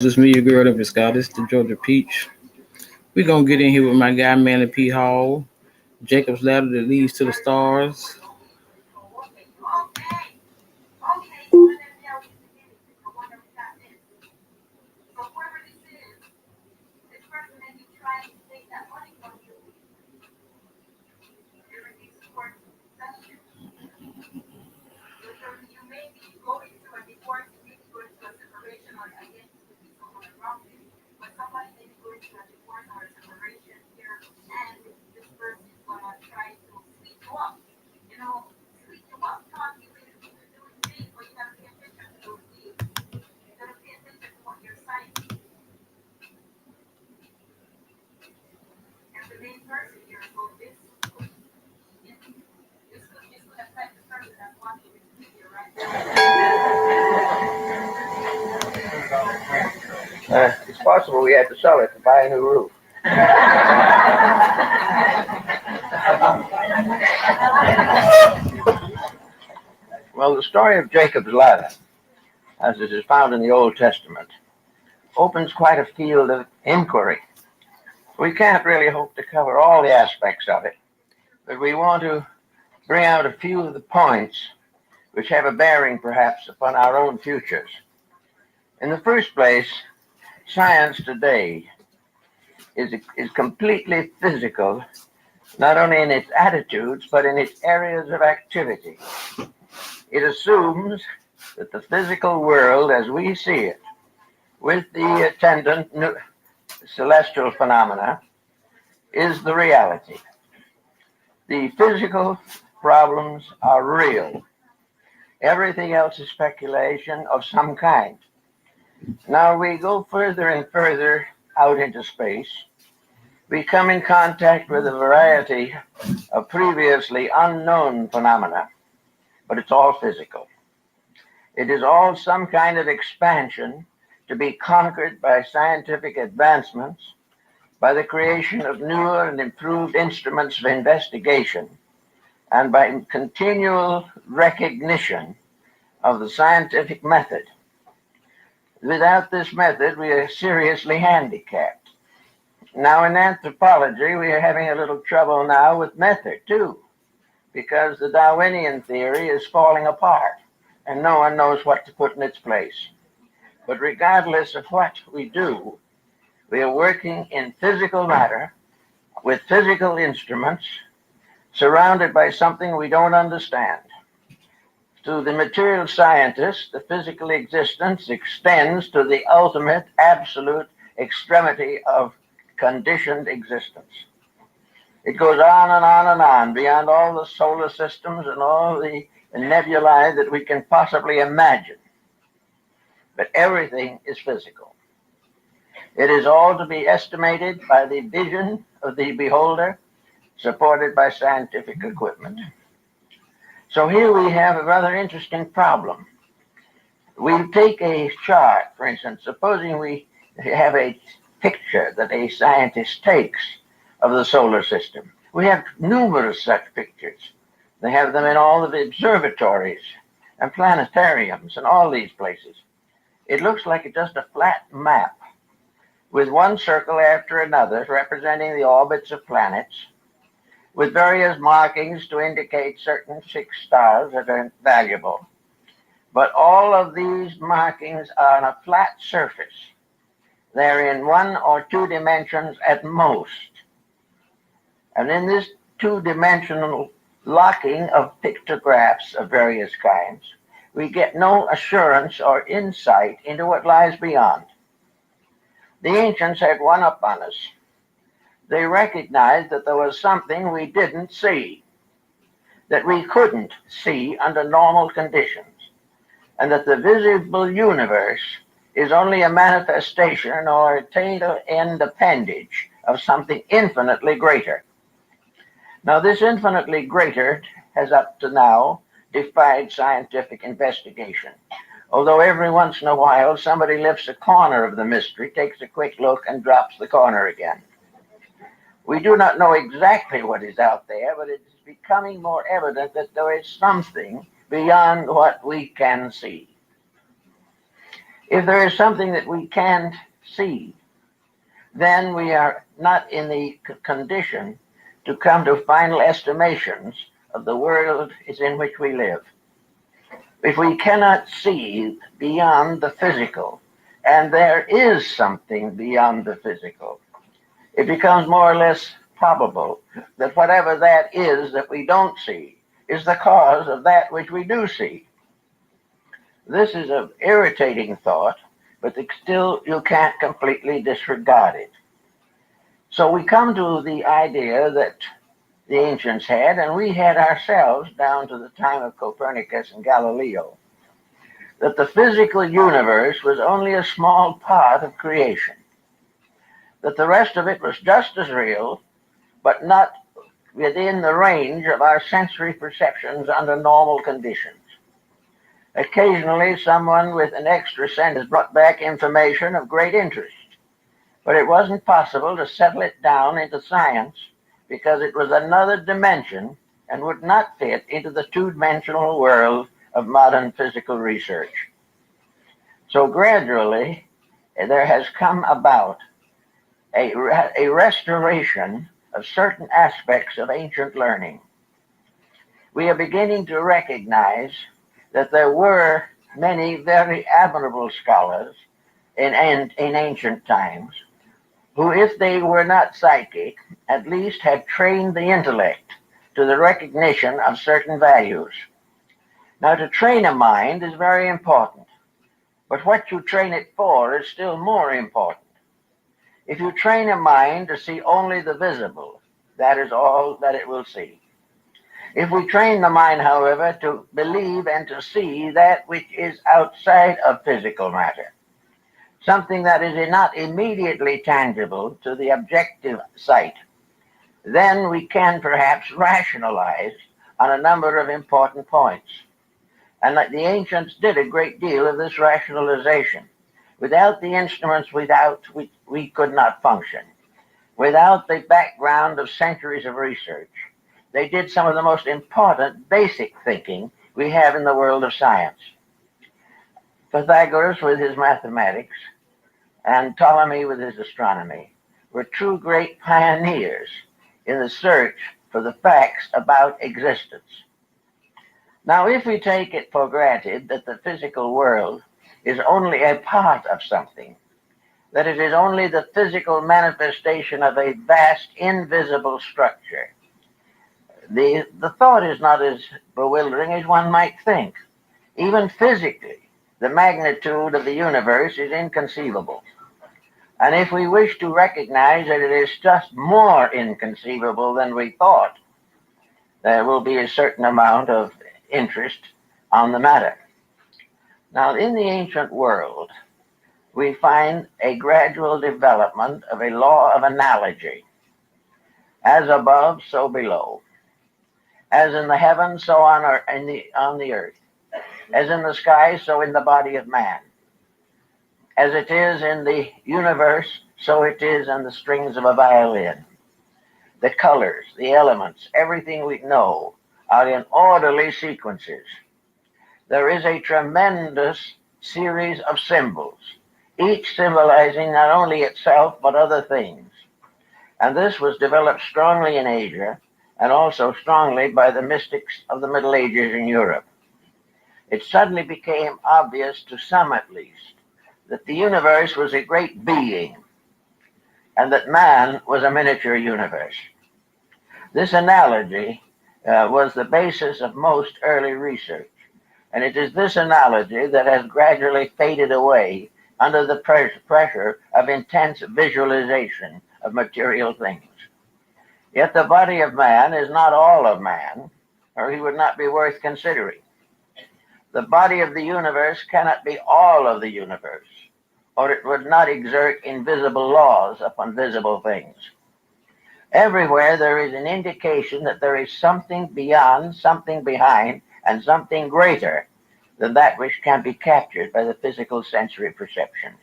This is me, your girl, up Scott. This is the Georgia Peach. We're gonna get in here with my guy Manly P. Hall, Jacob's Ladder that leads to the stars. It's possible we had to sell it to buy a new roof. Well, the story of Jacob's ladder, as it is found in the Old Testament, opens quite a field of inquiry. We can't really hope to cover all the aspects of it, but we want to bring out a few of the points which have a bearing perhaps upon our own futures. In the first place, science today is completely physical, not only in its attitudes, but in its areas of activity. It assumes that the physical world as we see it, with the attendant celestial phenomena, is the reality. The physical problems are real. Everything else is speculation of some kind. Now we go further and further out into space. We come in contact with a variety of previously unknown phenomena, but it's all physical. It is all some kind of expansion to be conquered by scientific advancements, by the creation of newer and improved instruments of investigation, and by continual recognition of the scientific method. Without this method, we are seriously handicapped. Now, in anthropology, we are having a little trouble now with method, too, because the Darwinian theory is falling apart, and no one knows what to put in its place. But regardless of what we do, we are working in physical matter, with physical instruments, surrounded by something we don't understand. To the material scientist, the physical existence extends to the ultimate, absolute extremity of conditioned existence. It goes on and on and on, beyond all the solar systems and all the nebulae that we can possibly imagine. But everything is physical. It is all to be estimated by the vision of the beholder, supported by scientific equipment. So here we have a rather interesting problem. We take a chart, for instance, supposing we have a picture that a scientist takes of the solar system. We have numerous such pictures. They have them in all of the observatories and planetariums and all these places. It looks like just a flat map with one circle after another representing the orbits of planets, with various markings to indicate certain fixed stars that are valuable. But all of these markings are on a flat surface. They're in 1 or 2 dimensions at most. And in this 2-dimensional locking of pictographs of various kinds, we get no assurance or insight into what lies beyond. The ancients had one up on us. They recognized that there was something we didn't see, that we couldn't see under normal conditions, and that the visible universe is only a manifestation or a tail end appendage of something infinitely greater. Now, this infinitely greater has up to now defied scientific investigation, although every once in a while somebody lifts a corner of the mystery, takes a quick look, and drops the corner again. We do not know exactly what is out there, but it is becoming more evident that there is something beyond what we can see. If there is something that we can't see, then we are not in the condition to come to final estimations of the world in which we live. If we cannot see beyond the physical, and there is something beyond the physical, it becomes more or less probable that whatever that is that we don't see is the cause of that which we do see. This is an irritating thought, but still you can't completely disregard it. So we come to the idea that the ancients had, and we had ourselves down to the time of Copernicus and Galileo, that the physical universe was only a small part of creation, that the rest of it was just as real, but not within the range of our sensory perceptions under normal conditions. Occasionally, someone with an extra sense brought back information of great interest, but it wasn't possible to settle it down into science because it was another dimension and would not fit into the two-dimensional world of modern physical research. So gradually, there has come about a restoration of certain aspects of ancient learning. We are beginning to recognize that there were many very admirable scholars in ancient times who, if they were not psychic, at least had trained the intellect to the recognition of certain values. Now, to train a mind is very important, but what you train it for is still more important. If you train a mind to see only the visible, that is all that it will see. If we train the mind, however, to believe and to see that which is outside of physical matter, something that is not immediately tangible to the objective sight, then we can perhaps rationalize on a number of important points. And like the ancients did a great deal of this rationalization. Without the instruments, we could not function. Without the background of centuries of research, they did some of the most important basic thinking we have in the world of science. Pythagoras with his mathematics and Ptolemy with his astronomy were true great pioneers in the search for the facts about existence. Now, if we take it for granted that the physical world is only a part of something, that it is only the physical manifestation of a vast invisible structure, the thought is not as bewildering as one might think. Even physically, the magnitude of the universe is inconceivable. And if we wish to recognize that it is just more inconceivable than we thought, there will be a certain amount of interest on the matter. Now, in the ancient world, we find a gradual development of a law of analogy. As above, so below. As in the heavens, so on the earth. As in the sky, so in the body of man. As it is in the universe, so it is in the strings of a violin. The colors, the elements, everything we know are in orderly sequences. There is a tremendous series of symbols, each symbolizing not only itself but other things. And this was developed strongly in Asia and also strongly by the mystics of the Middle Ages in Europe. It suddenly became obvious, to some at least, that the universe was a great being and that man was a miniature universe. This analogy was the basis of most early research, and it is this analogy that has gradually faded away under the pressure of intense visualization of material things. Yet the body of man is not all of man, or he would not be worth considering. The body of the universe cannot be all of the universe, or it would not exert invisible laws upon visible things. Everywhere there is an indication that there is something beyond, something behind, and something greater than that which can be captured by the physical sensory perceptions.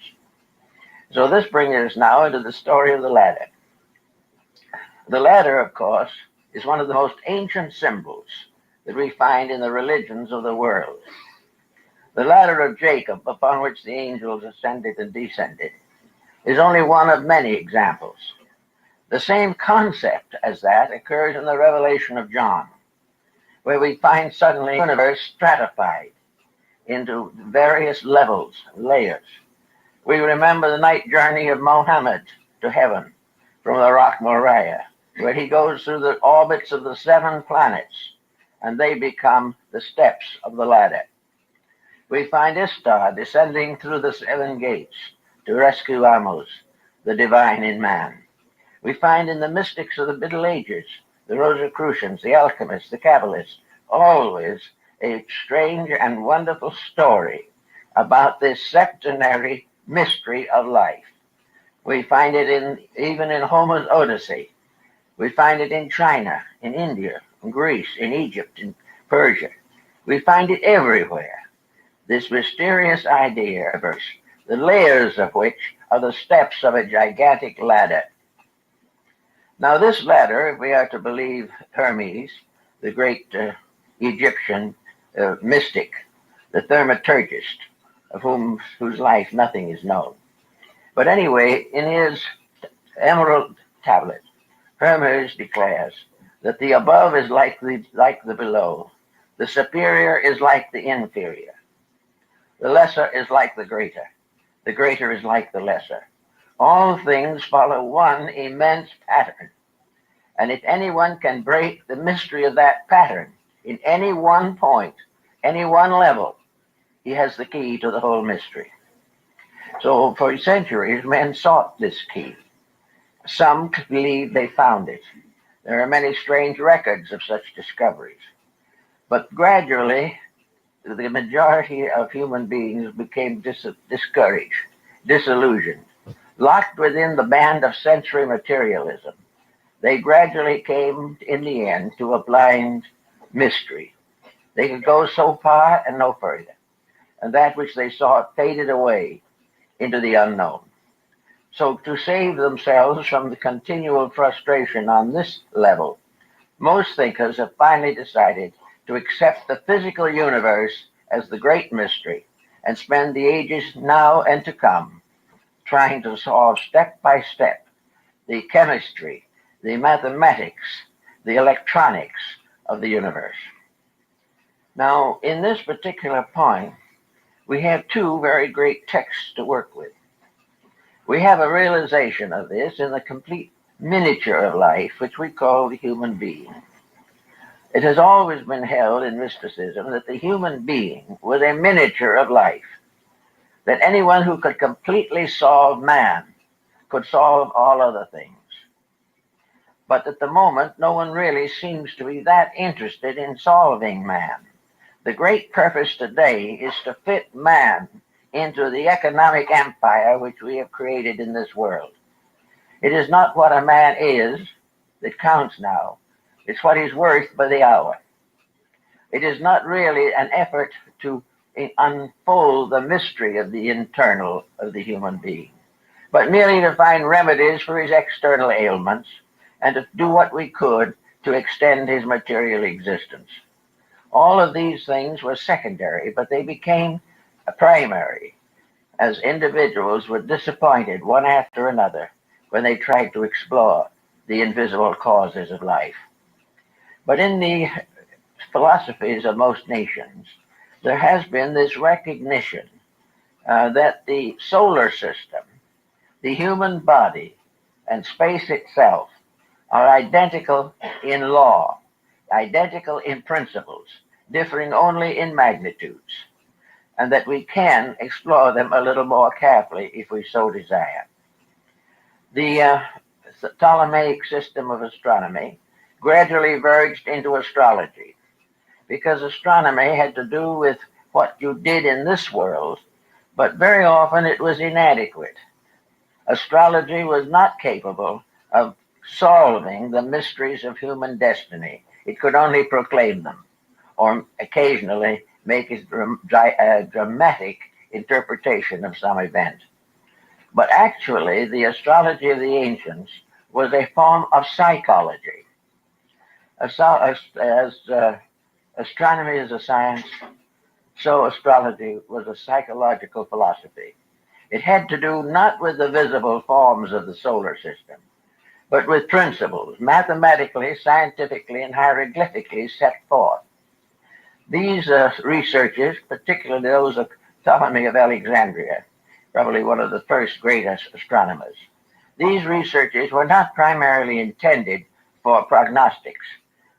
So this brings us now into the story of the ladder. The ladder, of course, is one of the most ancient symbols that we find in the religions of the world. The ladder of Jacob, upon which the angels ascended and descended, is only one of many examples. The same concept as that occurs in the Revelation of John, where we find suddenly the universe stratified into various levels, layers. We remember the night journey of Mohammed to heaven from the rock Moriah, where he goes through the orbits of the 7 planets, and they become the steps of the ladder. We find Ishtar descending through the 7 gates to rescue Amos, the divine in man. We find in the mystics of the Middle Ages, the Rosicrucians, the alchemists, the Kabbalists, always a strange and wonderful story about this septenary mystery of life. We find it even in Homer's Odyssey. We find it in China, in India, in Greece, in Egypt, in Persia. We find it everywhere. This mysterious idea, the layers of which are the steps of a gigantic ladder. Now, this ladder, if we are to believe Hermes, the great Egyptian mystic, the thaumaturgist, of whose life nothing is known. But anyway, in his emerald tablet, Hermes declares that the above is like the below, the superior is like the inferior, the lesser is like the greater is like the lesser. All things follow one immense pattern. And if anyone can break the mystery of that pattern in any one point, any one level, he has the key to the whole mystery. So for centuries, men sought this key. Some believe they found it. There are many strange records of such discoveries. But gradually, the majority of human beings became discouraged, disillusioned, locked within the band of sensory materialism. They gradually came, in the end, to a blind mystery. They could go so far and no further, and that which they sought faded away into the unknown. So to save themselves from the continual frustration on this level, most thinkers have finally decided to accept the physical universe as the great mystery and spend the ages now and to come trying to solve step by step the chemistry, the mathematics, the electronics of the universe. Now, in this particular point, we have 2 very great texts to work with. We have a realization of this in the complete miniature of life, which we call the human being. It has always been held in mysticism that the human being was a miniature of life, that anyone who could completely solve man could solve all other things. But at the moment, no one really seems to be that interested in solving man. The great purpose today is to fit man into the economic empire which we have created in this world. It is not what a man is that counts now. It's what he's worth by the hour. It is not really an effort to unfold the mystery of the internal of the human being, but merely to find remedies for his external ailments and to do what we could to extend his material existence. All of these things were secondary, but they became primary as individuals were disappointed one after another when they tried to explore the invisible causes of life. But in the philosophies of most nations, there has been this recognition that the solar system, the human body, and space itself are identical in law, identical in principles, differing only in magnitudes, and that we can explore them a little more carefully if we so desire. The Ptolemaic system of astronomy gradually verged into astrology, because astronomy had to do with what you did in this world, but very often it was inadequate. Astrology was not capable of solving the mysteries of human destiny. It could only proclaim them, or occasionally make a dramatic interpretation of some event. But actually, the astrology of the ancients was a form of psychology. As astronomy is a science, So astrology was a psychological philosophy. It had to do not with the visible forms of the solar system, but with principles mathematically, scientifically, and hieroglyphically set forth. These researches, particularly those of Ptolemy of Alexandria, probably one of the first greatest astronomers, these researches were not primarily intended for prognostics.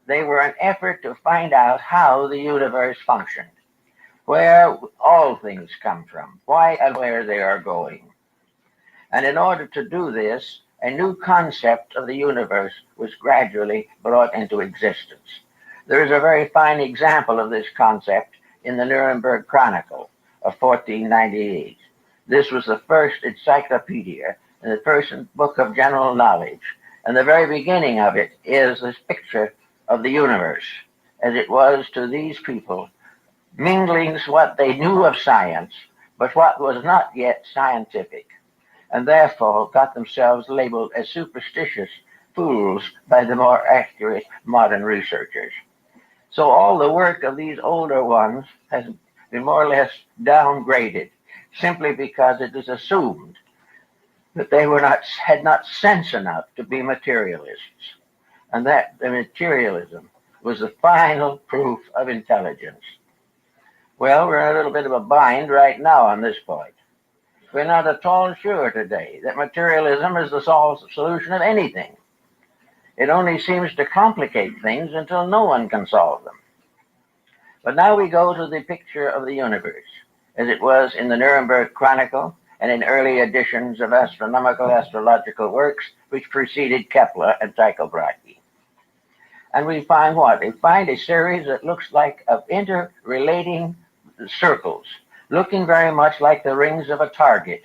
They were an effort to find out how the universe functioned, where all things come from, why and where they are going. And in order to do this, a new concept of the universe was gradually brought into existence. There is a very fine example of this concept in the Nuremberg Chronicle of 1498. This was the first encyclopedia and the first book of general knowledge, and the very beginning of it is this picture of the universe as it was to these people, mingling what they knew of science, but what was not yet scientific, and therefore got themselves labeled as superstitious fools by the more accurate modern researchers. So all the work of these older ones has been more or less downgraded simply because it is assumed that they had not sense enough to be materialists, and that the materialism was the final proof of intelligence. Well, we're in a little bit of a bind right now on this point. We're not at all sure today that materialism is the solution of anything. It only seems to complicate things until no one can solve them. But now we go to the picture of the universe, as it was in the Nuremberg Chronicle and in early editions of astrological works which preceded Kepler and Tycho Brahe. And we find what? We find a series that looks like of interrelating circles, looking very much like the rings of a target.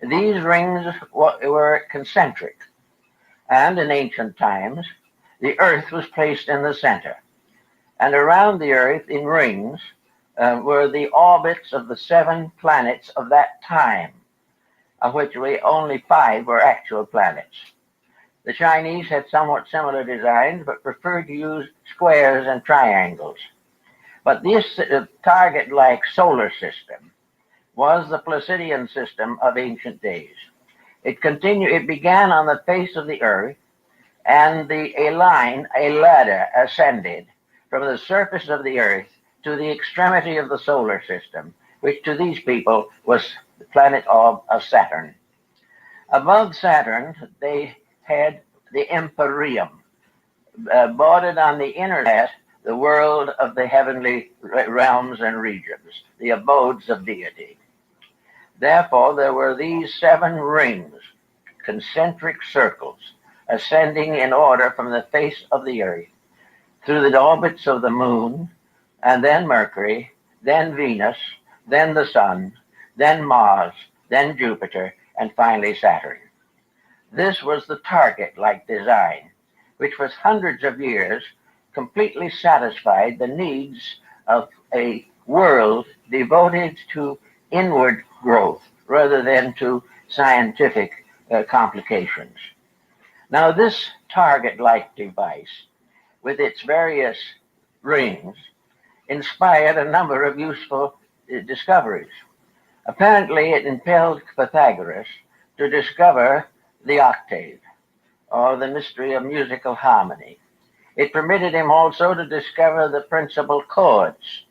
These rings were concentric, and in ancient times, the Earth was placed in the center. And around the Earth, in rings, were the orbits of the 7 planets of that time, of which only 5 were actual planets. The Chinese had somewhat similar designs, but preferred to use squares and triangles. But this target-like solar system was the Placidian system of ancient days. It began on the face of the Earth, and a ladder ascended from the surface of the Earth to the extremity of the solar system, which to these people was the planet of Saturn. Above Saturn, they had the Empyrean, bordered on the inner hat, the world of the heavenly realms and regions, the abodes of deity. Therefore, there were these 7 rings, concentric circles, ascending in order from the face of the Earth, through the orbits of the Moon, and then Mercury, then Venus, then the Sun, then Mars, then Jupiter, and finally Saturn. This was the target-like design, which for hundreds of years completely satisfied the needs of a world devoted to inward growth rather than to scientific complications. Now, this target-like device, with its various rings, inspired a number of useful discoveries. Apparently, it impelled Pythagoras to discover the octave, or the mystery of musical harmony. It permitted him also to discover the principal chords,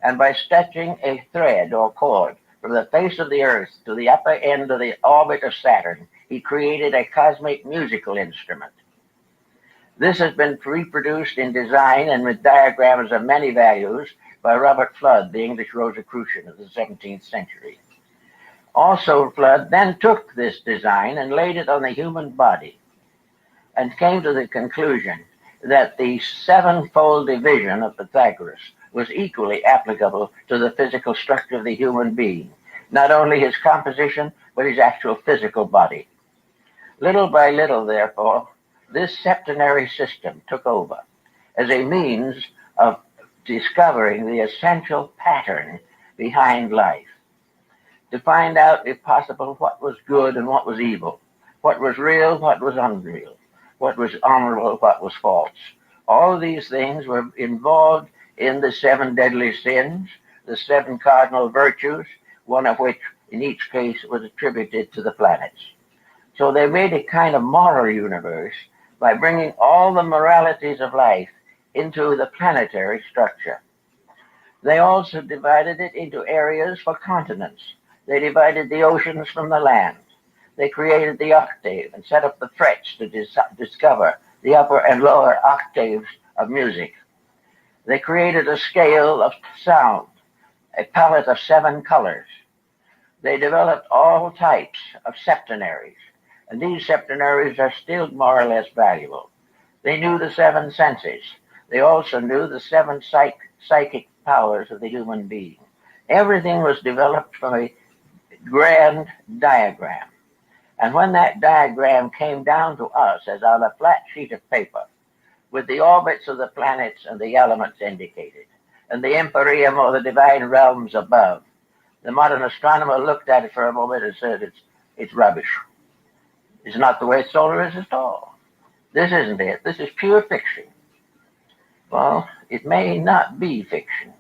and by stretching a thread or cord from the face of the Earth to the upper end of the orbit of Saturn, he created a cosmic musical instrument. This has been reproduced in design and with diagrams of many values by Robert Fludd, the English Rosicrucian of the 17th century. Also, Fludd then took this design and laid it on the human body and came to the conclusion that the 7-fold division of Pythagoras was equally applicable to the physical structure of the human being, not only his composition, but his actual physical body. Little by little, therefore, this septenary system took over as a means of discovering the essential pattern behind life, to find out, if possible, what was good and what was evil, what was real, what was unreal, what was honorable, what was false. All of these things were involved in the 7 deadly sins, the 7 cardinal virtues, one of which in each case was attributed to the planets. So they made a kind of moral universe by bringing all the moralities of life into the planetary structure. They also divided it into areas for continents. They divided the oceans from the land. They created the octave and set up the frets to discover the upper and lower octaves of music. They created a scale of sound, a palette of 7 colors. They developed all types of septenaries, and these septenaries are still more or less valuable. They knew the 7 senses. They also knew the 7 psychic powers of the human being. Everything was developed from a grand diagram. And when that diagram came down to us as on a flat sheet of paper, with the orbits of the planets and the elements indicated, and the empyrean or the divine realms above, the modern astronomer looked at it for a moment and said, it's rubbish. It's not the way solar is at all. This isn't it. This is pure fiction. Well, it may not be fiction,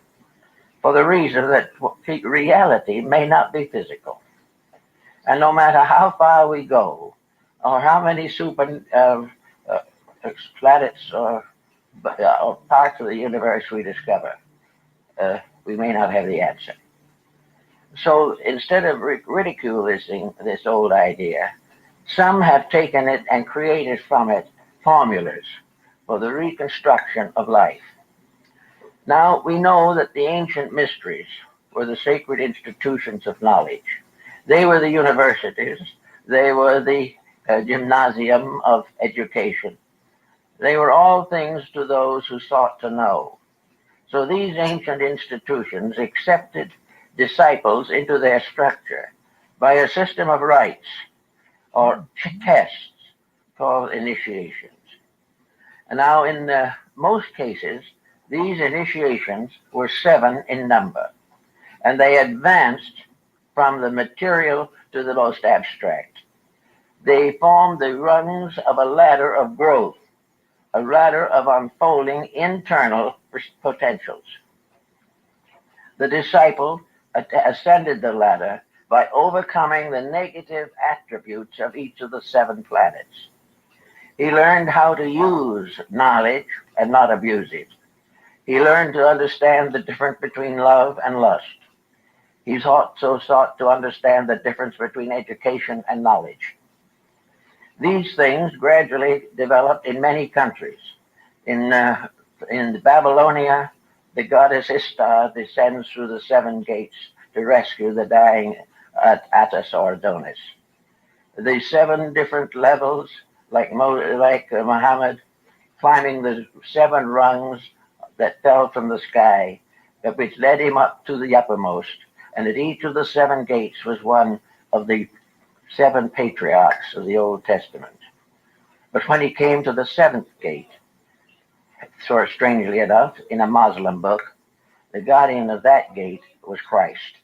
for the reason that reality may not be physical. And no matter how far we go, or how many planets or parts of the universe we discover, we may not have the answer. So instead of ridiculing this old idea, some have taken it and created from it formulas for the reconstruction of life. Now we know that the ancient mysteries were the sacred institutions of knowledge. They were the universities. They were the gymnasium of education. They were all things to those who sought to know. So these ancient institutions accepted disciples into their structure by a system of rites or tests called initiations. And now in most cases, these initiations were 7 in number, and they advanced from the material to the most abstract. They formed the rungs of a ladder of growth, a ladder of unfolding internal potentials. The disciple ascended the ladder by overcoming the negative attributes of each of the 7 planets. He learned how to use knowledge and not abuse it. He learned to understand the difference between love and lust. He also sought to understand the difference between education and knowledge. These things gradually developed in many countries. In Babylonia, the goddess Ishtar descends through the 7 gates to rescue the dying Attis or Adonis. The 7 different levels, like Muhammad, climbing the 7 rungs that fell from the sky, which led him up to the uppermost, and at each of the 7 gates was one of the 7 patriarchs of the Old Testament. But when he came to the 7th gate, so strangely enough, in a Muslim book, the guardian of that gate was Christ.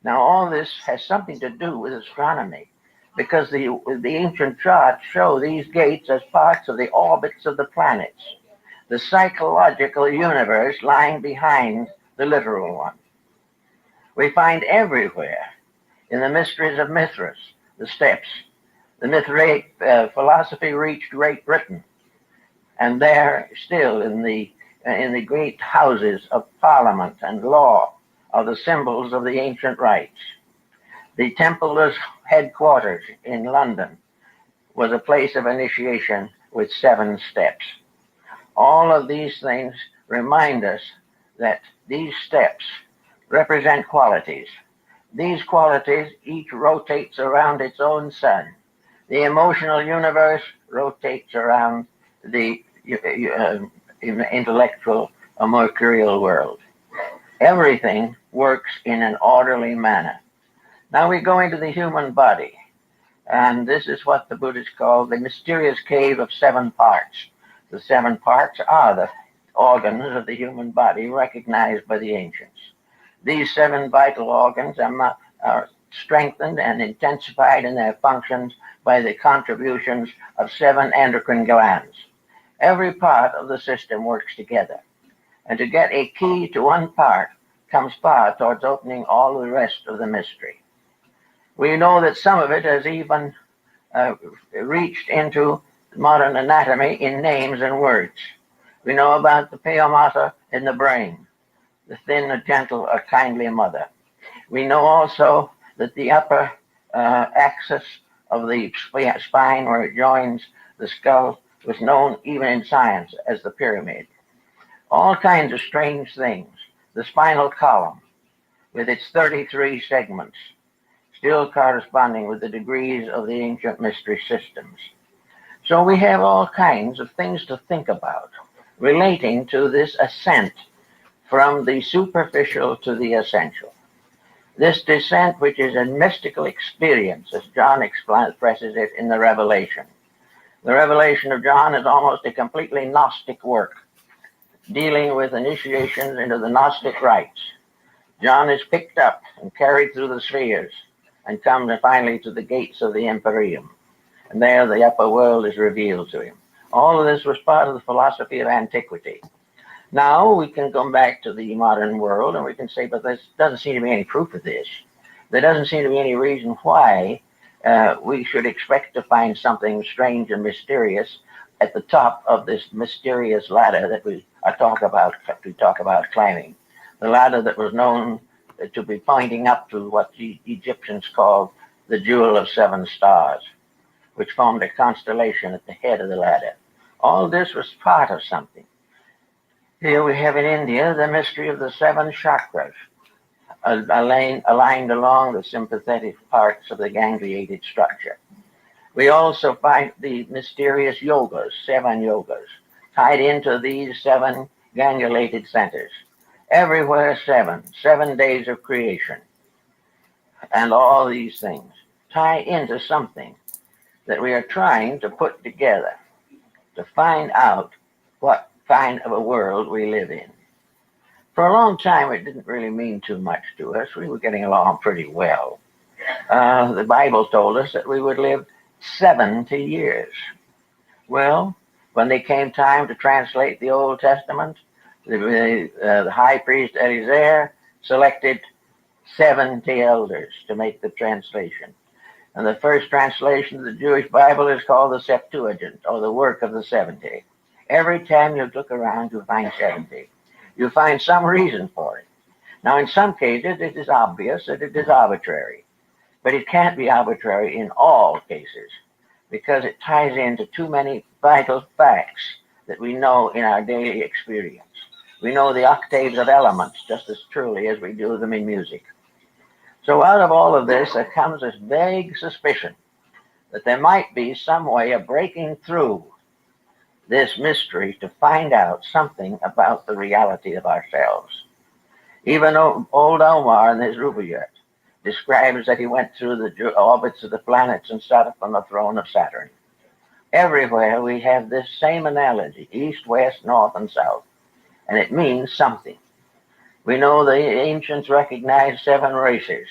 Now all this has something to do with astronomy, because the ancient charts show these gates as parts of the orbits of the planets, the psychological universe lying behind the literal one. We find everywhere in the mysteries of Mithras, the steps. The Mithraic philosophy reached Great Britain, and there still in the great houses of parliament and law are the symbols of the ancient rites. The Templars' headquarters in London was a place of initiation with 7 steps. All of these things remind us that these steps represent qualities. These qualities each rotates around its own sun. The emotional universe rotates around the intellectual or mercurial world. Everything works in an orderly manner. Now we go into the human body, and this is what the Buddhists call the mysterious cave of 7 parts. The 7 parts are the organs of the human body recognized by the ancients. These 7 vital organs are strengthened and intensified in their functions by the contributions of 7 endocrine glands. Every part of the system works together. And to get a key to one part, comes far towards opening all the rest of the mystery. We know that some of it has even reached into modern anatomy in names and words. We know about the pia mater in the brain, the thin, gentle, or kindly mother. We know also that the upper axis of the spine where it joins the skull was known even in science as the pyramid. All kinds of strange things. The spinal column with its 33 segments, still corresponding with the degrees of the ancient mystery systems. So we have all kinds of things to think about relating to this ascent from the superficial to the essential. This descent, which is a mystical experience, as John expresses it in the Revelation. The Revelation of John is almost a completely Gnostic work, dealing with initiations into the Gnostic rites. John is picked up and carried through the spheres and comes finally to the gates of the Empyrean. And there the upper world is revealed to him. All of this was part of the philosophy of antiquity. Now we can come back to the modern world and we can say, but there doesn't seem to be any proof of this. There doesn't seem to be any reason why we should expect to find something strange and mysterious at the top of this mysterious ladder that we talk about climbing. The ladder that was known to be pointing up to what the Egyptians called the Jewel of Seven Stars, which formed a constellation at the head of the ladder. All this was part of something. Here we have in India the mystery of the seven chakras, aligned along the sympathetic parts of the gangliated structure. We also find the mysterious yogas, seven yogas, tied into these seven gangulated centers. Everywhere 7 days of creation. And all these things tie into something that we are trying to put together to find out what kind of a world we live in. For a long time, it didn't really mean too much to us. We were getting along pretty well. The Bible told us that we would live 70 years. Well, when they came time to translate the Old Testament, the high priest Eliezer selected 70 elders to make the translation. And the first translation of the Jewish Bible is called the Septuagint, or the work of the 70. Every time you look around, you find 70. You find some reason for it. Now, in some cases, it is obvious that it is arbitrary. But it can't be arbitrary in all cases, because it ties into too many vital facts that we know in our daily experience. We know the octaves of elements just as truly as we do them in music. So out of all of this, there comes this vague suspicion that there might be some way of breaking through this mystery to find out something about the reality of ourselves. Even old Omar in his Rubaiyat describes that he went through the orbits of the planets and sat up on the throne of Saturn. Everywhere we have this same analogy, east, west, north, and south, and it means something. We know the ancients recognized 7 races.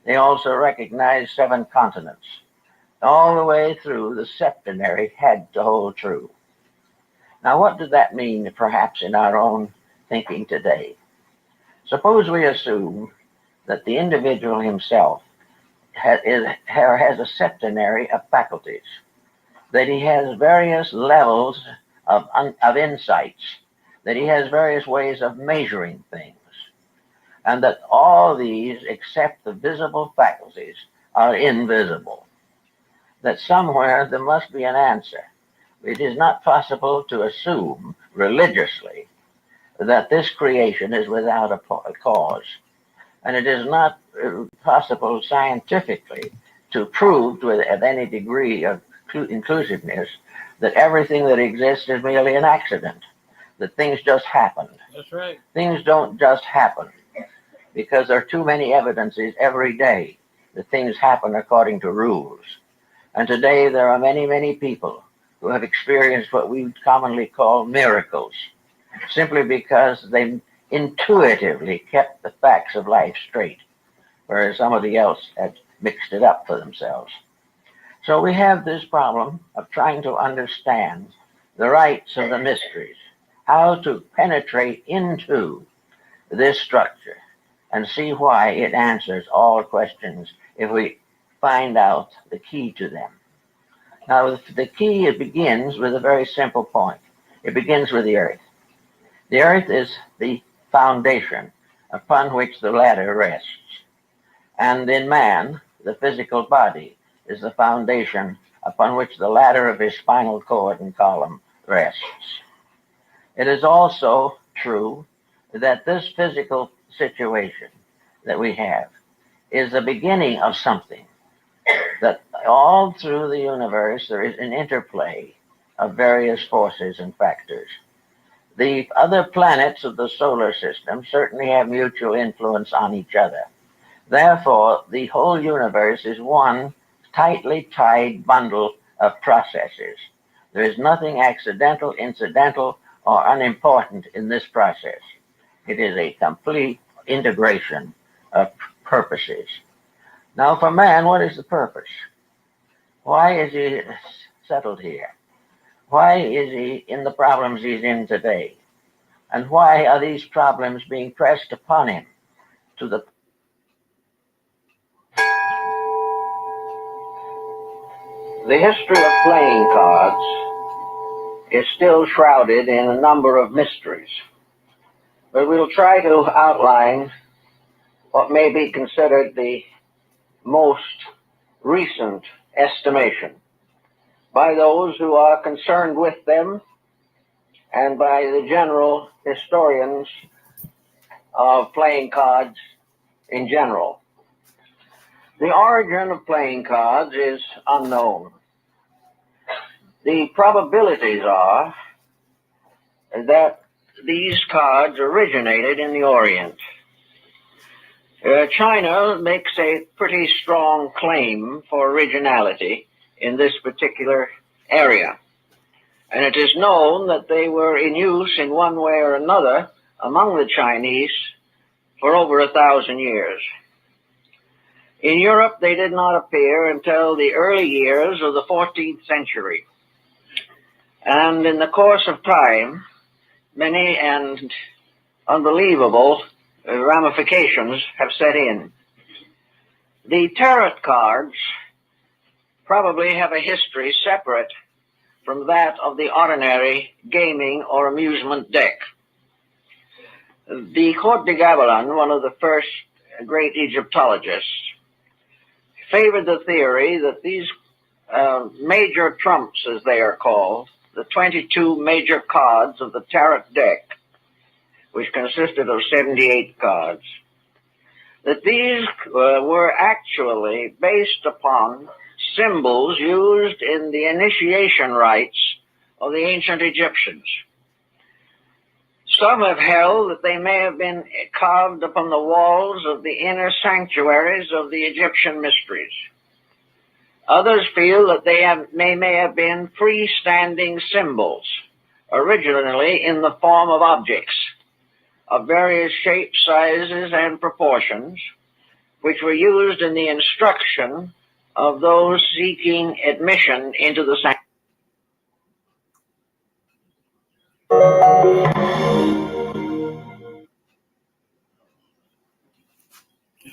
They also recognized 7 continents. All the way through, the septenary had to hold true. Now, what does that mean, perhaps, in our own thinking today? Suppose we assume that the individual himself has a septenary of faculties, that he has various levels of insights, that he has various ways of measuring things, and that all these, except the visible faculties, are invisible. That somewhere there must be an answer. It is not possible to assume religiously that this creation is without a cause. And it is not possible scientifically to prove with any degree of inclusiveness that everything that exists is merely an accident, that things just happened. That's right. Things don't just happen, because there are too many evidences every day that things happen according to rules. And today there are many, many people who have experienced what we would commonly call miracles, simply because they intuitively kept the facts of life straight, whereas somebody else had mixed it up for themselves. So we have this problem of trying to understand the rites of the mysteries, how to penetrate into this structure, and see why it answers all questions if we find out the key to them. Now, the key, it begins with a very simple point. It begins with the earth. The earth is the foundation upon which the ladder rests. And in man, the physical body is the foundation upon which the ladder of his spinal cord and column rests. It is also true that this physical situation that we have is the beginning of something, that all through the universe there is an interplay of various forces and factors. The other planets of the solar system certainly have mutual influence on each other. Therefore, the whole universe is one tightly tied bundle of processes. There is nothing accidental, incidental, or unimportant in this process. It is a complete integration of purposes. Now, for man, what is the purpose? Why is he settled here? Why is he in the problems he's in today? And why are these problems being pressed upon him to the history of playing cards is still shrouded in a number of mysteries, but we'll try to outline what may be considered the most recent estimation by those who are concerned with them and by the general historians of playing cards in general. The origin of playing cards is unknown. The probabilities are that these cards originated in the Orient. China makes a pretty strong claim for originality in this particular area. And it is known that they were in use in one way or another among the Chinese for over 1,000 years. In Europe, they did not appear until the early years of the 14th century. And in the course of time, many and unbelievable ramifications have set in. The tarot cards probably have a history separate from that of the ordinary gaming or amusement deck. The Court de Gavilan, one of the first great Egyptologists, favored the theory that these major trumps, as they are called, the 22 major cards of the tarot deck, which consisted of 78 cards, that these were actually based upon symbols used in the initiation rites of the ancient Egyptians. Some have held that they may have been carved upon the walls of the inner sanctuaries of the Egyptian mysteries. Others feel that they may have been freestanding symbols, originally in the form of objects of various shapes, sizes, and proportions, which were used in the instruction of those seeking admission into the sanctuary.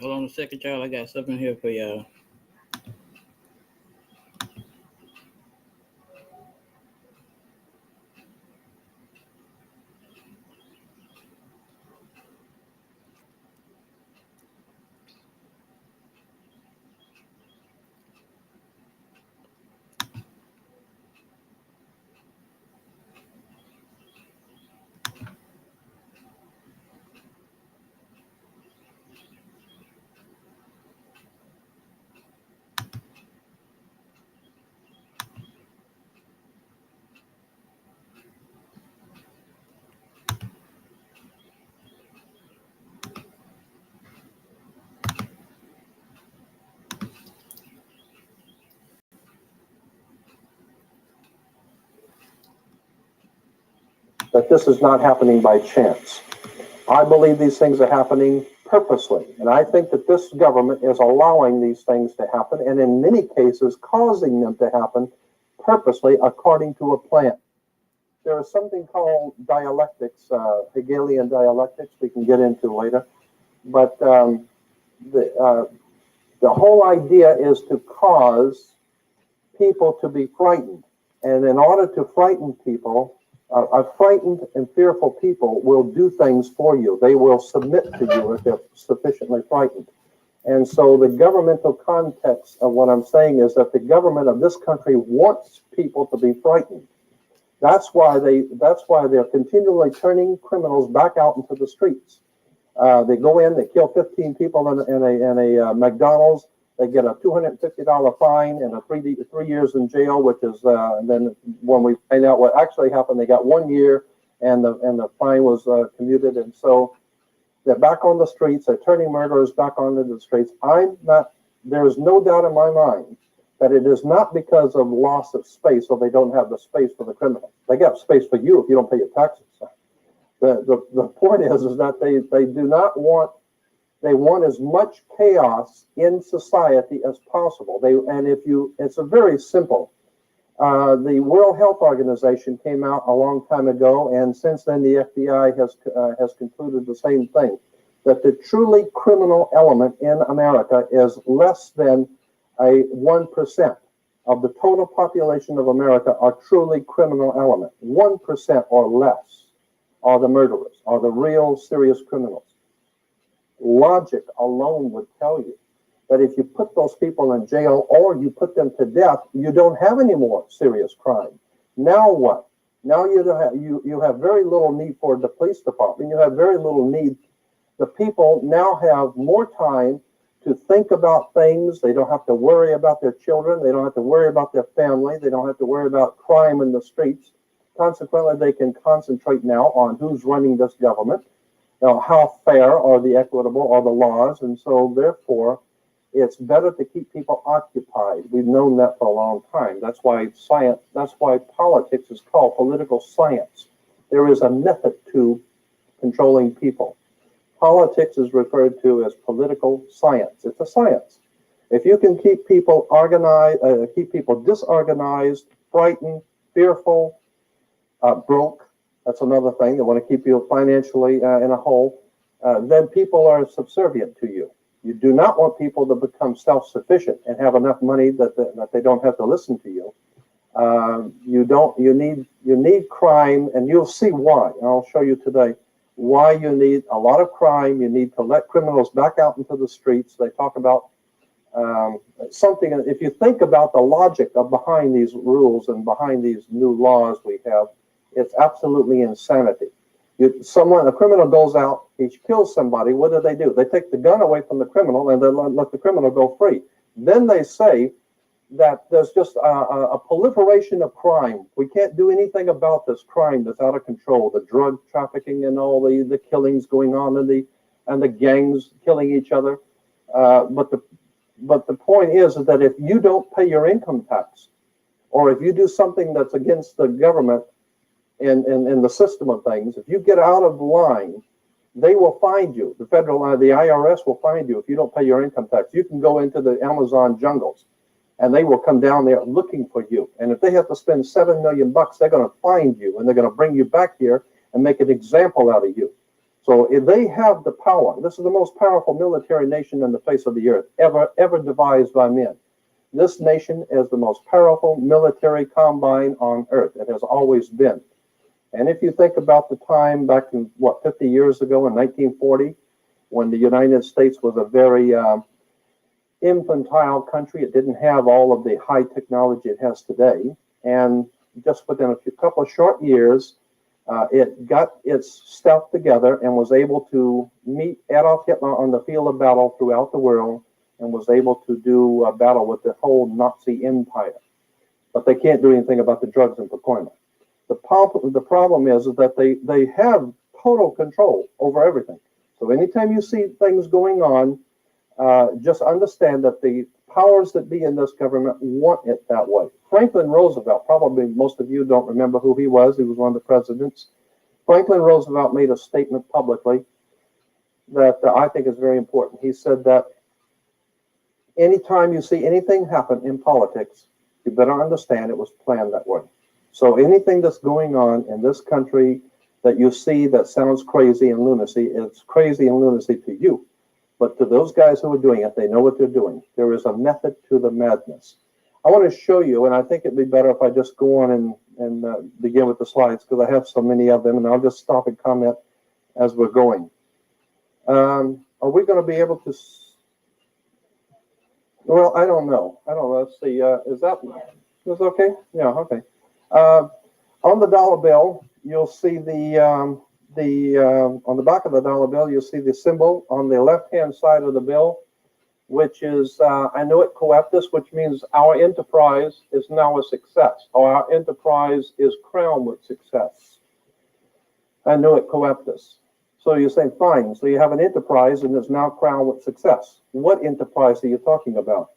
Hold on a second, y'all. I got something here for y'all. That this is not happening by chance. I believe these things are happening purposely, and I think that this government is allowing these things to happen, and in many cases causing them to happen purposely according to a plan. There is something called dialectics, Hegelian dialectics, we can get into later, But the whole idea is to cause people to be frightened. And in order to frighten people, a frightened and fearful people will do things for you. They will submit to you if they're sufficiently frightened. And so the governmental context of what I'm saying is that the government of this country wants people to be frightened. That's why they're continually turning criminals back out into the streets. They go in, they kill 15 people in a McDonald's. They get a $250 fine and a 3 years in jail, which is and then when we find out what actually happened, they got 1 year and the fine was commuted. And so they're back on the streets. They're turning murderers back onto the streets. There is no doubt in my mind that it is not because of loss of space, or they don't have the space for the criminal. They got space for you if you don't pay your taxes. The point is that they do not want, they want as much chaos in society as possible. It's a very simple. The World Health Organization came out a long time ago, and since then the FBI has concluded the same thing, that the truly criminal element in America is less than 1% of the total population of America are truly criminal element. 1% or less are the murderers, are the real serious criminals. Logic alone would tell you that if you put those people in jail or you put them to death, you don't have any more serious crime. Now what? Now you have very little need for the police department. You have very little need. The people now have more time to think about things. They don't have to worry about their children. They don't have to worry about their family. They don't have to worry about crime in the streets. Consequently, they can concentrate now on who's running this government, how fair are the equitable are the laws, and so therefore, it's better to keep people occupied. We've known that for a long time. That's why science. That's why politics is called political science. There is a method to controlling people. Politics is referred to as political science. It's a science. If you can keep people organized, keep people disorganized, frightened, fearful, broke, that's another thing. They want to keep you financially in a hole. Then people are subservient to you. You do not want people to become self-sufficient and have enough money that they don't have to listen to you. You need crime, and you'll see why. And I'll show you today why you need a lot of crime. You need to let criminals back out into the streets. They talk about something. If you think about the logic behind these rules and behind these new laws we have, it's absolutely insanity. A criminal goes out, he kills somebody, what do? They take the gun away from the criminal and they let the criminal go free. Then they say that there's just a proliferation of crime. We can't do anything about this crime that's out of control, the drug trafficking and all the killings going on and the gangs killing each other. But the point is that if you don't pay your income tax, or if you do something that's against the government, in the system of things, if you get out of line, they will find you. The IRS will find you if you don't pay your income tax. You can go into the Amazon jungles, and they will come down there looking for you. And if they have to spend $7 million, they're going to find you, and they're going to bring you back here and make an example out of you. So if they have the power, this is the most powerful military nation on the face of the earth ever devised by men. This nation is the most powerful military combine on earth. It has always been. And if you think about the time back in, 50 years ago in 1940, when the United States was a very infantile country, it didn't have all of the high technology it has today. And just within a couple of short years, it got its stuff together and was able to meet Adolf Hitler on the field of battle throughout the world, and was able to do a battle with the whole Nazi empire. But they can't do anything about the drugs and procurement. The problem is that they have total control over everything. So anytime you see things going on, just understand that the powers that be in this government want it that way. Franklin Roosevelt, probably most of you don't remember who he was. He was one of the presidents. Franklin Roosevelt made a statement publicly that I think is very important. He said that anytime you see anything happen in politics, you better understand it was planned that way. So anything that's going on in this country that you see that sounds crazy and lunacy, it's crazy and lunacy to you. But to those guys who are doing it, they know what they're doing. There is a method to the madness. I want to show you, and I think it'd be better if I just go on and begin with the slides, because I have so many of them, and I'll just stop and comment as we're going. Are we going to be able to? Well, I don't know. Let's see. Is that okay? Yeah. Okay. On the dollar bill, you'll see on the back of the dollar bill, you'll see the symbol on the left-hand side of the bill, which is Annuit Coeptus, which means our enterprise is now a success. Our enterprise is crowned with success. Annuit Coeptus. So you're saying, fine, so you have an enterprise and it's now crowned with success. What enterprise are you talking about?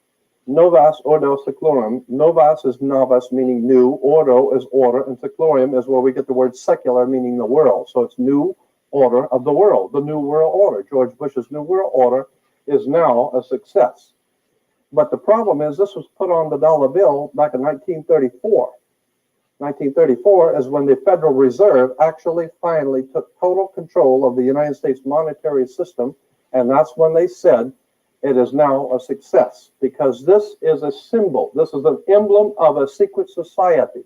Novus ordo seclorum. Novus is novus, meaning new. Ordo is order, and seclorum is where we get the word secular, meaning the world. So it's new order of the world, the new world order. George Bush's new world order is now a success. But the problem is this was put on the dollar bill back in 1934. 1934 is when the Federal Reserve actually finally took total control of the United States monetary system, and that's when they said it is now a success, because this is a symbol. This is an emblem of a secret society.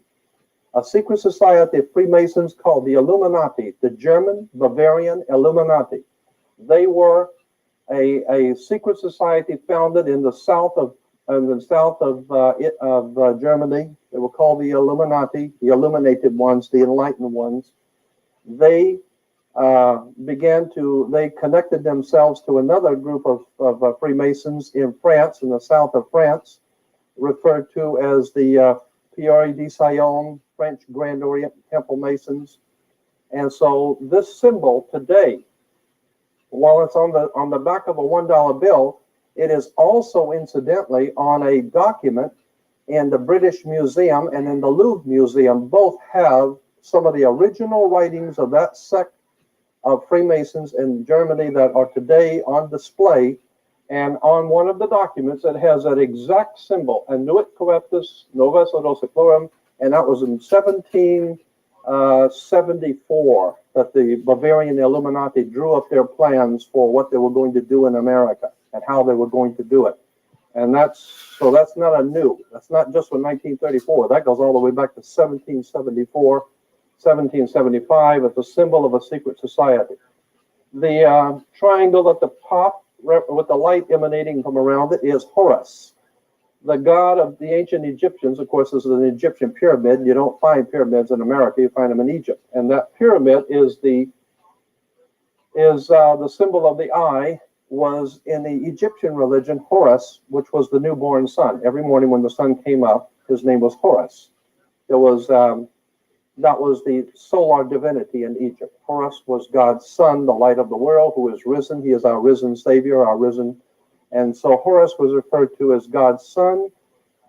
A secret society of Freemasons called the Illuminati, the German Bavarian Illuminati. They were a secret society founded in the south of Germany. They were called the Illuminati, the illuminated ones, the enlightened ones. They they connected themselves to another group of Freemasons in France, in the south of France, referred to as the Pierre de Sion, French Grand Orient Temple Masons. And so this symbol today, while it's on the back of a $1 bill, it is also incidentally on a document in the British Museum and in the Louvre Museum. Both have some of the original writings of that sect of Freemasons in Germany that are today on display. And on one of the documents, it has that exact symbol, Annuit Coeptus Novus Ordo Seclorum, and that was in 1774 that the Bavarian Illuminati drew up their plans for what they were going to do in America and how they were going to do it. And that's not that's not just from 1934. That goes all the way back to 1774, 1775. It's a symbol of a secret society. The triangle at the top with the light emanating from around it is Horus, the god of the ancient Egyptians. Of course, this is an Egyptian pyramid. You don't find pyramids in America, you find them in Egypt. And that pyramid is the symbol of the eye, was in the Egyptian religion Horus, which was the newborn sun. Every morning when the sun came up, his name was Horus. That was the solar divinity in Egypt. Horus was God's son, the light of the world, who is risen. He is our risen Savior, our risen. And so Horus was referred to as God's son,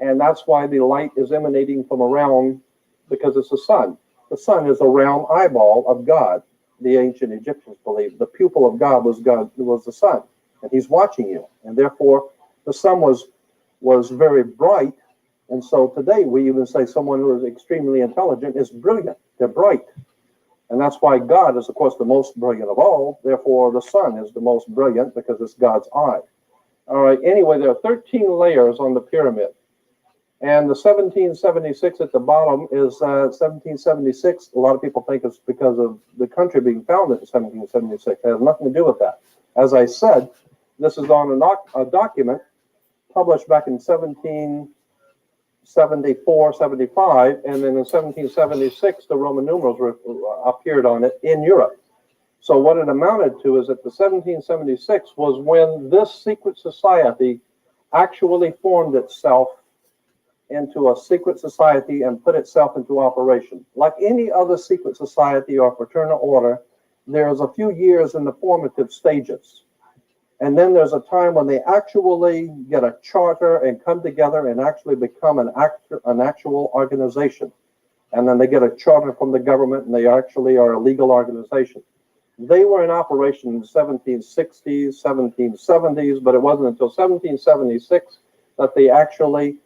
and that's why the light is emanating from around, because it's the sun. The sun is a round eyeball of God. The ancient Egyptians believed the pupil of God was the sun, and he's watching you. And therefore, the sun was very bright. And so today we even say someone who is extremely intelligent is brilliant. They're bright. And that's why God is, of course, the most brilliant of all. Therefore, the sun is the most brilliant because it's God's eye. All right. Anyway, there are 13 layers on the pyramid. And the 1776 at the bottom is 1776. A lot of people think it's because of the country being founded in 1776. It has nothing to do with that. As I said, this is on a document published back in 1774, 75, and then in 1776, the Roman numerals appeared on it in Europe. So what it amounted to is that the 1776 was when this secret society actually formed itself into a secret society and put itself into operation. Like any other secret society or fraternal order, there's a few years in the formative stages. And then there's a time when they actually get a charter and come together and actually become an actual organization. And then they get a charter from the government and they actually are a legal organization. They were in operation in the 1760s, 1770s, but it wasn't until 1776 that they actually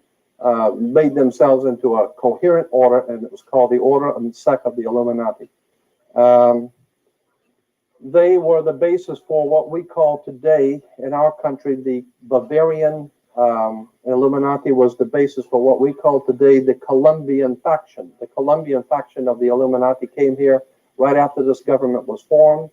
made themselves into a coherent order, and it was called the Order and Sect of the Illuminati. They were the basis for what we call today in our country the Bavarian Illuminati was the basis for what we call today the Colombian faction. The Colombian faction of the Illuminati came here right after this government was formed,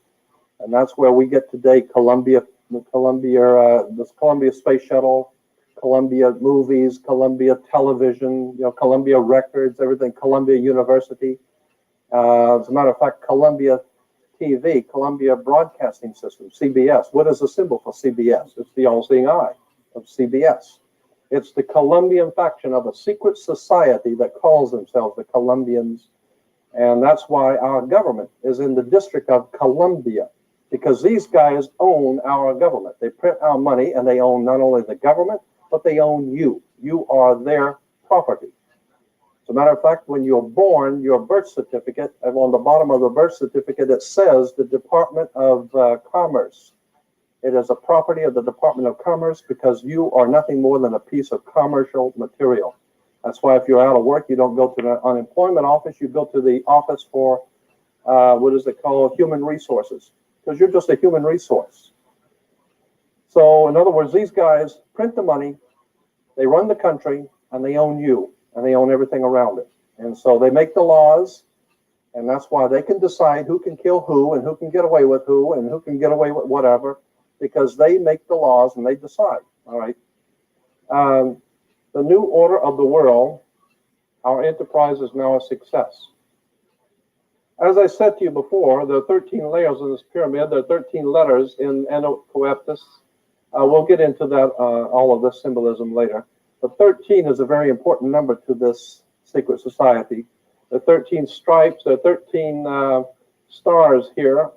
and that's where we get today Columbia, this Columbia Space Shuttle, Columbia Movies, Columbia Television, Columbia Records, everything, Columbia University. As a matter of fact, Columbia TV, Columbia Broadcasting System, CBS. What is the symbol for CBS? It's the all-seeing eye of CBS. It's the Colombian faction of a secret society that calls themselves the Colombians, and that's why our government is in the District of Columbia, because these guys own our government. They print our money, and they own not only the government, but they own you. You are their property. As a matter of fact, when you're born, your birth certificate, and on the bottom of the birth certificate, it says the Department of Commerce. It is a property of the Department of Commerce because you are nothing more than a piece of commercial material. That's why if you're out of work, you don't go to the unemployment office, you go to the office for, what is it called, human resources, because you're just a human resource. So in other words, these guys print the money, they run the country, and they own you. And they own everything around it. And so they make the laws, and that's why they can decide who can kill who and who can get away with who and who can get away with whatever, because they make the laws and they decide. All right. The new order of the world, our enterprise is now a success. As I said to you before, there are 13 layers in this pyramid. There are 13 letters in Enocoeptus. We'll get into that, all of this symbolism later. But 13 is a very important number to this secret society. The 13 stripes, the 13 stars here,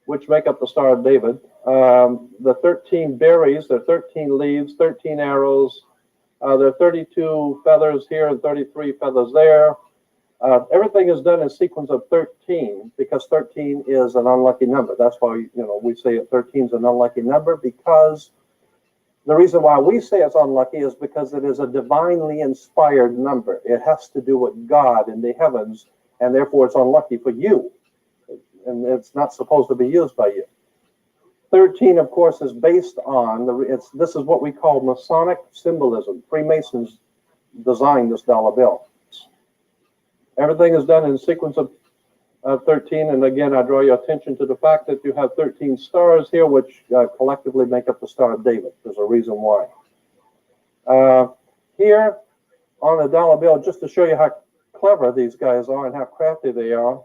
which make up the Star of David. The 13 berries, the 13 leaves, 13 arrows. There are 32 feathers here and 33 feathers there. Everything is done in sequence of 13 because 13 is an unlucky number. That's why we say 13 is an unlucky number, because the reason why we say it's unlucky is because it is a divinely inspired number. It has to do with God in the heavens, and therefore it's unlucky for you. And it's not supposed to be used by you. 13, of course, is based on, this is what we call Masonic symbolism. Freemasons designed this dollar bill. Everything is done in sequence of 13, and again, I draw your attention to the fact that you have 13 stars here, which collectively make up the Star of David. There's a reason why. Here on the dollar bill, just to show you how clever these guys are and how crafty they are,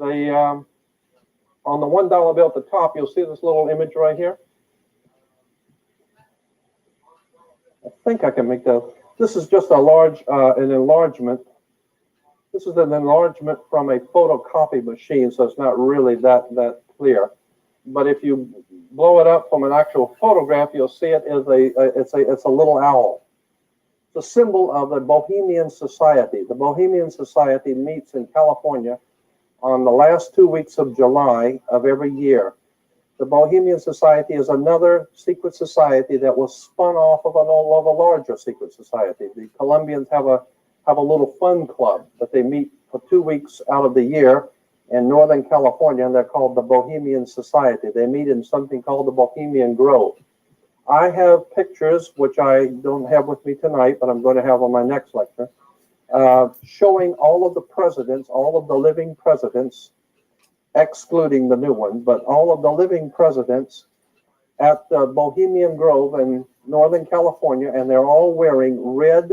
on the $1 bill at the top, you'll see this little image right here. I think I can make that. This is just an enlargement. This is an enlargement from a photocopy machine, so it's not really that clear. But if you blow it up from an actual photograph, you'll see it as it's a little owl. It's a symbol of the Bohemian Society. The Bohemian Society meets in California on the last 2 weeks of July of every year. The Bohemian Society is another secret society that was spun off of a larger secret society. The Colombians have a little fun club that they meet for 2 weeks out of the year in Northern California, and they're called the Bohemian Society. They meet in something called the Bohemian Grove. I have pictures, which I don't have with me tonight, but I'm going to have on my next lecture, showing all of the presidents, all of the living presidents, excluding the new one, but all of the living presidents at the Bohemian Grove in Northern California, and they're all wearing red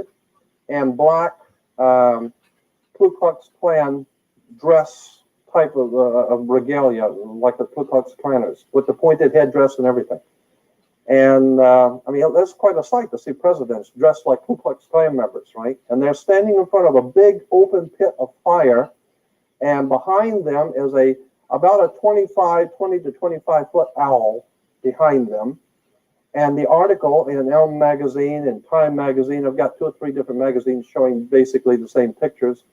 and black Ku Klux Klan dress type of regalia, like the Ku Klux Klanners, with the pointed headdress and everything. And I mean, that's quite a sight to see presidents dressed like Ku Klux Klan members, right? And they're standing in front of a big open pit of fire, and behind them is about a 20 to 25 foot owl behind them. And the article in Elm Magazine and Time Magazine, I've got 2 or 3 different magazines showing basically the same pictures.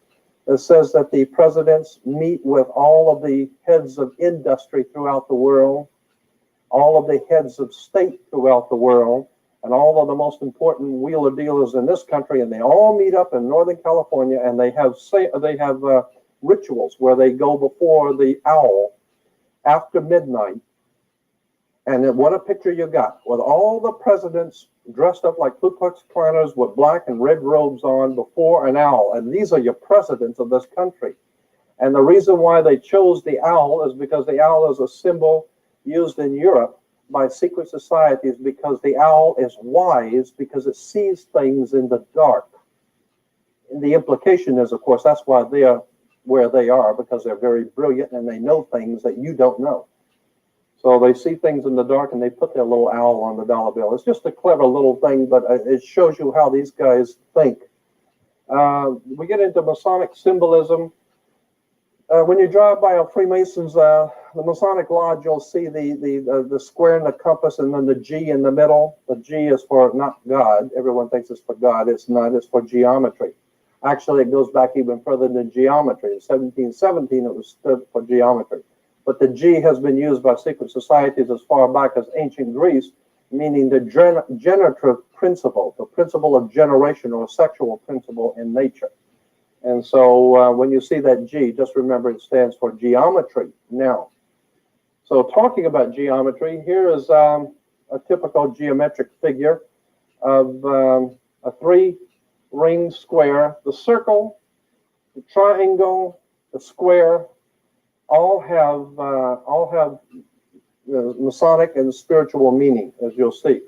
It says that the presidents meet with all of the heads of industry throughout the world, all of the heads of state throughout the world, and all of the most important wheeler dealers in this country, and they all meet up in Northern California, and they have rituals where they go before the owl, after midnight, and then what a picture you got, with all the presidents dressed up like Ku Klux Klanners with black and red robes on before an owl. And these are your presidents of this country. And the reason why they chose the owl is because the owl is a symbol used in Europe by secret societies, because the owl is wise because it sees things in the dark. And the implication is, of course, that's why they are where they are, because they're very brilliant and they know things that you don't know. So they see things in the dark and they put their little owl on the dollar bill. It's just a clever little thing, but it shows you how these guys think. We get into Masonic symbolism. When you drive by a Freemasons, the Masonic Lodge, you'll see the square and the compass and then the G in the middle. The G is for not God. Everyone thinks it's for God. It's not. It's for geometry. Actually, it goes back even further than geometry. In 1717, it was stood for geometry. But the G has been used by secret societies as far back as ancient Greece, meaning the generative principle, the principle of generation or sexual principle in nature. And so when you see that G, just remember it stands for geometry now. So talking about geometry, here is a typical geometric figure of a three-ring square. The circle, the triangle, the square, all have Masonic and spiritual meaning, as you'll see.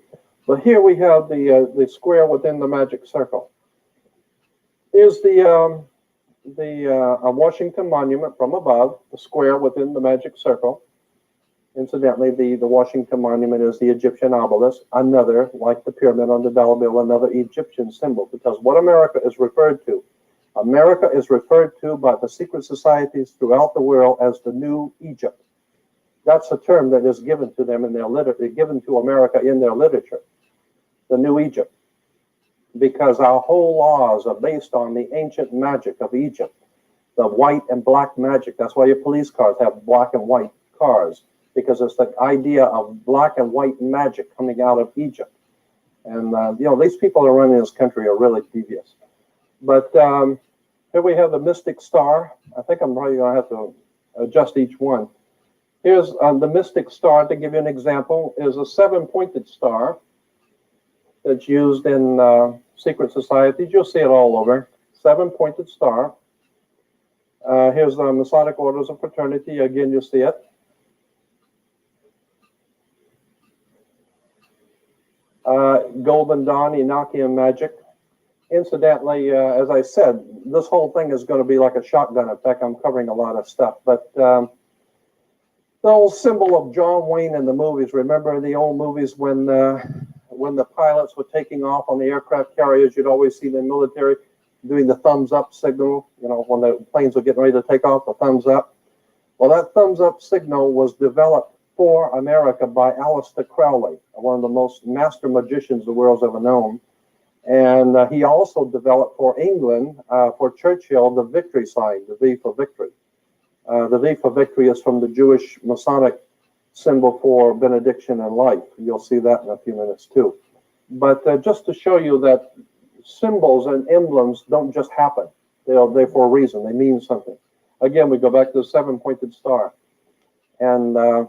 But here we have the square within the magic circle. Here's a Washington Monument from above, the square within the magic circle. Incidentally, the Washington Monument is the Egyptian obelisk, another, like the pyramid on the dollar bill, another Egyptian symbol, because what America is referred to by the secret societies throughout the world as the New Egypt. That's a term that is given to them in their literature, given to America in their literature, the New Egypt, because our whole laws are based on the ancient magic of Egypt, the white and black magic. That's why your police cars have black and white cars, because it's the idea of black and white magic coming out of Egypt. And, these people that are running this country are really devious. But here we have the mystic star. I think I'm probably going to have to adjust each one. Here's the mystic star, to give you an example, is a seven-pointed star that's used in secret societies. You'll see it all over. Seven-pointed star. Here's the Masonic Orders of Fraternity. Again, you'll see it. Golden Dawn, Enochian magic. Incidentally, as I said, this whole thing is going to be like a shotgun attack. I'm covering a lot of stuff. But the old symbol of John Wayne in the movies, remember in the old movies when the pilots were taking off on the aircraft carriers, you'd always see the military doing the thumbs up signal, when the planes were getting ready to take off, the thumbs up. Well, that thumbs up signal was developed for America by Aleister Crowley, one of the most master magicians the world's ever known. And he also developed for England, for Churchill, the victory sign, the V for victory. The V for victory is from the Jewish Masonic symbol for benediction and life. You'll see that in a few minutes too. But just to show you that symbols and emblems don't just happen. They're for a reason. They mean something. Again, we go back to the seven-pointed star. And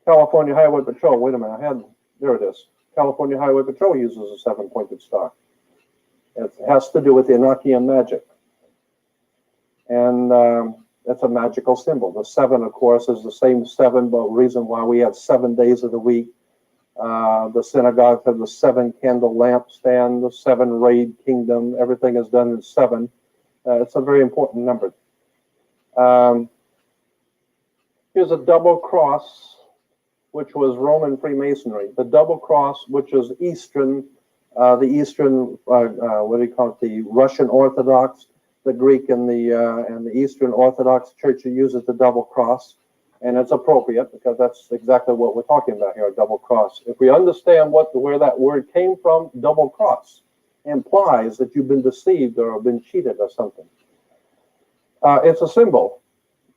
California Highway Patrol, wait a minute, there it is. California Highway Patrol uses a seven-pointed star. It has to do with the Enochian magic. And it's a magical symbol. The seven, of course, is the same seven, but the reason why we have 7 days of the week. The synagogue have the 7-candle lampstand, the 7-rayed kingdom. Everything is done in 7. It's a very important number. Here's a double cross, which was Roman Freemasonry. The double cross, which is Eastern, what do you call it? The Russian Orthodox, the Greek, and the Eastern Orthodox Church uses the double cross, and it's appropriate because that's exactly what we're talking about here, a double cross. If we understand where that word came from, double cross implies that you've been deceived or been cheated or something. It's a symbol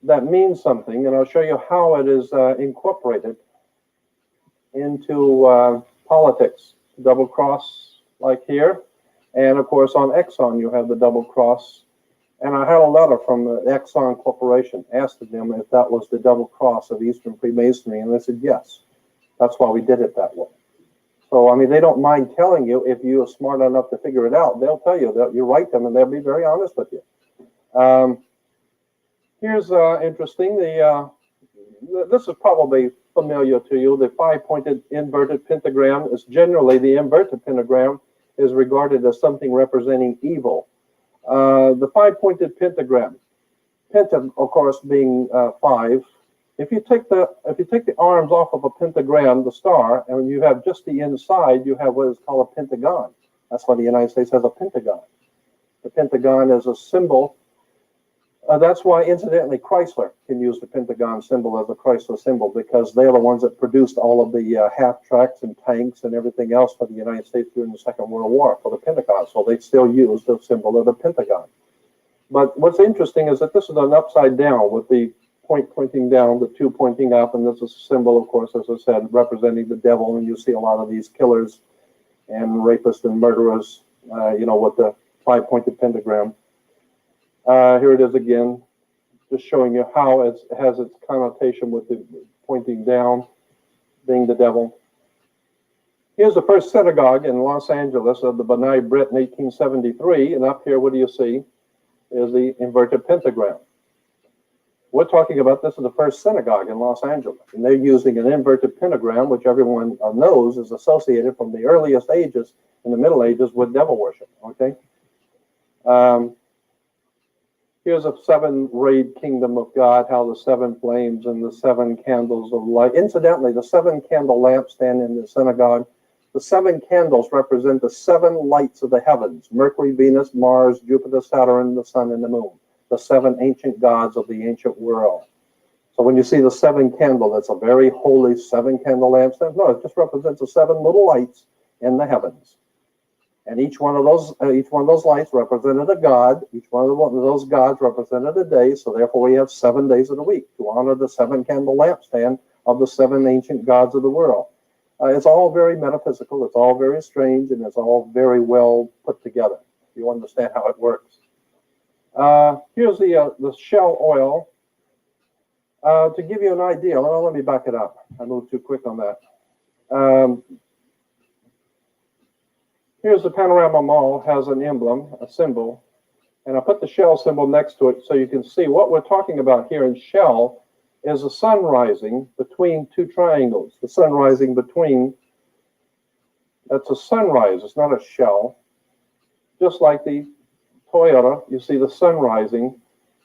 that means something, and I'll show you how it is incorporated into politics. Double cross like here, and of course on Exxon you have the double cross And I had a letter from the Exxon Corporation asking them if that was the double cross of Eastern Freemasonry, and they said yes. That's why we did it that way. So, I mean, they don't mind telling you if you are smart enough to figure it out. They'll tell you that you write them, and they'll be very honest with you. Here's interesting. This is probably familiar to you. The five-pointed inverted pentagram is generally, the inverted pentagram is regarded as something representing evil. The five-pointed pentagram, penta, of course, being five. If you take the arms off of a pentagram, the star, and you have just the inside, you have what is called a pentagon. That's why the United States has a pentagon. The pentagon is a symbol. That's why, incidentally, Chrysler can use the pentagon symbol as a Chrysler symbol, because they're the ones that produced all of the half-tracks and tanks and everything else for the United States during the Second World War for the Pentagon. So they still use the symbol of the pentagon. But what's interesting is that this is an upside down with the point pointing down, the two pointing up, and this is a symbol, of course, as I said, representing the devil. And you see a lot of these killers and rapists and murderers, with the five-pointed pentagram. Here it is again, just showing you how it has its connotation with the pointing down, being the devil. Here's the first synagogue in Los Angeles of the B'nai B'rith in 1873, and up here, what do you see, is the inverted pentagram. We're talking about this is the first synagogue in Los Angeles, and they're using an inverted pentagram, which everyone knows is associated from the earliest ages in the Middle Ages with devil worship, okay? Here's a seven-rayed kingdom of God, how the seven flames and the seven candles of light. Incidentally, the seven-candle lampstand in the synagogue, the seven candles represent the seven lights of the heavens: Mercury, Venus, Mars, Jupiter, Saturn, the sun, and the moon, the seven ancient gods of the ancient world. So when you see the seven candle, that's a very holy seven-candle lampstand. No, it just represents the seven little lights in the heavens. And each one of those lights represented a god. Each one of those gods represented a day. So therefore, we have 7 days of the week to honor the seven-candle lampstand of the seven ancient gods of the world. It's all very metaphysical. It's all very strange, and it's all very well put together. You understand how it works. Here's the shell oil. To give you an idea, let me back it up. I moved too quick on that. Here's the Panorama Mall, has an emblem, a symbol, and I put the shell symbol next to it so you can see what we're talking about here in shell is the sun rising between two triangles. The sun rising between, that's a sunrise, it's not a shell. Just like the Toyota, you see the sun rising,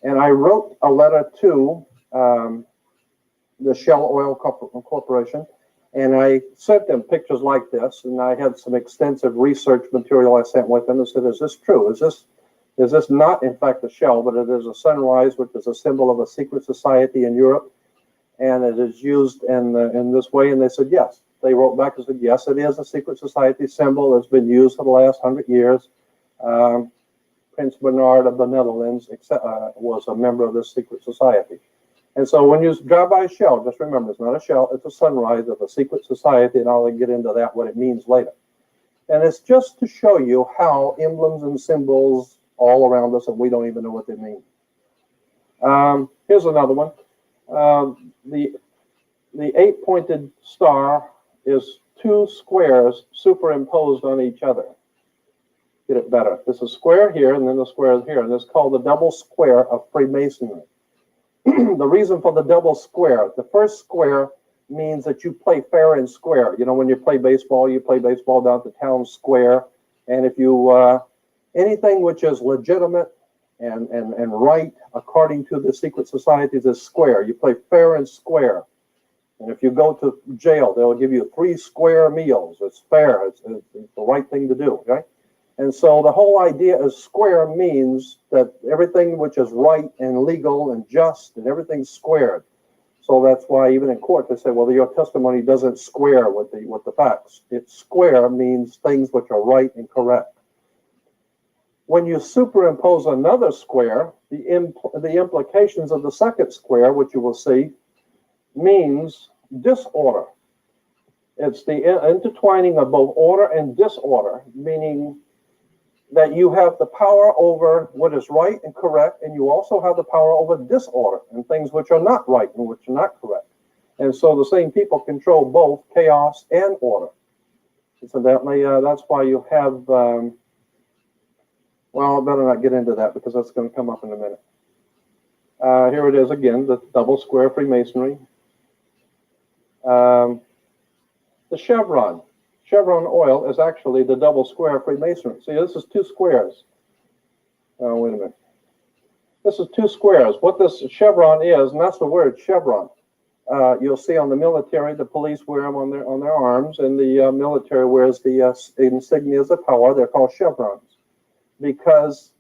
and I wrote a letter to the Shell Oil Corporation, and I sent them pictures like this, and I had some extensive research material I sent with them and said, is this true? Is this not, in fact, a shell, but it is a sunrise, which is a symbol of a secret society in Europe, and it is used in this way? And they said, yes. They wrote back and said, yes, it is a secret society symbol. It's been used for the last 100 years. Prince Bernard of the Netherlands was a member of this secret society. And so when you drive by a shell, just remember, it's not a shell, it's a sunrise of a secret society, and I'll get into that, what it means later. And it's just to show you how emblems and symbols all around us, and we don't even know what they mean. Here's another one. The eight-pointed star is two squares superimposed on each other. Get it better. There's a square here, and then the square is here, and it's called the double square of Freemasonry. The reason for the double square, the first square means that you play fair and square. You know, when you play baseball down at the town square, and if you, anything which is legitimate and right according to the secret societies is square. You play fair and square. And if you go to jail, they'll give you 3 square meals. It's fair. It's the right thing to do, okay? And so the whole idea is square means that everything which is right and legal and just and everything's squared. So that's why even in court they say, well, your testimony doesn't square with the facts. It's square means things which are right and correct. When you superimpose another square, the implications of the second square, which you will see, means disorder. It's the intertwining of both order and disorder, meaning that you have the power over what is right and correct, and you also have the power over disorder and things which are not right and which are not correct. And so the same people control both chaos and order. Incidentally, that's why you have, well, I better not get into that because that's going to come up in a minute. Here it is again, the double square Freemasonry. The chevron. Chevron oil is actually the double square Freemasonry. See, this is two squares. Oh, wait a minute. This is two squares. What this chevron is, and that's the word chevron. You'll see on the military, the police wear them on their arms, and the military wears the insignias of power. They're called chevrons because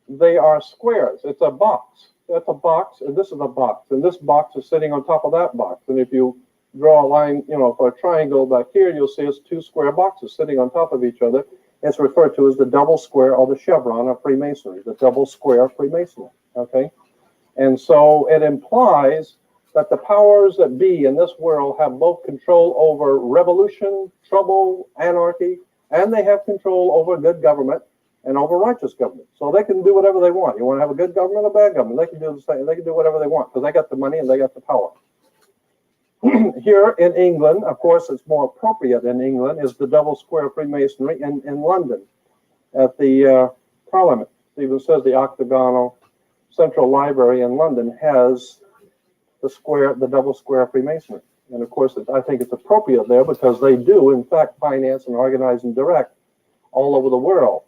they are squares. It's a box. That's a box, and this is a box, and this box is sitting on top of that box. And if you draw a line, for a triangle back here, you'll see it's two square boxes sitting on top of each other. It's referred to as the double square or the chevron of Freemasonry, the double square Freemasonry, okay? And so it implies that the powers that be in this world have both control over revolution, trouble, anarchy, and they have control over good government and over righteous government. So they can do whatever they want. You want to have a good government or bad government, they can do the same. They can do whatever they want because they got the money and they got the power. Here in England, of course, it's more appropriate in England, is the double square Freemasonry in London at the Parliament. It even says the octagonal Central Library in London has the double square Freemasonry. And of course, I think it's appropriate there because they do, in fact, finance and organize and direct all over the world.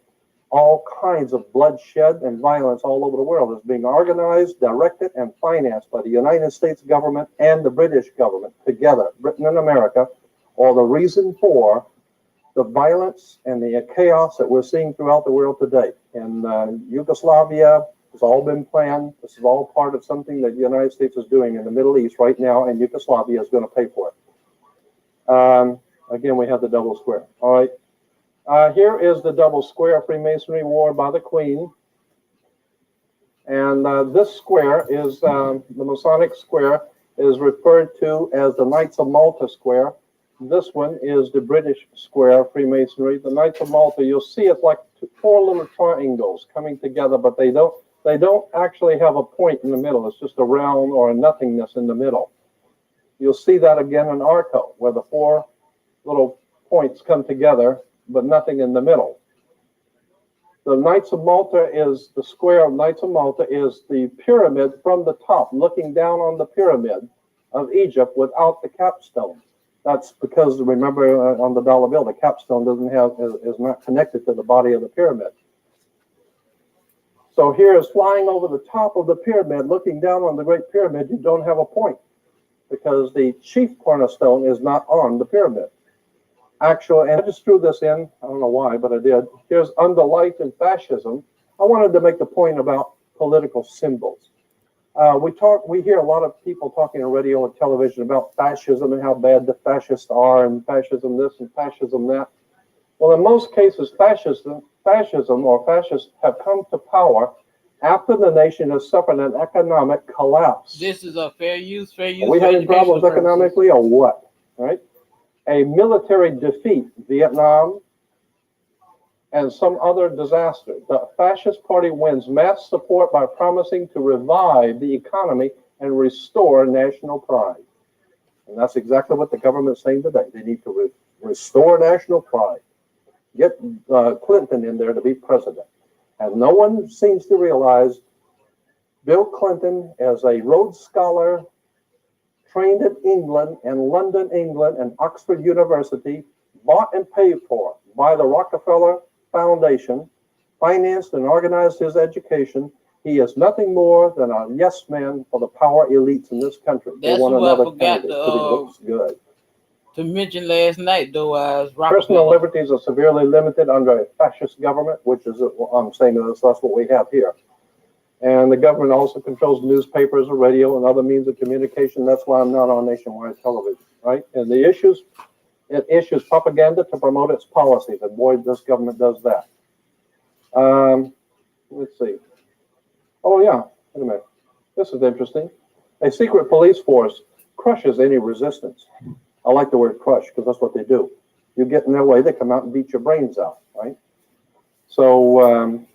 All kinds of bloodshed and violence all over the world is being organized, directed, and financed by the United States government and the British government together, Britain and America, are the reason for the violence and the chaos that we're seeing throughout the world today. In Yugoslavia, it's all been planned. This is all part of something that the United States is doing in the Middle East right now, and Yugoslavia is going to pay for it. Again, we have the double square. All right. Here is the double square Freemasonry worn by the Queen. And this square is, the Masonic square is referred to as the Knights of Malta square. This one is the British square Freemasonry. The Knights of Malta, you'll see it's like four little triangles coming together, but they don't actually have a point in the middle. It's just a round or a nothingness in the middle. You'll see that again in Arco, where the four little points come together, but nothing in the middle. The Knights of Malta is, the square of Knights of Malta is the pyramid from the top, looking down on the pyramid of Egypt without the capstone. That's because, remember, on the dollar bill, the capstone is not connected to the body of the pyramid. So here is flying over the top of the pyramid, looking down on the Great Pyramid, you don't have a point because the chief cornerstone is not on the pyramid. Actually, and I just threw this in, I don't know why, but I did. Here's Under Life and Fascism. I wanted to make the point about political symbols. We hear a lot of people talking on radio and television about fascism and how bad the fascists are and fascism this and fascism that. Well, in most cases, fascism or fascists have come to power after the nation has suffered an economic collapse. This is a fair use. Are we having problems economically or what? Right? A military defeat, Vietnam, and some other disaster. The fascist party wins mass support by promising to revive the economy and restore national pride. And that's exactly what the government is saying today. They need to restore national pride. Get Clinton in there to be president. And no one seems to realize Bill Clinton, as a Rhodes Scholar, trained in England and London, England, and Oxford University, bought and paid for by the Rockefeller Foundation, financed and organized his education. He is nothing more than a yes man for the power elites in this country. That's they want what another I forgot candidate because he looks good. To mention last night, though, Personal liberties are severely limited under a fascist government, which is, I'm saying that's what we have here. And the government also controls newspapers, radio, and other means of communication. That's why I'm not on nationwide television, right? And it issues propaganda to promote its policies, and boy, this government does that. Let's see. Oh yeah, wait a minute. This is interesting. A secret police force crushes any resistance. I like the word crush because that's what they do. You get in their way, they come out and beat your brains out, right? So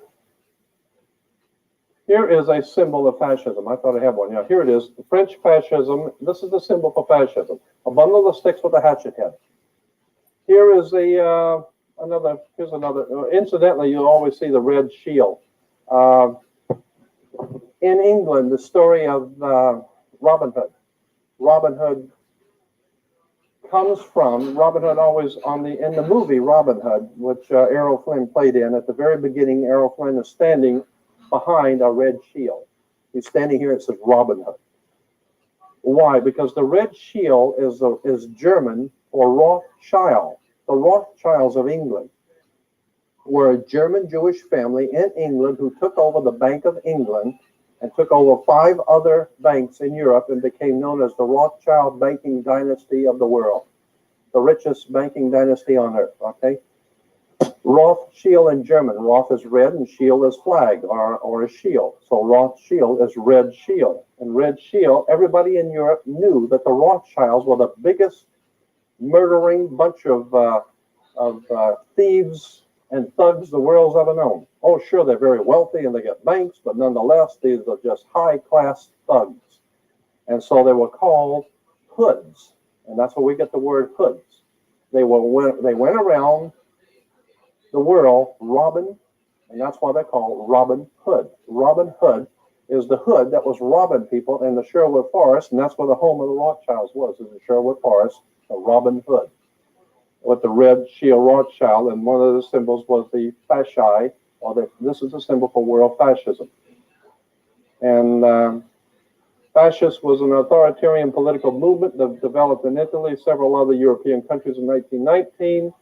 here is a symbol of fascism. I thought I had one. Yeah, here it is. French fascism. This is the symbol for fascism. A bundle of sticks with a hatchet head. Here is a another. Here's another. Incidentally, you always see the red shield. In England, the story of Robin Hood. Robin Hood comes from Robin Hood. Always in the movie Robin Hood, which Errol Flynn played in. At the very beginning, Errol Flynn is standing behind a red shield. He's standing here. It says Robin Hood. Why? Because the red shield is German for Rothschild. The Rothschilds of England were a German Jewish family in England who took over the Bank of England and took over 5 other banks in Europe and became known as the Rothschild banking dynasty of the world, the richest banking dynasty on earth. Okay, Rothschild in German. Roth is red and shield is flag or a shield. So Rothschild is red shield. And red shield, everybody in Europe knew that the Rothschilds were the biggest murdering bunch of thieves and thugs the world's ever known. Oh, sure, they're very wealthy and they get banks, but nonetheless, these are just high-class thugs. And so they were called hoods, and that's where we get the word hoods. They went around the world robbing, and that's why they're called Robin Hood. Robin Hood is the hood that was robbing people in the Sherwood Forest, and that's where the home of the Rothschilds was, in the Sherwood Forest, the Robin Hood, with the red shield Rothschild, and one of the symbols was the fasci, this is a symbol for world fascism. And fascist was an authoritarian political movement that developed in Italy, several other European countries in 1919.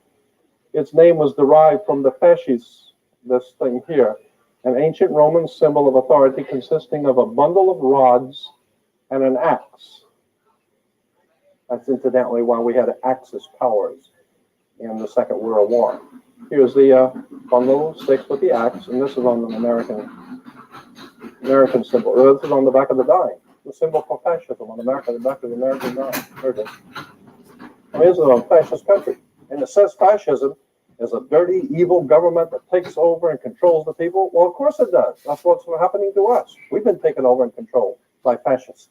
Its name was derived from the fasces, this thing here, an ancient Roman symbol of authority consisting of a bundle of rods and an axe. That's incidentally why we had Axis powers in the Second World War. Here's the bundle of sticks with the axe, and this is on the American symbol. This is on the back of the die, the symbol for fascism on the back of the American die. There it is. I mean, this is a fascist country, and it says fascism is a dirty, evil government that takes over and controls the people. Well, of course it does. That's what's happening to us. We've been taken over and controlled by fascists.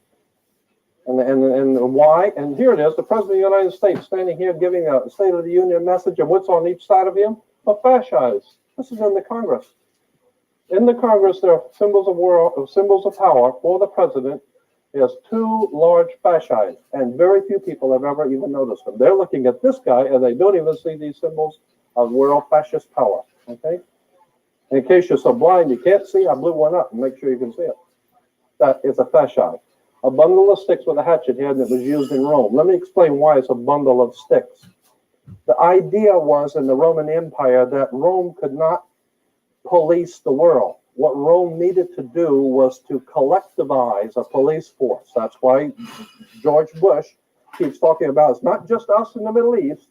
And why? And here it is, the President of the United States standing here giving a State of the Union message, and what's on each side of him? The fascists. This is in the Congress. In the Congress, there are symbols of power for the president. He has 2 large fasci, and very few people have ever even noticed them. They're looking at this guy, and they don't even see these symbols of world fascist power. Okay? In case you're so blind you can't see, I blew one up and make sure you can see it. That is a fasci. A bundle of sticks with a hatchet head that was used in Rome. Let me explain why it's a bundle of sticks. The idea was in the Roman Empire that Rome could not police the world. What Rome needed to do was to collectivize a police force. That's why George Bush keeps talking about it's not just us in the Middle East,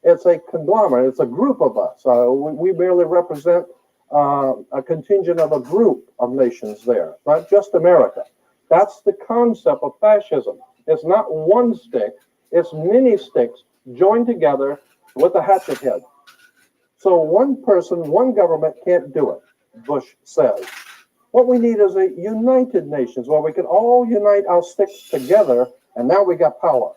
It's a conglomerate. It's a group of us. We merely represent a contingent of a group of nations there, not just America. That's the concept of fascism. It's not one stick, it's many sticks joined together with a hatchet head. So one person, one government can't do it, Bush says. What we need is a united nations where we can all unite our sticks together, and now we got power.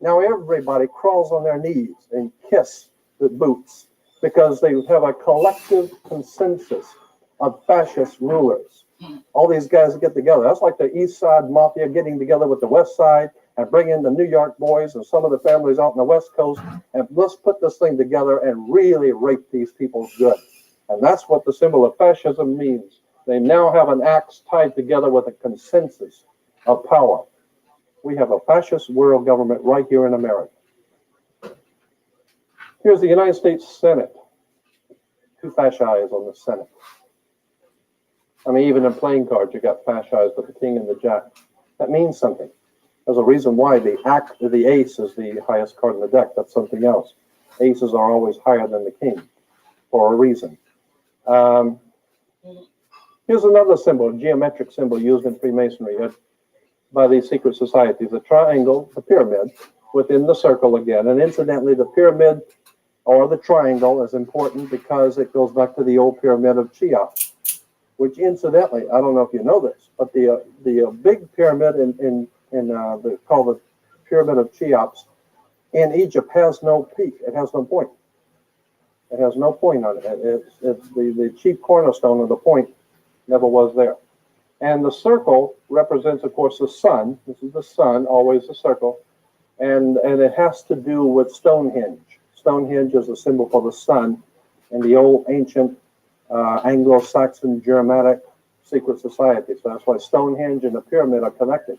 Now everybody crawls on their knees and kiss the boots, because they have a collective consensus of fascist rulers. All these guys get together. That's like the East Side Mafia getting together with the West Side and bring in the New York boys and some of the families out on the West Coast, and let's put this thing together and really rape these people good. And that's what the symbol of fascism means. They now have an axe tied together with a consensus of power. We have a fascist world government right here in America. Here's the United States Senate. 2 fascis on the Senate. I mean, even in playing cards, you got fascis with the king and the jack. That means something. There's a reason why the ace is the highest card in the deck. That's something else. Aces are always higher than the king for a reason. Here's another symbol, a geometric symbol used in Freemasonry by these secret societies. A triangle, a pyramid, within the circle again. And incidentally, the pyramid or the triangle, is important because it goes back to the old pyramid of Cheops, which incidentally, I don't know if you know this, but the big pyramid called the Pyramid of Cheops in Egypt has no peak. It has no point. It has no point on it. It's the chief cornerstone of the point never was there. And the circle represents, of course, the sun. This is the sun, always a circle. And it has to do with Stonehenge. Stonehenge is a symbol for the sun in the old ancient Anglo-Saxon Germanic secret society. So that's why Stonehenge and the pyramid are connected.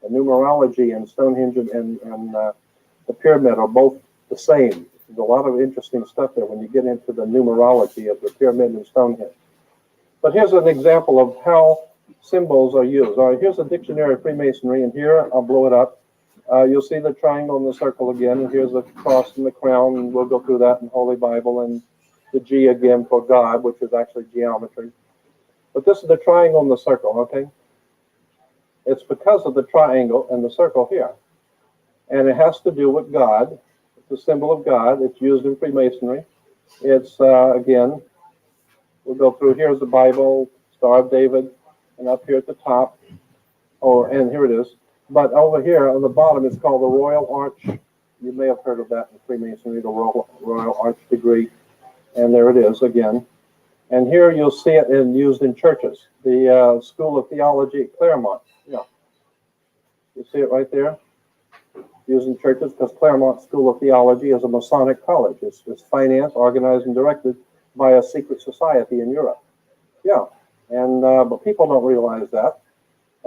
The numerology and Stonehenge and the pyramid are both the same. There's a lot of interesting stuff there when you get into the numerology of the pyramid and Stonehenge. But here's an example of how symbols are used. All right, here's a dictionary of Freemasonry, and here, I'll blow it up. You'll see the triangle and the circle again, and here's the cross and the crown, and we'll go through that in Holy Bible, and the G again for God, which is actually geometry. But this is the triangle and the circle, okay? It's because of the triangle and the circle here. And it has to do with God. It's a symbol of God. It's used in Freemasonry. It's, again, we'll go through. Here's the Bible, Star of David, and up here at the top. Oh, and here it is. But over here on the bottom, it's called the Royal Arch. You may have heard of that in Freemasonry, the Royal Arch degree. And there it is again. And here you'll see it used in churches. The School of Theology at Claremont. Yeah. You see it right there? Used in churches because Claremont School of Theology is a Masonic college. It's financed, organized, and directed by a secret society in Europe. Yeah. And but people don't realize that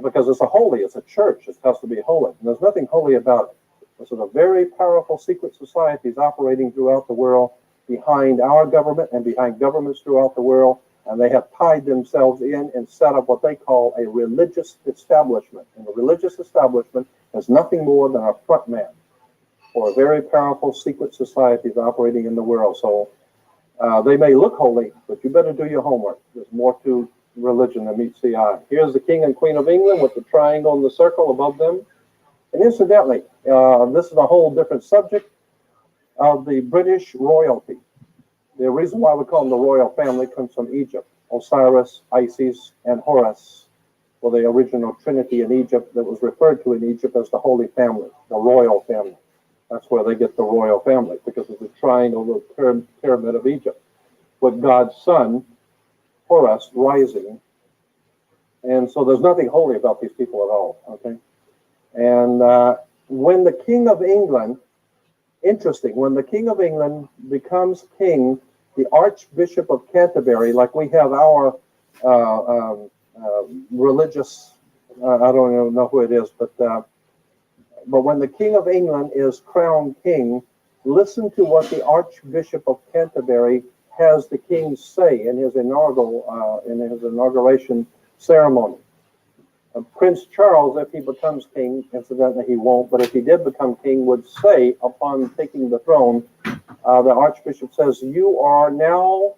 because it's a church. It has to be holy. And there's nothing holy about it. This is a very powerful secret societies operating throughout the world behind our government and behind governments throughout the world. And they have tied themselves in and set up what they call a religious establishment. And the religious establishment is nothing more than a front man for a very powerful secret societies operating in the world. So they may look holy, but you better do your homework. There's more to religion than meets the eye. Here's the King and Queen of England with the triangle and the circle above them. And incidentally, this is a whole different subject of the British royalty. The reason why we call them the royal family comes from Egypt. Osiris, Isis, and Horus were the original trinity in Egypt that was referred to in Egypt as the Holy Family, the royal family. That's where they get the royal family, because of the triangle, the pyramid of Egypt, with God's son, Horus, rising. And so there's nothing holy about these people at all, okay? And when the King of England, interesting, when the King of England becomes king, the Archbishop of Canterbury, like we have our religious, I don't even know who it is, but when the King of England is crowned king, listen to what the Archbishop of Canterbury has the king say in his inauguration ceremony. Prince Charles, if he becomes king, incidentally he won't, but if he did become king, would say upon taking the throne, the Archbishop says, "You are now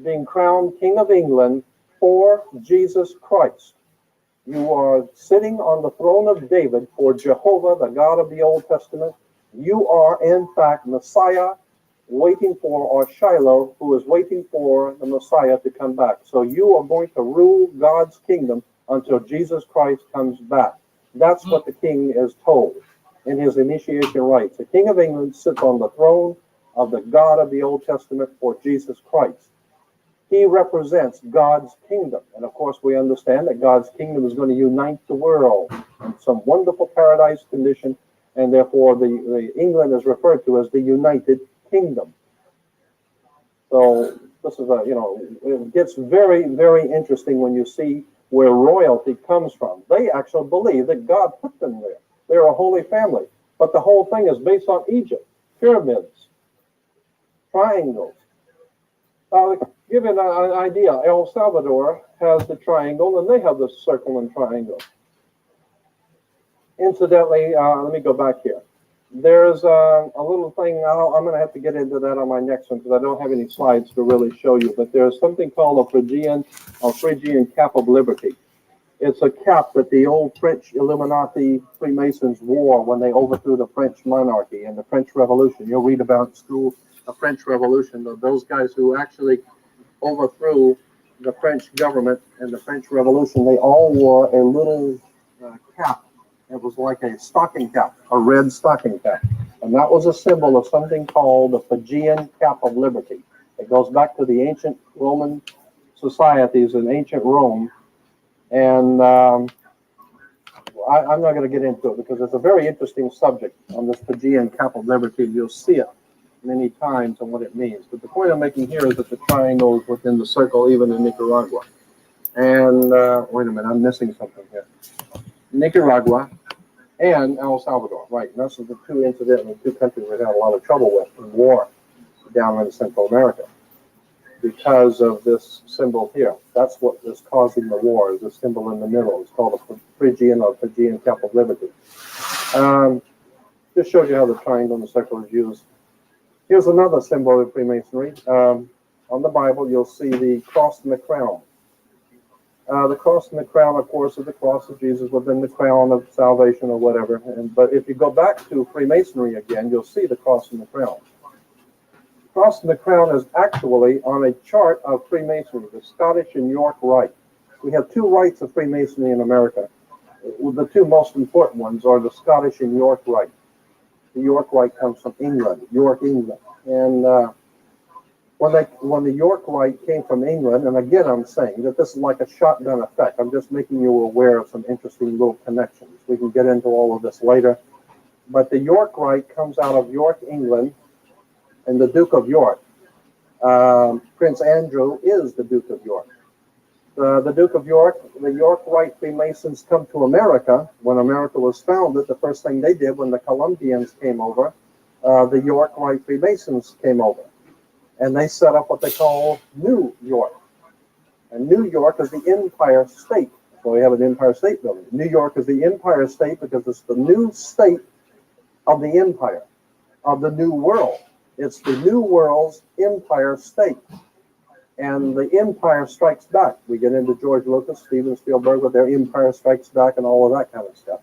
being crowned King of England for Jesus Christ. You are sitting on the throne of David for Jehovah, the God of the Old Testament. You are, in fact, Messiah waiting for, or Shiloh, who is waiting for the Messiah to come back. So you are going to rule God's kingdom until Jesus Christ comes back." That's what the king is told in his initiation rites. The King of England sits on the throne of the God of the Old Testament for Jesus Christ. He represents God's kingdom. And of course, we understand that God's kingdom is going to unite the world in some wonderful paradise condition. And therefore, the England is referred to as the United Kingdom. So this is it gets very, very interesting when you see where royalty comes from. They actually believe that God put them there. They're a holy family. But the whole thing is based on Egypt, pyramids, triangles. Give you an idea, El Salvador has the triangle, and they have the circle and triangle. Incidentally, let me go back here. There's a little thing, I'm going to have to get into that on my next one because I don't have any slides to really show you, but there's something called a Phrygian cap of liberty. It's a cap that the old French Illuminati Freemasons wore when they overthrew the French monarchy and the French Revolution. You'll read about it in school the French Revolution. Those guys who actually overthrew the French government and the French Revolution, they all wore a little cap. It was like a stocking cap, a red stocking cap. And that was a symbol of something called the Phrygian cap of liberty. It goes back to the ancient Roman societies in ancient Rome. And I'm not going to get into it because it's a very interesting subject on this Phrygian cap of liberty. You'll see it many times and what it means. But the point I'm making here is that the triangle is within the circle, even in Nicaragua. And wait a minute, I'm missing something here. Nicaragua and El Salvador, right? And those are the two countries we had a lot of trouble with in war down in Central America because of this symbol here. That's what is causing the war, is the symbol in the middle. It's called a Phrygian or Phrygian cap of liberty. Just shows you how the triangle and the circle is used. Here's another symbol of Freemasonry. On the Bible, you'll see the cross and the crown. The cross and the crown, of course, is the cross of Jesus within the crown of salvation or whatever. But if you go back to Freemasonry again, you'll see the cross and the crown. The cross and the crown is actually on a chart of Freemasonry, the Scottish and York Rite. We have two rites of Freemasonry in America. The two most important ones are the Scottish and York Rite. The York Rite comes from England, York, England. And when the York Rite came from England, and again I'm saying that this is like a shotgun effect. I'm just making you aware of some interesting little connections. We can get into all of this later. But the York Rite comes out of York, England, and the Duke of York. Prince Andrew is the Duke of York. The Duke of York, the York Rite Freemasons come to America. When America was founded, the first thing they did when the Columbians came over, the York Rite Freemasons came over. And they set up what they call New York. And New York is the Empire State. So we have an Empire State Building. New York is the Empire State because it's the new state of the empire, of the New World. It's the New World's Empire State. And the Empire Strikes Back. We get into George Lucas, Steven Spielberg with their Empire Strikes Back and all of that kind of stuff.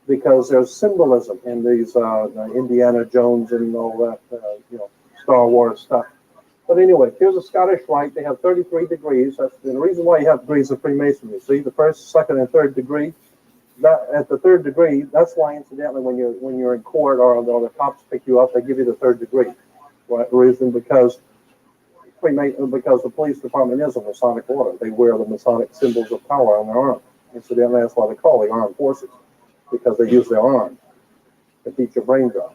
Because there's symbolism in these Indiana Jones and all that, Star Wars stuff. But anyway, here's a Scottish Rite. They have 33 degrees. That's the reason why you have degrees of Freemasonry. See, the first, second, and third degree. That at the third degree, that's why, incidentally, when you're in court or the cops pick you up, they give you the third degree. Right? Reason because the police department is a Masonic order. They wear the Masonic symbols of power on their arm. Incidentally, that's why they call the armed forces, because they use their arm to teach your brain job.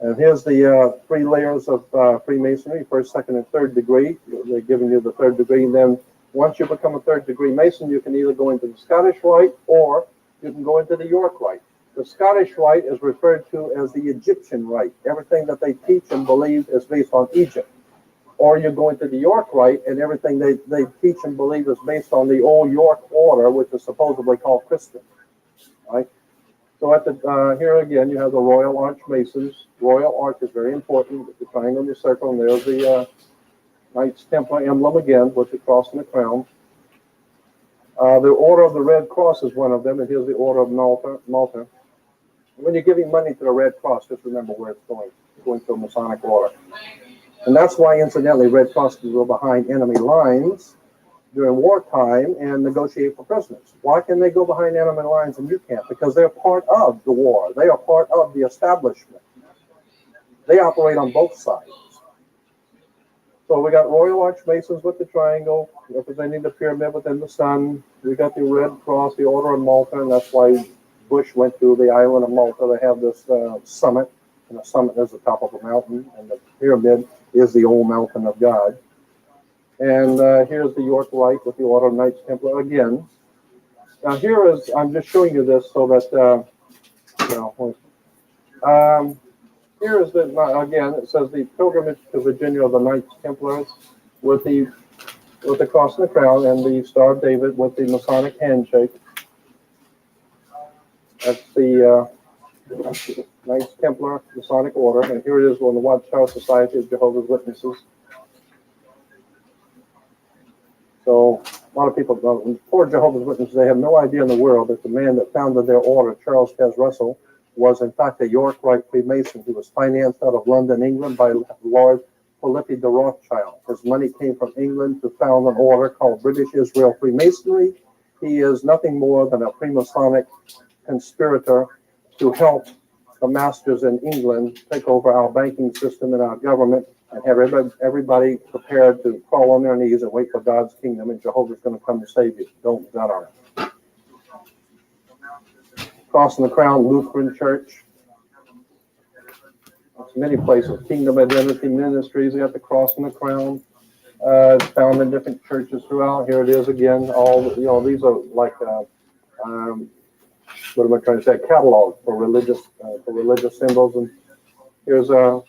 And here's the 3 layers of Freemasonry, first, second, and third degree. They're giving you the third degree. And then once you become a third degree Mason, you can either go into the Scottish Rite or you can go into the York Rite. The Scottish Rite is referred to as the Egyptian Rite. Everything that they teach and believe is based on Egypt. Or you go into the York Rite and everything they teach and believe is based on the old York order, which is supposedly called Christian. Right? So at the here again, you have the Royal Arch Masons. Royal Arch is very important with the triangle and the circle, and there's the Knights Templar emblem again with the cross and the crown. The Order of the Red Cross is one of them, and here's the Order of Malta. When you're giving money to the Red Cross, just remember where it's going. It's going to a Masonic order. And that's why, incidentally, Red Cross can go behind enemy lines during wartime and negotiate for prisoners. Why can they go behind enemy lines and you can't? Because they're part of the war. They are part of the establishment. They operate on both sides. So we got Royal Arch Masons with the triangle, representing the pyramid within the sun. We got the Red Cross, the Order of Malta, and that's why Bush went to the island of Malta. They have this summit, and the summit is the top of a mountain, and the pyramid is the old mountain of God. And here's the York Rite with the Order of Knights Templar again. Now here is, I'm just showing you this so that, here is the, again, it says the pilgrimage to Virginia of the Knights Templars with the cross and the crown and the Star of David with the Masonic handshake. That's the Knights Templar Masonic Order. And here it is on the Watchtower Society of Jehovah's Witnesses. So a lot of people, poor Jehovah's Witnesses, they have no idea in the world that the man that founded their order, Charles Tez Russell, was in fact a York Rite Freemason. He was financed out of London, England by Lord Philippi de Rothschild. His money came from England to found an order called British Israel Freemasonry. He is nothing more than a Freemasonic conspirator to help the masters in England take over our banking system and our government and have everybody prepared to crawl on their knees and wait for God's kingdom, and Jehovah's going to come and save you. Don't bet on it. Cross and the Crown Lutheran Church. There's many places. Kingdom Identity Ministries. We got the Cross and the Crown. It's found in different churches throughout. Here it is again. All these are like what am I trying to say? A catalog for religious symbols. And here's a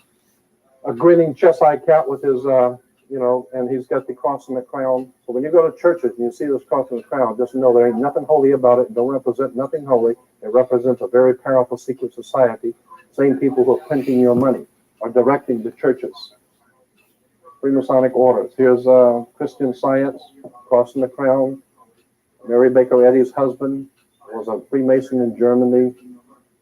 grinning Cheshire cat with his and he's got the cross and the crown. So when you go to churches and you see this cross and the crown, just know there ain't nothing holy about it. It don't represent nothing holy. It represents a very powerful secret society. Same people who are printing your money are directing the churches. Freemasonic orders. Here's Christian Science, cross and the crown. Mary Baker Eddy's husband was a Freemason in Germany.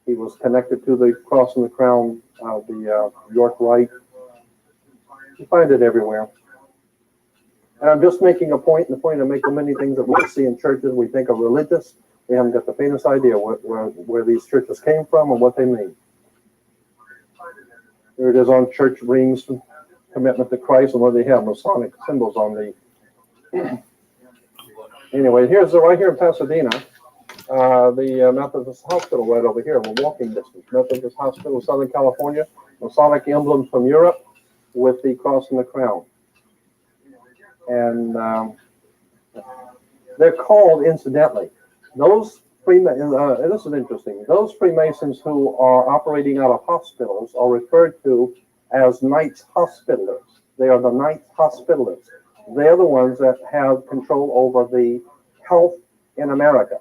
He was connected to the cross and the crown, the York Rite. You find it everywhere. And I'm just making a point, and the point of making many things that we see in churches we think are religious. We haven't got the faintest idea where these churches came from and what they mean. Here it is on church rings, commitment to Christ, and what they have, Masonic symbols on the. Anyway, here's right here in Pasadena, the Methodist Hospital right over here. We're walking distance. Methodist Hospital, Southern California. Masonic emblems from Europe with the cross and the crown. And they're called, incidentally, those this is interesting. Those Freemasons who are operating out of hospitals are referred to as Knights Hospitallers. They are the Knights Hospitallers. They're the ones that have control over the health in America.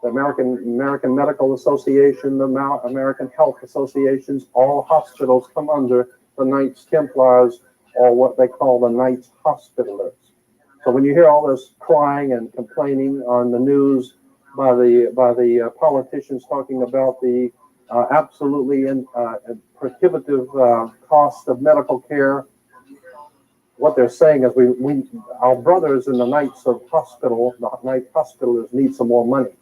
The American Medical Association, the American Health Associations, all hospitals come under the Knights Templars, or what they call the Knights Hospitallers. So when you hear all this crying and complaining on the news by the politicians talking about the absolutely prohibitive cost of medical care, what they're saying is our brothers in the Knights of Hospital, the Knights Hospitallers, need some more money.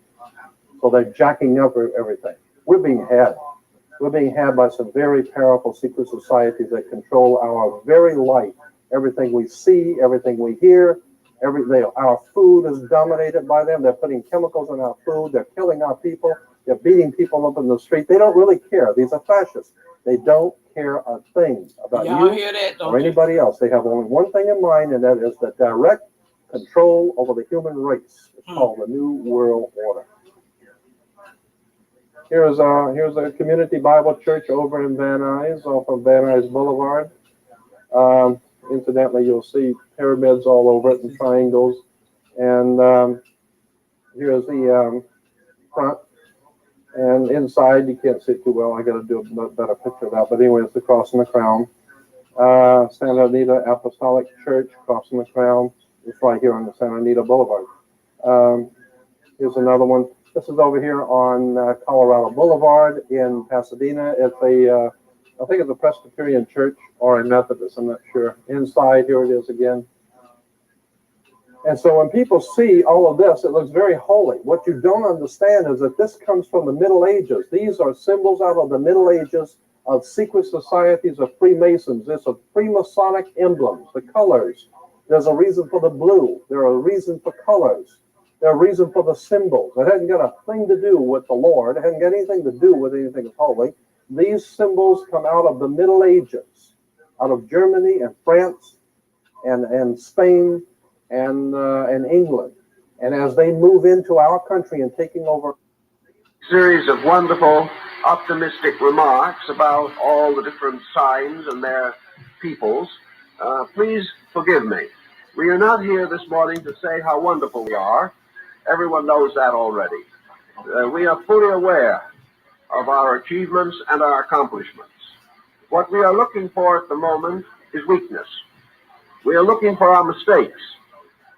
So they're jacking up everything. We're being had. We're being had by some very powerful secret societies that control our very life. Everything we see, everything we hear, our food is dominated by them. They're putting chemicals in our food. They're killing our people. They're beating people up in the street. They don't really care. These are fascists. They don't care a thing about Y'all you hear that, or anybody else. They have only one thing in mind, and that is the direct control over the human race. It's called the New World Order. Here's a community Bible church over in Van Nuys, off of Van Nuys Boulevard. Incidentally, you'll see pyramids all over it and triangles. And here's the front. And inside, you can't see too well. I got to do a better picture of that. But anyway, it's the cross and the crown. Santa Anita Apostolic Church, cross and the crown. It's right here on the Santa Anita Boulevard. Here's another one. This is over here on Colorado Boulevard in Pasadena. It's I think it's a Presbyterian church or a Methodist, I'm not sure. Inside, here it is again. And so when people see all of this, it looks very holy. What you don't understand is that this comes from the Middle Ages. These are symbols out of the Middle Ages of secret societies of Freemasons. There's a Freemasonic emblems, the colors. There's a reason for the blue. There are a reason for colors. There's a reason for the symbols. It hasn't got a thing to do with the Lord. It hasn't got anything to do with anything holy. These symbols come out of the Middle Ages, out of Germany and France and Spain and England. And as they move into our country and taking over, Series of wonderful, optimistic remarks about all the different signs and their peoples. Please forgive me. We are not here this morning to say how wonderful we are. Everyone knows that already. We are fully aware of our achievements and our accomplishments. What we are looking for at the moment is weakness. We are looking for our mistakes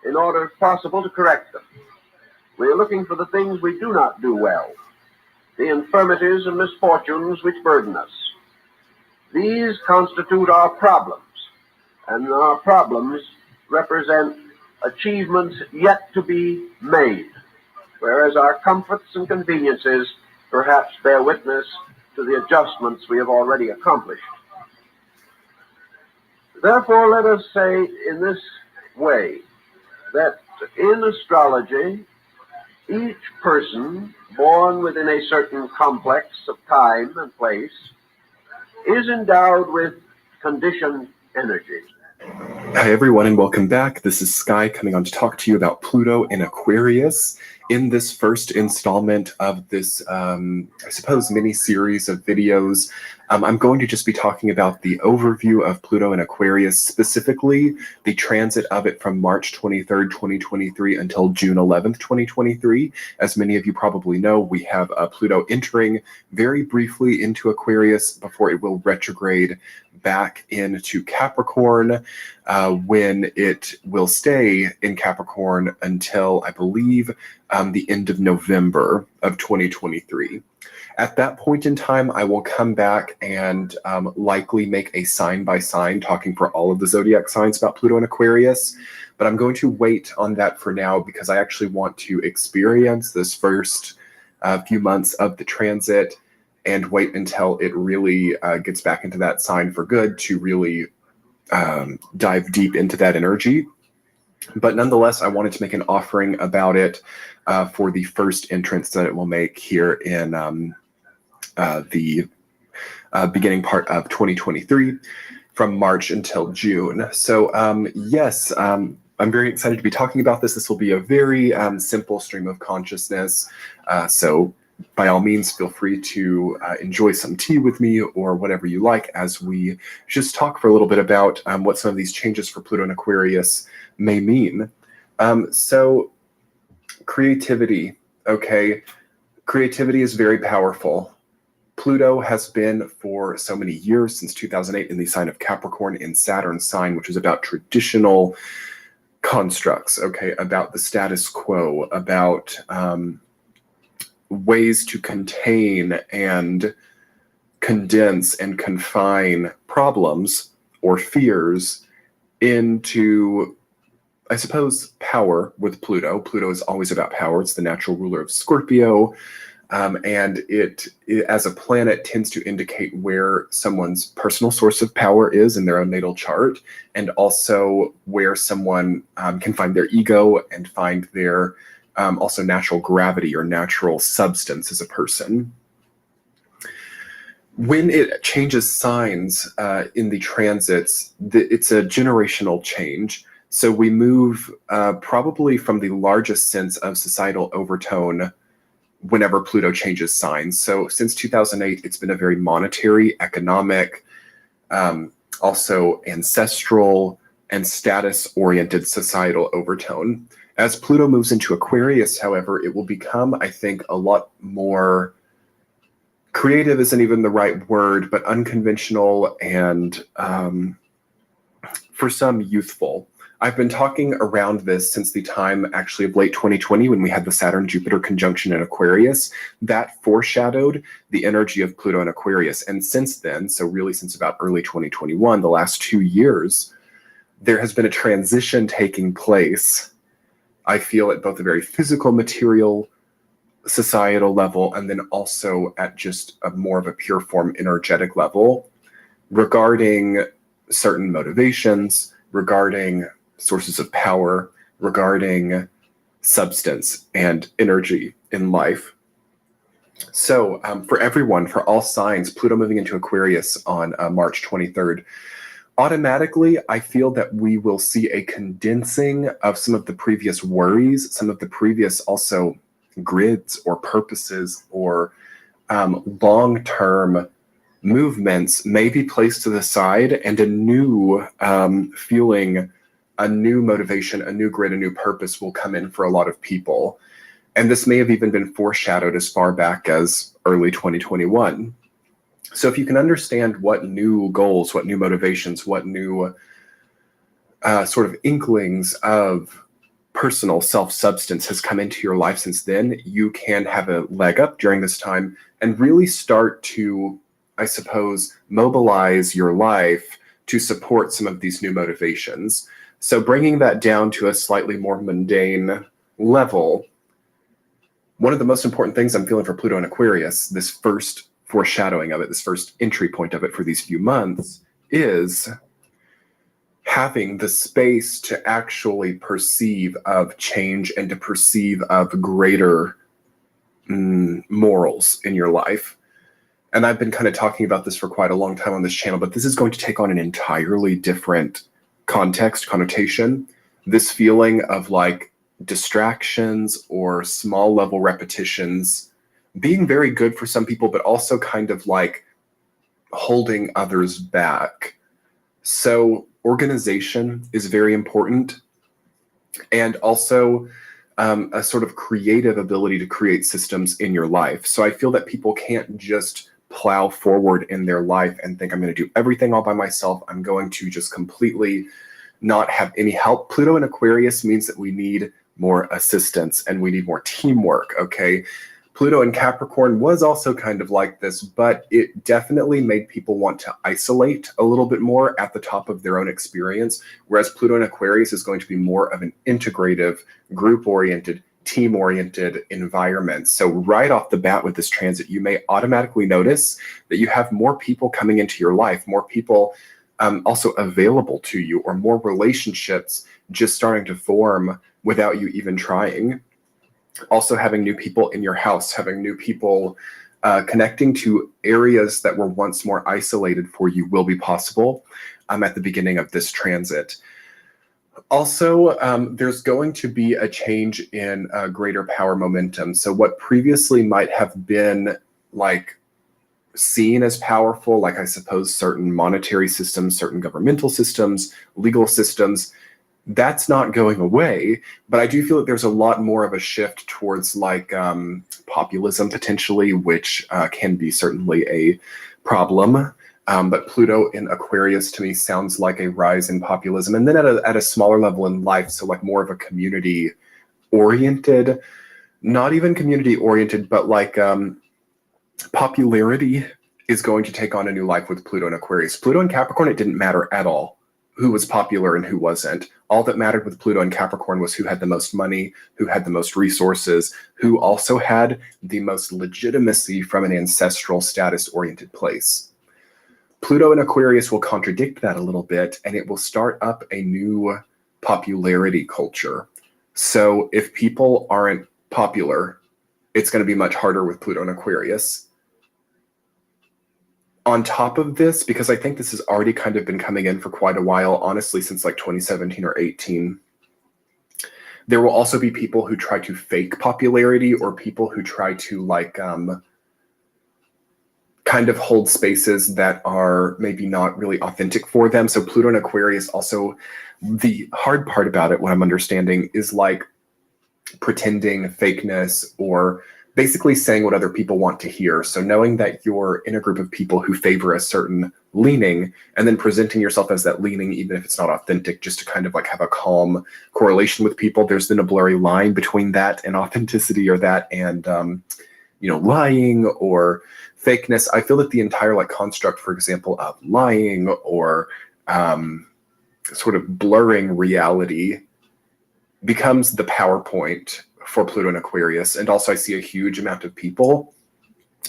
in order, if possible, to correct them. We are looking for the things we do not do well, the infirmities and misfortunes which burden us. These constitute our problems, and our problems represent achievements yet to be made, whereas our comforts and conveniences perhaps bear witness to the adjustments we have already accomplished. Therefore, let us say in this way that in astrology, each person born within a certain complex of time and place is endowed with conditioned energy. Hi, everyone, and welcome back. This is Sky coming on to talk to you about Pluto in Aquarius. In this first installment of this, I suppose, mini-series of videos, I'm going to just be talking about the overview of Pluto in Aquarius, specifically the transit of it from March 23rd, 2023 until June 11th, 2023. As many of you probably know, we have Pluto entering very briefly into Aquarius before it will retrograde back into Capricorn, when it will stay in Capricorn until, I believe, the end of November of 2023. At that point in time, I will come back and likely make a sign by sign talking for all of the zodiac signs about Pluto and Aquarius. But I'm going to wait on that for now because I actually want to experience this first few months of the transit and wait until it really gets back into that sign for good to really dive deep into that energy. But nonetheless, I wanted to make an offering about it for the first entrance that it will make here in the beginning part of 2023 from March until June. So yes, I'm very excited to be talking about this. This will be a very simple stream of consciousness. So by all means, feel free to enjoy some tea with me or whatever you like as we just talk for a little bit about what some of these changes for Pluto and Aquarius may mean. So creativity, okay? Creativity is very powerful. Pluto has been for so many years, since 2008, in the sign of Capricorn in Saturn's sign, which is about traditional constructs, okay? About the status quo, about ways to contain and condense and confine problems or fears into, I suppose, power with Pluto. Pluto is always about power. It's the natural ruler of Scorpio. And it, as a planet, tends to indicate where someone's personal source of power is in their own natal chart, and also where someone can find their ego and find their also natural gravity or natural substance as a person. When it changes signs in the transits, it's a generational change. So we move probably from the largest sense of societal overtone whenever Pluto changes signs. So since 2008, it's been a very monetary, economic, also ancestral and status-oriented societal overtone. As Pluto moves into Aquarius, however, it will become, I think, a lot more creative isn't even the right word, but unconventional and for some youthful. I've been talking around this since the time actually of late 2020 when we had the Saturn-Jupiter conjunction in Aquarius. That foreshadowed the energy of Pluto in Aquarius. And since then, so really since about early 2021, the last 2 years, there has been a transition taking place, I feel, at both a very physical, material, societal level, and then also at just a more of a pure form energetic level regarding certain motivations, regarding sources of power, regarding substance and energy in life. So for everyone, for all signs, Pluto moving into Aquarius on March 23rd, automatically, I feel that we will see a condensing of some of the previous worries, some of the previous also grids or purposes or long-term movements may be placed to the side, and a new feeling, a new motivation, a new grid, a new purpose will come in for a lot of people. And this may have even been foreshadowed as far back as early 2021. So if you can understand what new goals, what new motivations, what new sort of inklings of personal self-substance has come into your life since then, you can have a leg up during this time and really start to, I suppose, mobilize your life to support some of these new motivations. So bringing that down to a slightly more mundane level, one of the most important things I'm feeling for Pluto and Aquarius, this first foreshadowing of it, this first entry point of it for these few months, is having the space to actually perceive of change and to perceive of greater morals in your life. And I've been kind of talking about this for quite a long time on this channel, but this is going to take on an entirely different context, connotation. This feeling of like distractions or small level repetitions being very good for some people, but also kind of like holding others back. So organization is very important, and also a sort of creative ability to create systems in your life. So I feel that people can't just plow forward in their life and think, I'm going to do everything all by myself. I'm going to just completely not have any help. Pluto in Aquarius means that we need more assistance and we need more teamwork, okay? Pluto in Capricorn was also kind of like this, but it definitely made people want to isolate a little bit more at the top of their own experience, whereas Pluto in Aquarius is going to be more of an integrative, group-oriented, team-oriented environment. So right off the bat with this transit, you may automatically notice that you have more people coming into your life, more people also available to you, or more relationships just starting to form without you even trying. Also having new people in your house, having new people connecting to areas that were once more isolated for you will be possible at the beginning of this transit. Also, there's going to be a change in greater power momentum. So what previously might have been like seen as powerful, like I suppose certain monetary systems, certain governmental systems, legal systems, that's not going away. But I do feel that there's a lot more of a shift towards like populism potentially, which can be certainly a problem. But Pluto in Aquarius to me sounds like a rise in populism. And then at a smaller level in life, so like more of a community oriented, not even community oriented, but like popularity is going to take on a new life with Pluto in Aquarius. Pluto in Capricorn, it didn't matter at all who was popular and who wasn't. All that mattered with Pluto in Capricorn was who had the most money, who had the most resources, who also had the most legitimacy from an ancestral status-oriented place. Pluto in Aquarius will contradict that a little bit, and it will start up a new popularity culture. So if people aren't popular, it's going to be much harder with Pluto in Aquarius. On top of this, because I think this has already kind of been coming in for quite a while, honestly, since like 2017 or 18, there will also be people who try to fake popularity, or people who try to like kind of hold spaces that are maybe not really authentic for them. So Pluto in Aquarius also, the hard part about it, what I'm understanding, is like pretending fakeness, or basically saying what other people want to hear. So knowing that you're in a group of people who favor a certain leaning, and then presenting yourself as that leaning, even if it's not authentic, just to kind of like have a calm correlation with people. There's then a blurry line between that and authenticity, or that and, lying or fakeness. I feel that the entire like construct, for example, of lying or sort of blurring reality becomes the PowerPoint for Pluto and Aquarius. And also I see a huge amount of people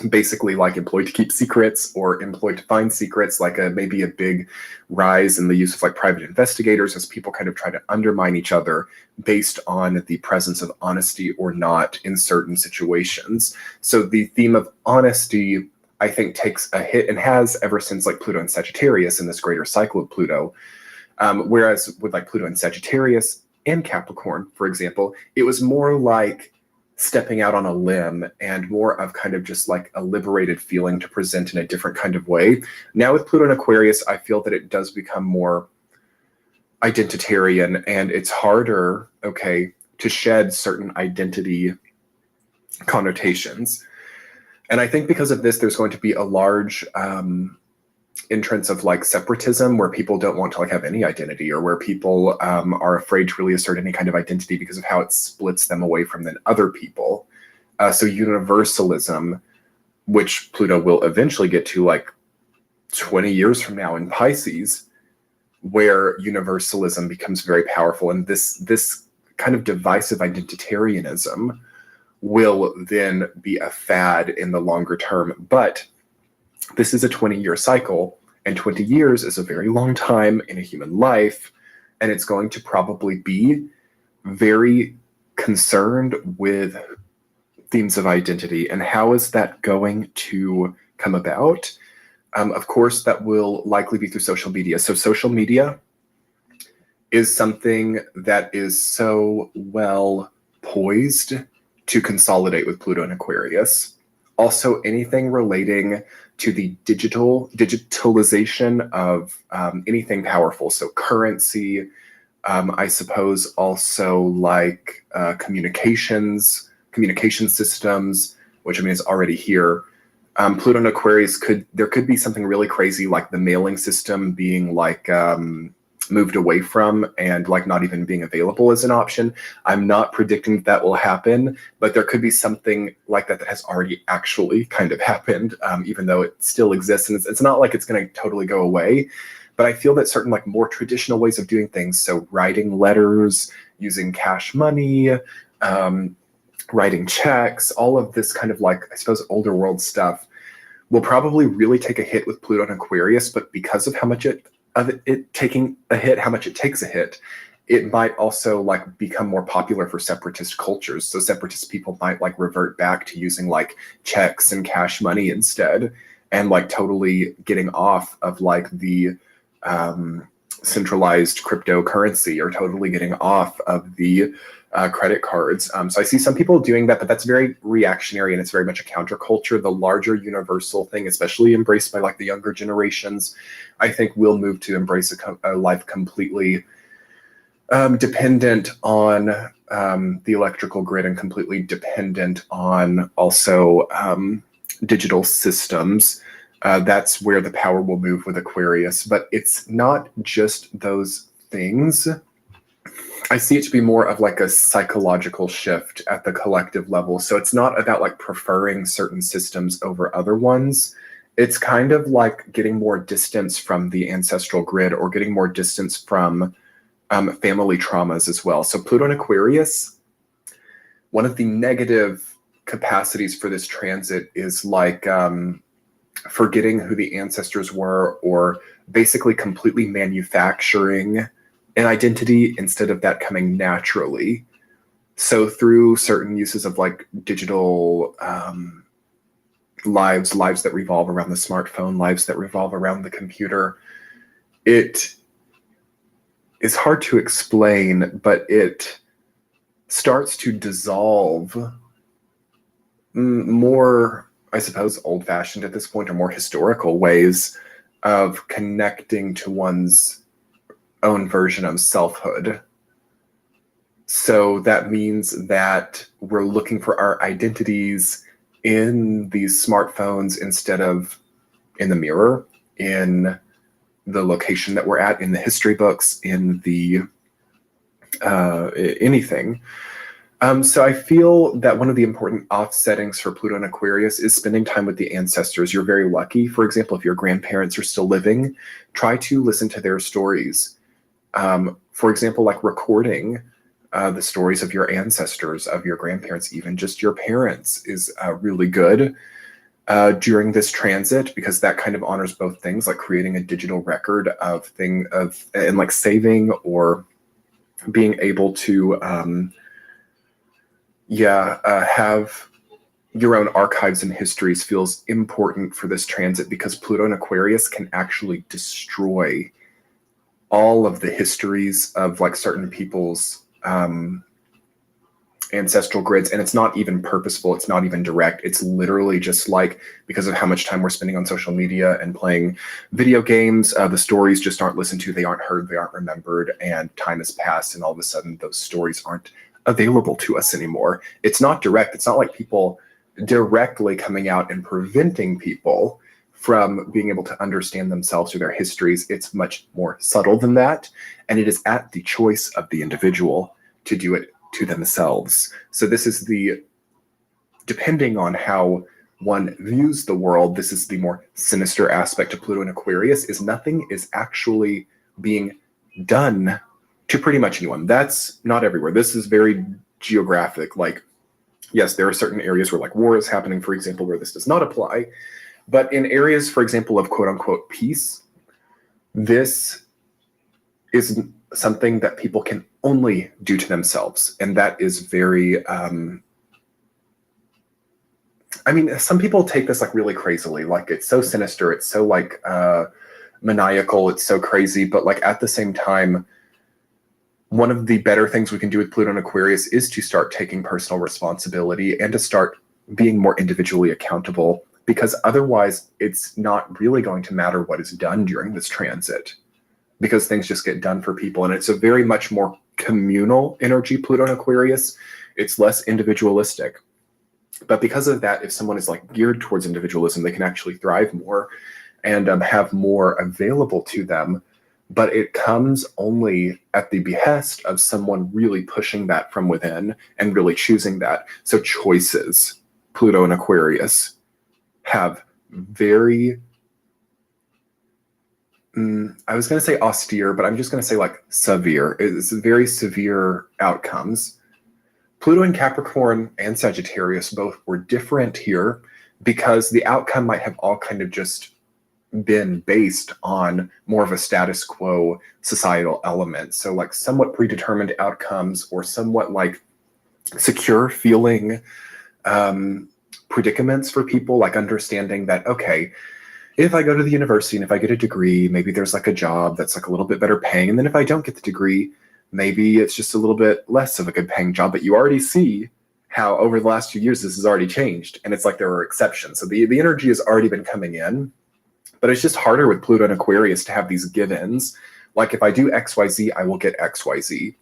basically like employed to keep secrets, or employed to find secrets, like maybe a big rise in the use of like private investigators, as people kind of try to undermine each other based on the presence of honesty or not in certain situations. So the theme of honesty, I think, takes a hit, and has ever since like Pluto and Sagittarius in this greater cycle of Pluto. Whereas with like Pluto and Sagittarius and Capricorn, for example, it was more like stepping out on a limb, and more of kind of just like a liberated feeling to present in a different kind of way. Now with Pluto and Aquarius, I feel that it does become more identitarian, and it's harder, okay, to shed certain identity connotations. And I think because of this, there's going to be a large entrance of like separatism, where people don't want to like have any identity, or where people are afraid to really assert any kind of identity because of how it splits them away from then other people. So universalism, which Pluto will eventually get to like 20 years from now in Pisces, where universalism becomes very powerful, and this kind of divisive identitarianism will then be a fad in the longer term. But this is a 20-year cycle, and 20 years is a very long time in a human life, and it's going to probably be very concerned with themes of identity. And how is that going to come about? Of course, that will likely be through social media. So social media is something that is so well poised to consolidate with Pluto and Aquarius. Also, anything relating to the digitalization of anything powerful. So currency, I suppose also like communication systems, which I mean is already here. Pluto and Aquarius there could be something really crazy like the mailing system being like moved away from and like not even being available as an option. I'm not predicting that will happen, but there could be something like that has already actually kind of happened, even though it still exists. And it's not like it's going to totally go away, but I feel that certain like more traditional ways of doing things, so writing letters, using cash money, writing checks, all of this kind of like, I suppose, older world stuff will probably really take a hit with Pluto and Aquarius, but because of how much it taking a hit, how much it takes a hit, it might also like become more popular for separatist cultures. So separatist people might like revert back to using like checks and cash money instead, and like totally getting off of like the centralized cryptocurrency, or totally getting off of the credit cards. So I see some people doing that, but that's very reactionary and it's very much a counterculture. The larger universal thing, especially embraced by like the younger generations, I think will move to embrace a life completely dependent on the electrical grid and completely dependent on also digital systems. That's where the power will move with Aquarius, but it's not just those things. I see it to be more of like a psychological shift at the collective level. So it's not about like preferring certain systems over other ones. It's kind of like getting more distance from the ancestral grid, or getting more distance from family traumas as well. So Pluto and Aquarius, one of the negative capacities for this transit is like forgetting who the ancestors were, or basically completely manufacturing an identity instead of that coming naturally. So through certain uses of like digital lives that revolve around the smartphone, lives that revolve around the computer, it is hard to explain, but it starts to dissolve more, I suppose, old-fashioned at this point, or more historical ways of connecting to one's own version of selfhood. So that means that we're looking for our identities in these smartphones instead of in the mirror, in the location that we're at, in the history books, in the anything. So I feel that one of the important offsettings for Pluto and Aquarius is spending time with the ancestors. You're very lucky. For example, if your grandparents are still living, try to listen to their stories. For example, like recording the stories of your ancestors, of your grandparents, even just your parents, is really good during this transit, because that kind of honors both things, like creating a digital record and like saving or being able to have your own archives and histories feels important for this transit, because Pluto and Aquarius can actually destroy all of the histories of like certain people's ancestral grids. And it's not even purposeful. It's not even direct. It's literally just like, because of how much time we're spending on social media and playing video games, the stories just aren't listened to. They aren't heard. They aren't remembered. And time has passed. And all of a sudden those stories aren't available to us anymore. It's not direct. It's not like people directly coming out and preventing people from being able to understand themselves or their histories. It's much more subtle than that. And it is at the choice of the individual to do it to themselves. So this is depending on how one views the world, this is the more sinister aspect of Pluto and Aquarius, is nothing is actually being done to pretty much anyone. That's not everywhere. This is very geographic. Like, yes, there are certain areas where like war is happening, for example, where this does not apply. But in areas, for example, of quote unquote peace, this is something that people can only do to themselves. And that is very, I mean, some people take this like really crazily, like it's so sinister, it's so like maniacal, it's so crazy. But like at the same time, one of the better things we can do with Pluto and Aquarius is to start taking personal responsibility and to start being more individually accountable, because otherwise it's not really going to matter what is done during this transit, because things just get done for people. And it's a very much more communal energy, Pluto and Aquarius. It's less individualistic. But because of that, if someone is like geared towards individualism, they can actually thrive more and have more available to them. But it comes only at the behest of someone really pushing that from within and really choosing that. So choices, Pluto and Aquarius, have very, I was going to say austere, but I'm just going to say like severe. It's very severe outcomes. Pluto and Capricorn and Sagittarius both were different here because the outcome might have all kind of just been based on more of a status quo societal element. So like somewhat predetermined outcomes or somewhat like secure feeling predicaments for people, like understanding that, okay, if I go to the university and if I get a degree, maybe there's like a job that's like a little bit better paying. And then if I don't get the degree, maybe it's just a little bit less of a good paying job. But you already see how over the last few years, this has already changed. And it's like there are exceptions. So the energy has already been coming in. But it's just harder with Pluto and Aquarius to have these give-ins. Like if I do XYZ, I will get XYZ.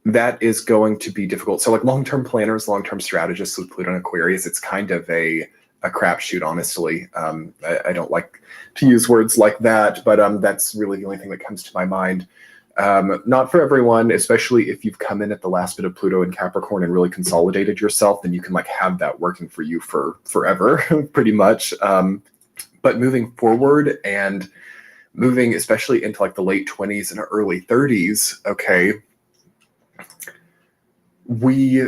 That is going to be difficult. So like long-term planners, long-term strategists with Pluto and Aquarius, it's kind of a crapshoot, honestly. I don't like to use words like that, but that's really the only thing that comes to my mind. Not for everyone, especially if you've come in at the last bit of Pluto and Capricorn and really consolidated yourself, then you can like have that working for you for forever, pretty much. But moving forward and moving especially into like the late 20s and early 30s, okay, we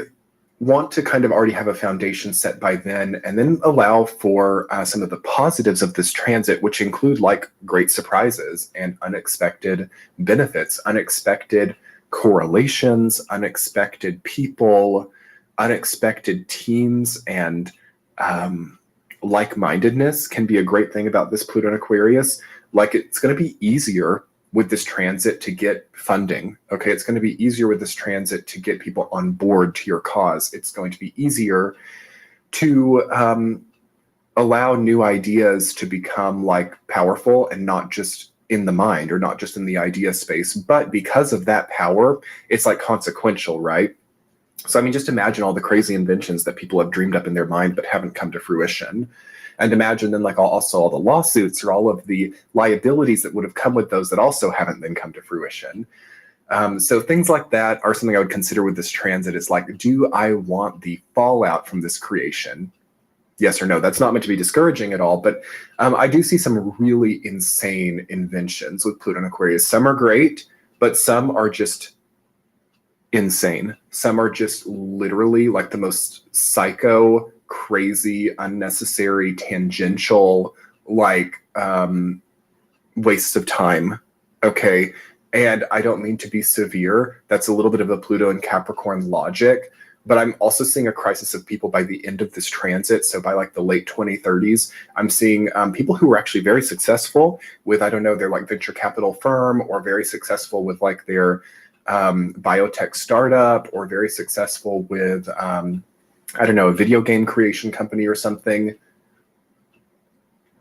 want to kind of already have a foundation set by then and then allow for some of the positives of this transit, which include like great surprises and unexpected benefits, unexpected correlations, unexpected people, unexpected teams, and like-mindedness can be a great thing about this Pluto and Aquarius. Like it's going to be easier with this transit to get funding. Okay, it's going to be easier with this transit to get people on board to your cause. It's going to be easier to allow new ideas to become like powerful and not just in the mind or not just in the idea space. But because of that power, it's like consequential, right? So, I mean, just imagine all the crazy inventions that people have dreamed up in their mind but haven't come to fruition. And imagine then like also all the lawsuits or all of the liabilities that would have come with those that also haven't then come to fruition. So things like that are something I would consider with this transit. Is like, do I want the fallout from this creation? Yes or no? That's not meant to be discouraging at all, but I do see some really insane inventions with Pluto and Aquarius. Some are great, but some are just insane. Some are just literally like the most psycho, crazy, unnecessary, tangential, like wastes of time. Okay. And I don't mean to be severe. That's a little bit of a Pluto and Capricorn logic, but I'm also seeing a crisis of people by the end of this transit. So by like the late 2030s, I'm seeing people who are actually very successful with, I don't know, their like venture capital firm, or very successful with like their biotech startup, or very successful with, I don't know, a video game creation company or something.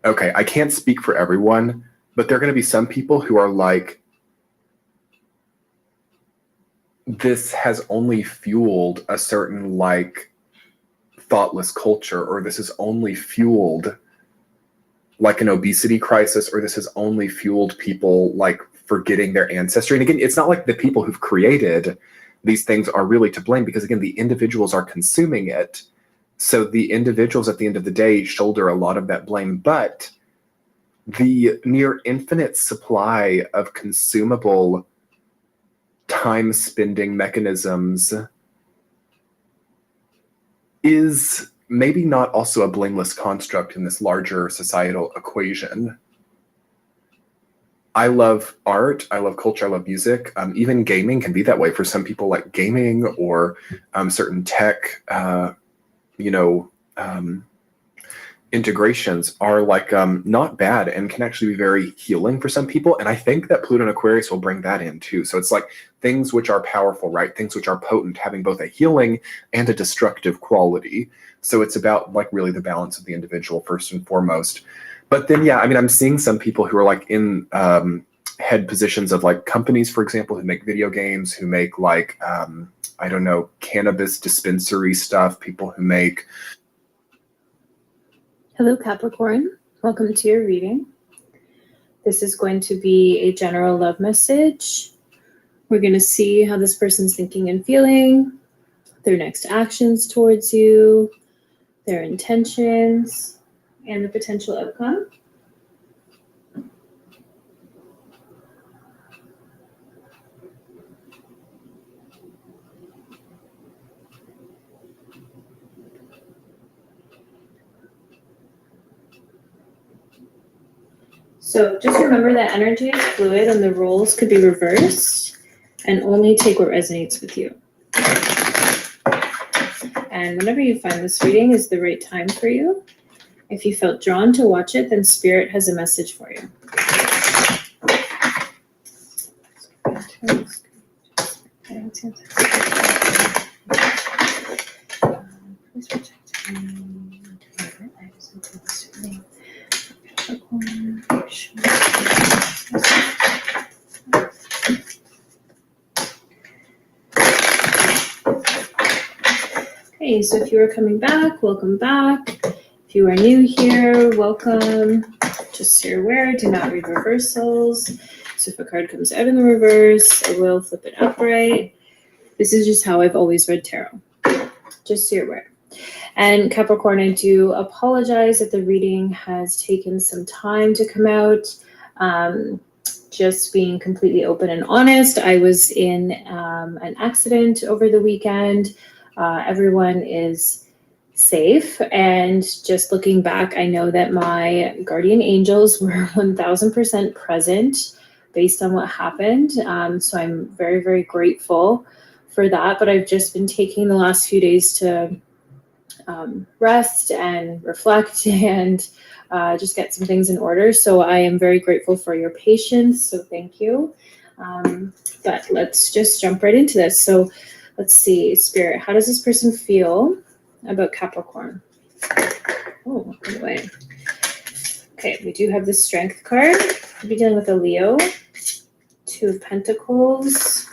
Okay, I can't speak for everyone, but there are going to be some people who are like, this has only fueled a certain like thoughtless culture, or this has only fueled like an obesity crisis, or this has only fueled people like forgetting their ancestry. And again, it's not like the people who've created these things are really to blame, because again, the individuals are consuming it. So the individuals at the end of the day shoulder a lot of that blame. But the near infinite supply of consumable time spending mechanisms is maybe not also a blameless construct in this larger societal equation. I love art, I love culture, I love music. Even gaming can be that way for some people, like gaming or certain tech, integrations are like not bad and can actually be very healing for some people. And I think that Pluto and Aquarius will bring that in too. So it's like things which are powerful, right? Things which are potent, having both a healing and a destructive quality. So it's about like really the balance of the individual first and foremost. But then, yeah, I mean, I'm seeing some people who are like in head positions of like companies, for example, who make video games, who make like, I don't know, cannabis dispensary stuff, people who make. Hello, Capricorn. Welcome to your reading. This is going to be a general love message. We're going to see how this person's thinking and feeling, their next actions towards you, their intentions, and the potential outcome. So just remember that energy is fluid and the roles could be reversed, and only take what resonates with you. And whenever you find this reading is the right time for you, if you felt drawn to watch it, then Spirit has a message for you. Okay, so if you are coming back, welcome back. If you are new here, welcome. Just so you're aware, do not read reversals. So if a card comes out in the reverse, I will flip it upright. This is just how I've always read tarot. Just so you're aware. And Capricorn, I do apologize that the reading has taken some time to come out. Just being completely open and honest, I was in an accident over the weekend. Everyone is safe, and just looking back, I know that my guardian angels were 1000% present based on what happened. So I'm very, very grateful for that. But I've just been taking the last few days to rest and reflect and just get some things in order. So I am very grateful for your patience. So thank you. But let's just jump right into this. So let's see, Spirit, how does this person feel about Capricorn? Oh, by the way. Okay, we do have the Strength card. We'll be dealing with a Leo. 2 of Pentacles.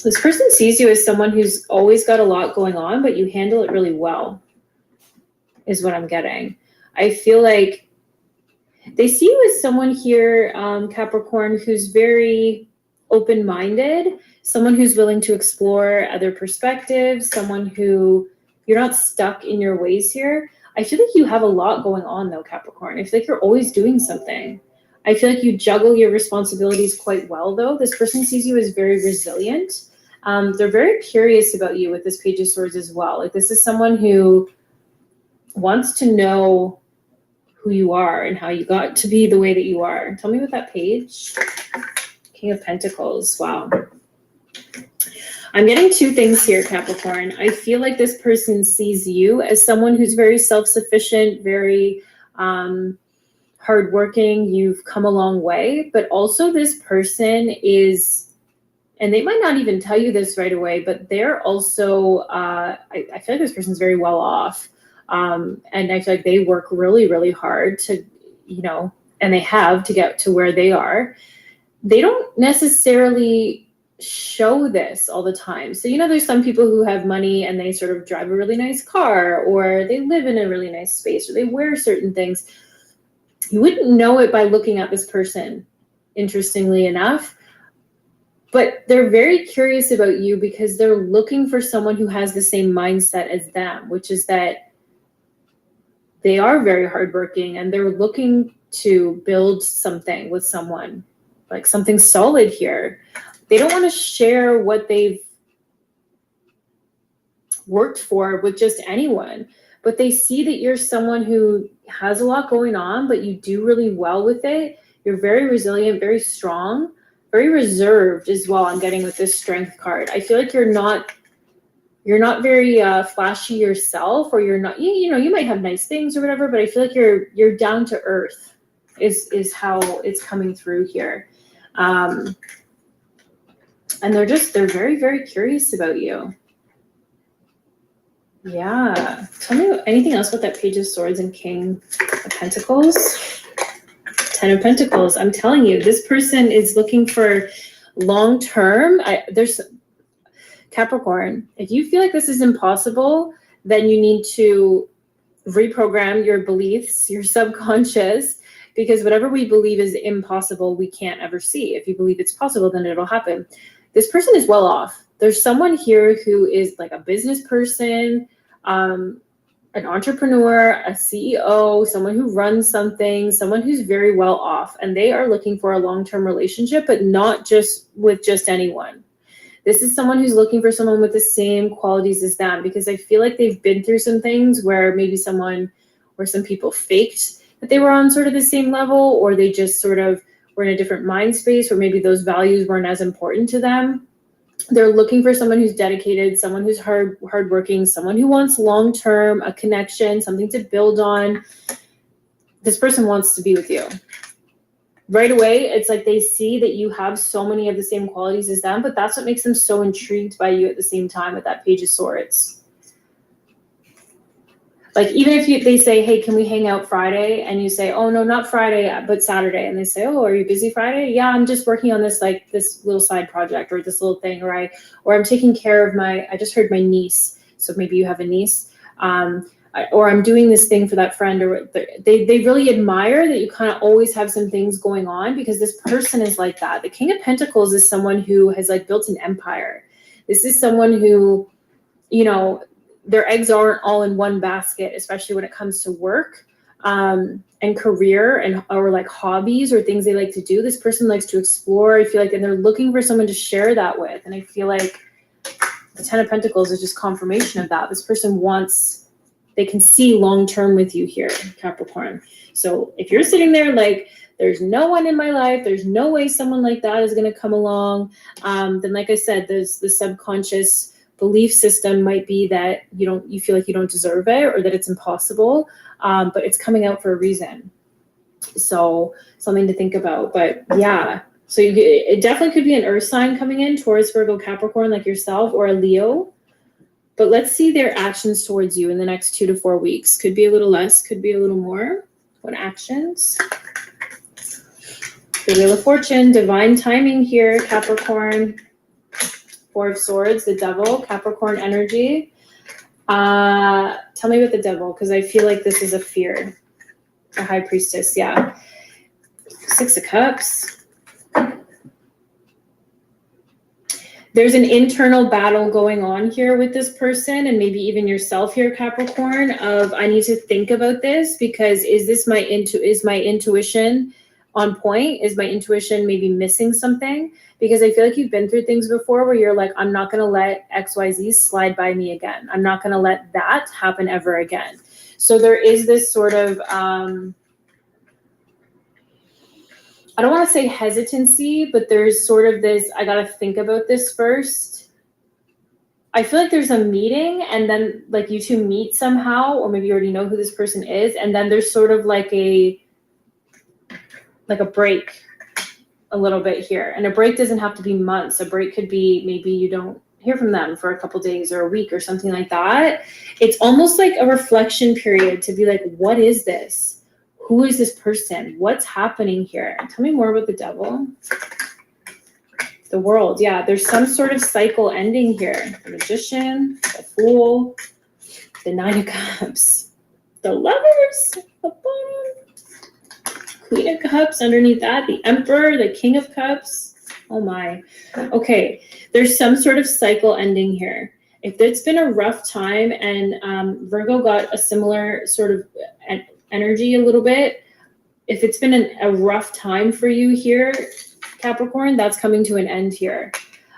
This person sees you as someone who's always got a lot going on, but you handle it really well, is what I'm getting. I feel like they see you as someone here, Capricorn, who's very open-minded, someone who's willing to explore other perspectives, someone who you're not stuck in your ways here. I feel like you have a lot going on though, Capricorn. I feel like you're always doing something. I feel like you juggle your responsibilities quite well though. This person sees you as very resilient. They're very curious about you with this Page of Swords as well. Like this is someone who wants to know who you are and how you got to be the way that you are. Tell me about that page. King of Pentacles. Wow. I'm getting 2 things here, Capricorn. I feel like this person sees you as someone who's very self-sufficient, very hardworking. You've come a long way, but also this person is, and they might not even tell you this right away, but they're also, I feel like this person's very well off. And I feel like they work really, really hard to, and they have to get to where they are. They don't necessarily show this all the time. So, there's some people who have money and they sort of drive a really nice car, or they live in a really nice space, or they wear certain things. You wouldn't know it by looking at this person, interestingly enough. But they're very curious about you because they're looking for someone who has the same mindset as them, which is that they are very hardworking and they're looking to build something with someone, like something solid here. They don't want to share what they've worked for with just anyone, but they see that you're someone who has a lot going on, but you do really well with it. You're very resilient, very strong, very reserved as well. I'm getting with this strength card. I feel like you're not very flashy yourself, or you're not, you might have nice things or whatever, but I feel like you're down to earth is how it's coming through here. And they're very, very curious about you. Yeah. Tell me anything else about that Page of Swords and King of Pentacles. 10 of Pentacles. I'm telling you, this person is looking for long-term. There's Capricorn. If you feel like this is impossible, then you need to reprogram your beliefs, your subconscious, because whatever we believe is impossible, we can't ever see. If you believe it's possible, then it'll happen. This person is well off. There's someone here who is like a business person, an entrepreneur, a CEO, someone who runs something, someone who's very well off, and they are looking for a long-term relationship, but not just with just anyone. This is someone who's looking for someone with the same qualities as them, because I feel like they've been through some things where maybe some people faked that they were on sort of the same level, or they just sort of were in a different mind space, or maybe those values weren't as important to them. They're looking for someone who's dedicated, someone who's hardworking, someone who wants long-term, a connection, something to build on. This person wants to be with you. Right away, it's like they see that you have so many of the same qualities as them, but that's what makes them so intrigued by you at the same time with that Page of Swords. Like, even if they say, hey, can we hang out Friday? And you say, oh, no, not Friday, but Saturday. And they say, oh, are you busy Friday? Yeah, I'm just working on this little side project, or this little thing, or I'm taking care of I just heard my niece. So maybe you have a niece. Or I'm doing this thing for that friend, or they really admire that you kind of always have some things going on, because this person is like that. The King of Pentacles is someone who has like built an empire. This is someone who, their eggs aren't all in one basket, especially when it comes to work and career or like hobbies or things they like to do. This person likes to explore, I feel like, and they're looking for someone to share that with. And I feel like the 10 of Pentacles is just confirmation of that. This person they can see long-term with you here, Capricorn. So if you're sitting there like, there's no one in my life, there's no way someone like that is going to come along, then like I said, there's the subconscious belief system might be that you feel like you don't deserve it, or that it's impossible, but it's coming out for a reason. So something to think about. But yeah, so it definitely could be an earth sign coming in, Taurus, Virgo, Capricorn, like yourself, or a Leo. But let's see their actions towards you in the next 2 to 4 weeks. Could be a little less, could be a little more. What actions? The Wheel of Fortune, divine timing here, Capricorn. 4 of Swords, the Devil, Capricorn energy. Tell me about the Devil, because I feel like this is a fear. A High Priestess, yeah. 6 of Cups. There's an internal battle going on here with this person, and maybe even yourself here, Capricorn, of I need to think about this, because is my intuition on point? Is my intuition maybe missing something? Because I feel like you've been through things before where you're like, I'm not going to let XYZ slide by me again. I'm not going to let that happen ever again. So there is this sort of, I don't want to say hesitancy, but there's sort of this, I got to think about this first. I feel like there's a meeting, and then like you two meet somehow, or maybe you already know who this person is. And then there's sort of like a break a little bit here. And a break doesn't have to be months. A break could be maybe you don't hear from them for a couple days or a week or something like that. It's almost like a reflection period to be like, what is this? Who is this person? What's happening here? Tell me more about the Devil. The World. Yeah, there's some sort of cycle ending here. The Magician, the Fool, the 9 of Cups, the Lovers, the bottom. Queen of Cups underneath that, the Emperor, the King of Cups. Oh my. Okay, there's some sort of cycle ending here. If it's been a rough time and Virgo got a similar sort of energy a little bit, if it's been a rough time for you here, Capricorn, that's coming to an end here.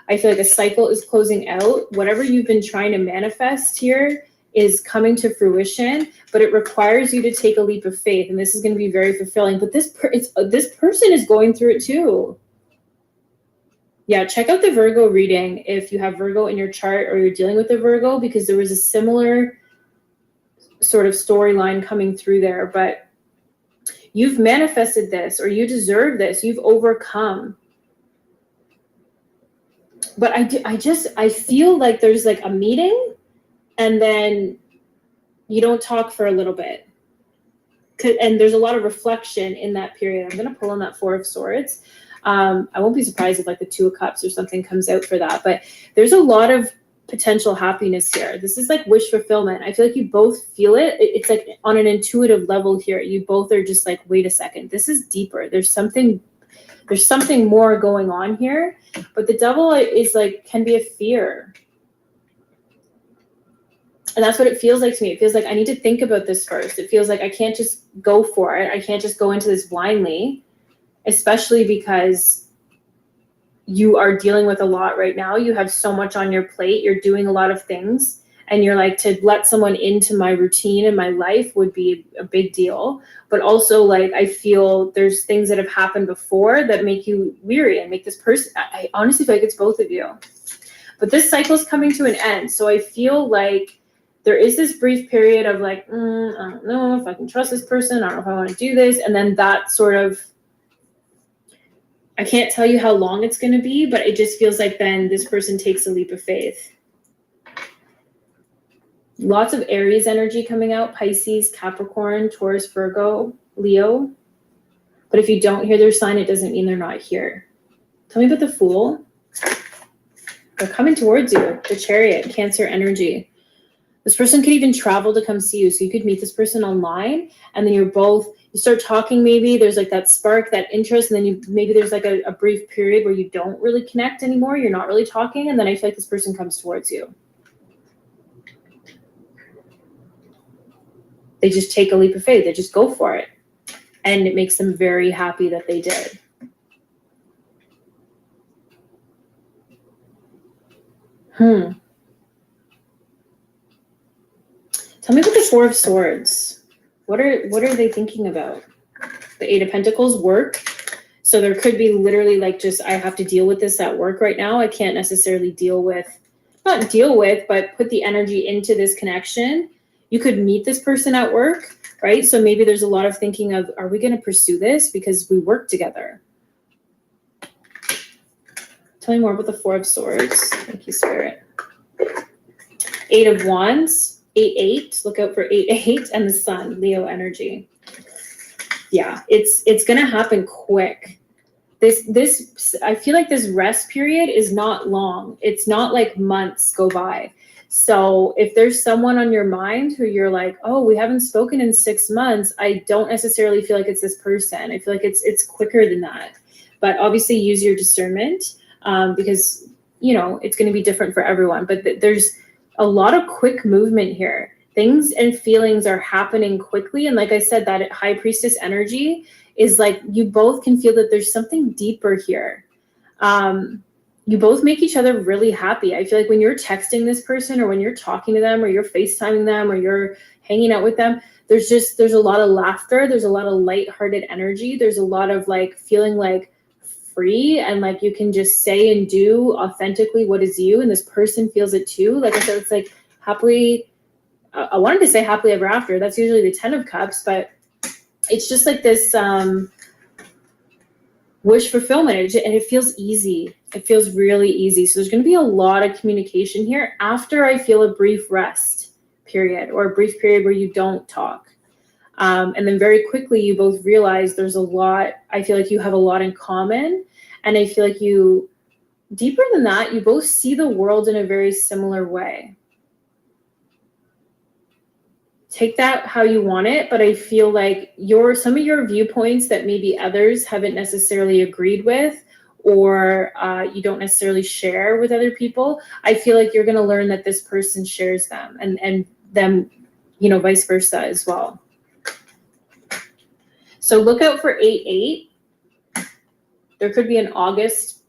I feel like a cycle is closing out. Whatever you've been trying to manifest here is coming to fruition, but it requires you to take a leap of faith, and this is going to be very fulfilling. But this person is going through it too. Yeah, check out the Virgo reading if you have Virgo in your chart or you're dealing with a Virgo, because there was a similar sort of storyline coming through there. But you've manifested this, or you deserve this. You've overcome. But I feel like there's like a meeting and then you don't talk for a little bit. And there's a lot of reflection in that period. I'm going to pull on that Four of Swords. I won't be surprised if like the Two of Cups or something comes out for that. But there's a lot of potential happiness here. This is like wish fulfillment. I feel like you both feel it. It's like on an intuitive level here. You both are just like, wait a second, this is deeper. There's something more going on here. But the Devil is like, can be a fear. And that's what it feels like to me. It feels like I need to think about this first. It feels like I can't just go for it. I can't just go into this blindly, especially because you are dealing with a lot right now. You have so much on your plate. You're doing a lot of things. And you're like, to let someone into my routine and my life would be a big deal. But also, like, I feel there's things that have happened before that make you weary and make this person, I honestly feel like it's both of you. But this cycle is coming to an end. So I feel like there is this brief period of like, I don't know if I can trust this person. I don't know if I want to do this. And then that sort of, I can't tell you how long it's going to be, but it just feels like then this person takes a leap of faith. Lots of Aries energy coming out, Pisces, Capricorn, Taurus, Virgo, Leo. But if you don't hear their sign, it doesn't mean they're not here. Tell me about the Fool. They're coming towards you. The Chariot, Cancer energy. This person could even travel to come see you. So you could meet this person online, and then you start talking maybe. There's like that spark, that interest, and then maybe there's like a brief period where you don't really connect anymore. You're not really talking, and then I feel like this person comes towards you. They just take a leap of faith. They just go for it. And it makes them very happy that they did. Tell me about the Four of Swords. What are they thinking about? The Eight of Pentacles, work. So there could be literally like just, I have to deal with this at work right now. I can't necessarily not deal with, but put the energy into this connection. You could meet this person at work, right? So maybe there's a lot of thinking of, are we going to pursue this because we work together? Tell me more about the Four of Swords. Thank you, Spirit. Eight of Wands, 8-8. Look out for 8-8 and the Sun, Leo energy. Yeah, it's going to happen quick. This I feel like this rest period is not long. It's not like months go by. So if there's someone on your mind who you're like, oh, we haven't spoken in 6 months, I don't necessarily feel like it's this person. I feel like it's quicker than that. But obviously use your discernment because, it's going to be different for everyone. But there's a lot of quick movement here. Things and feelings are happening quickly. And like I said, that High Priestess energy is like you both can feel that there's something deeper here. You both make each other really happy. I feel like when you're texting this person or when you're talking to them or you're FaceTiming them or you're hanging out with them, there's a lot of laughter. There's a lot of lighthearted energy. There's a lot of like feeling like free and like you can just say and do authentically what is you. And this person feels it too. Like I said, it's like happily, I wanted to say happily ever after. That's usually the 10 of Cups, but it's just like this wish fulfillment, and it feels easy. It feels really easy. So there's going to be a lot of communication here after I feel a brief rest period or a brief period where you don't talk. And then very quickly you both realize there's a lot. I feel like you have a lot in common. And I feel like deeper than that, you both see the world in a very similar way. Take that how you want it, but I feel like some of your viewpoints that maybe others haven't necessarily agreed with or you don't necessarily share with other people, I feel like you're going to learn that this person shares them, and them, you know, vice versa as well. So look out for 8/8. There could be an August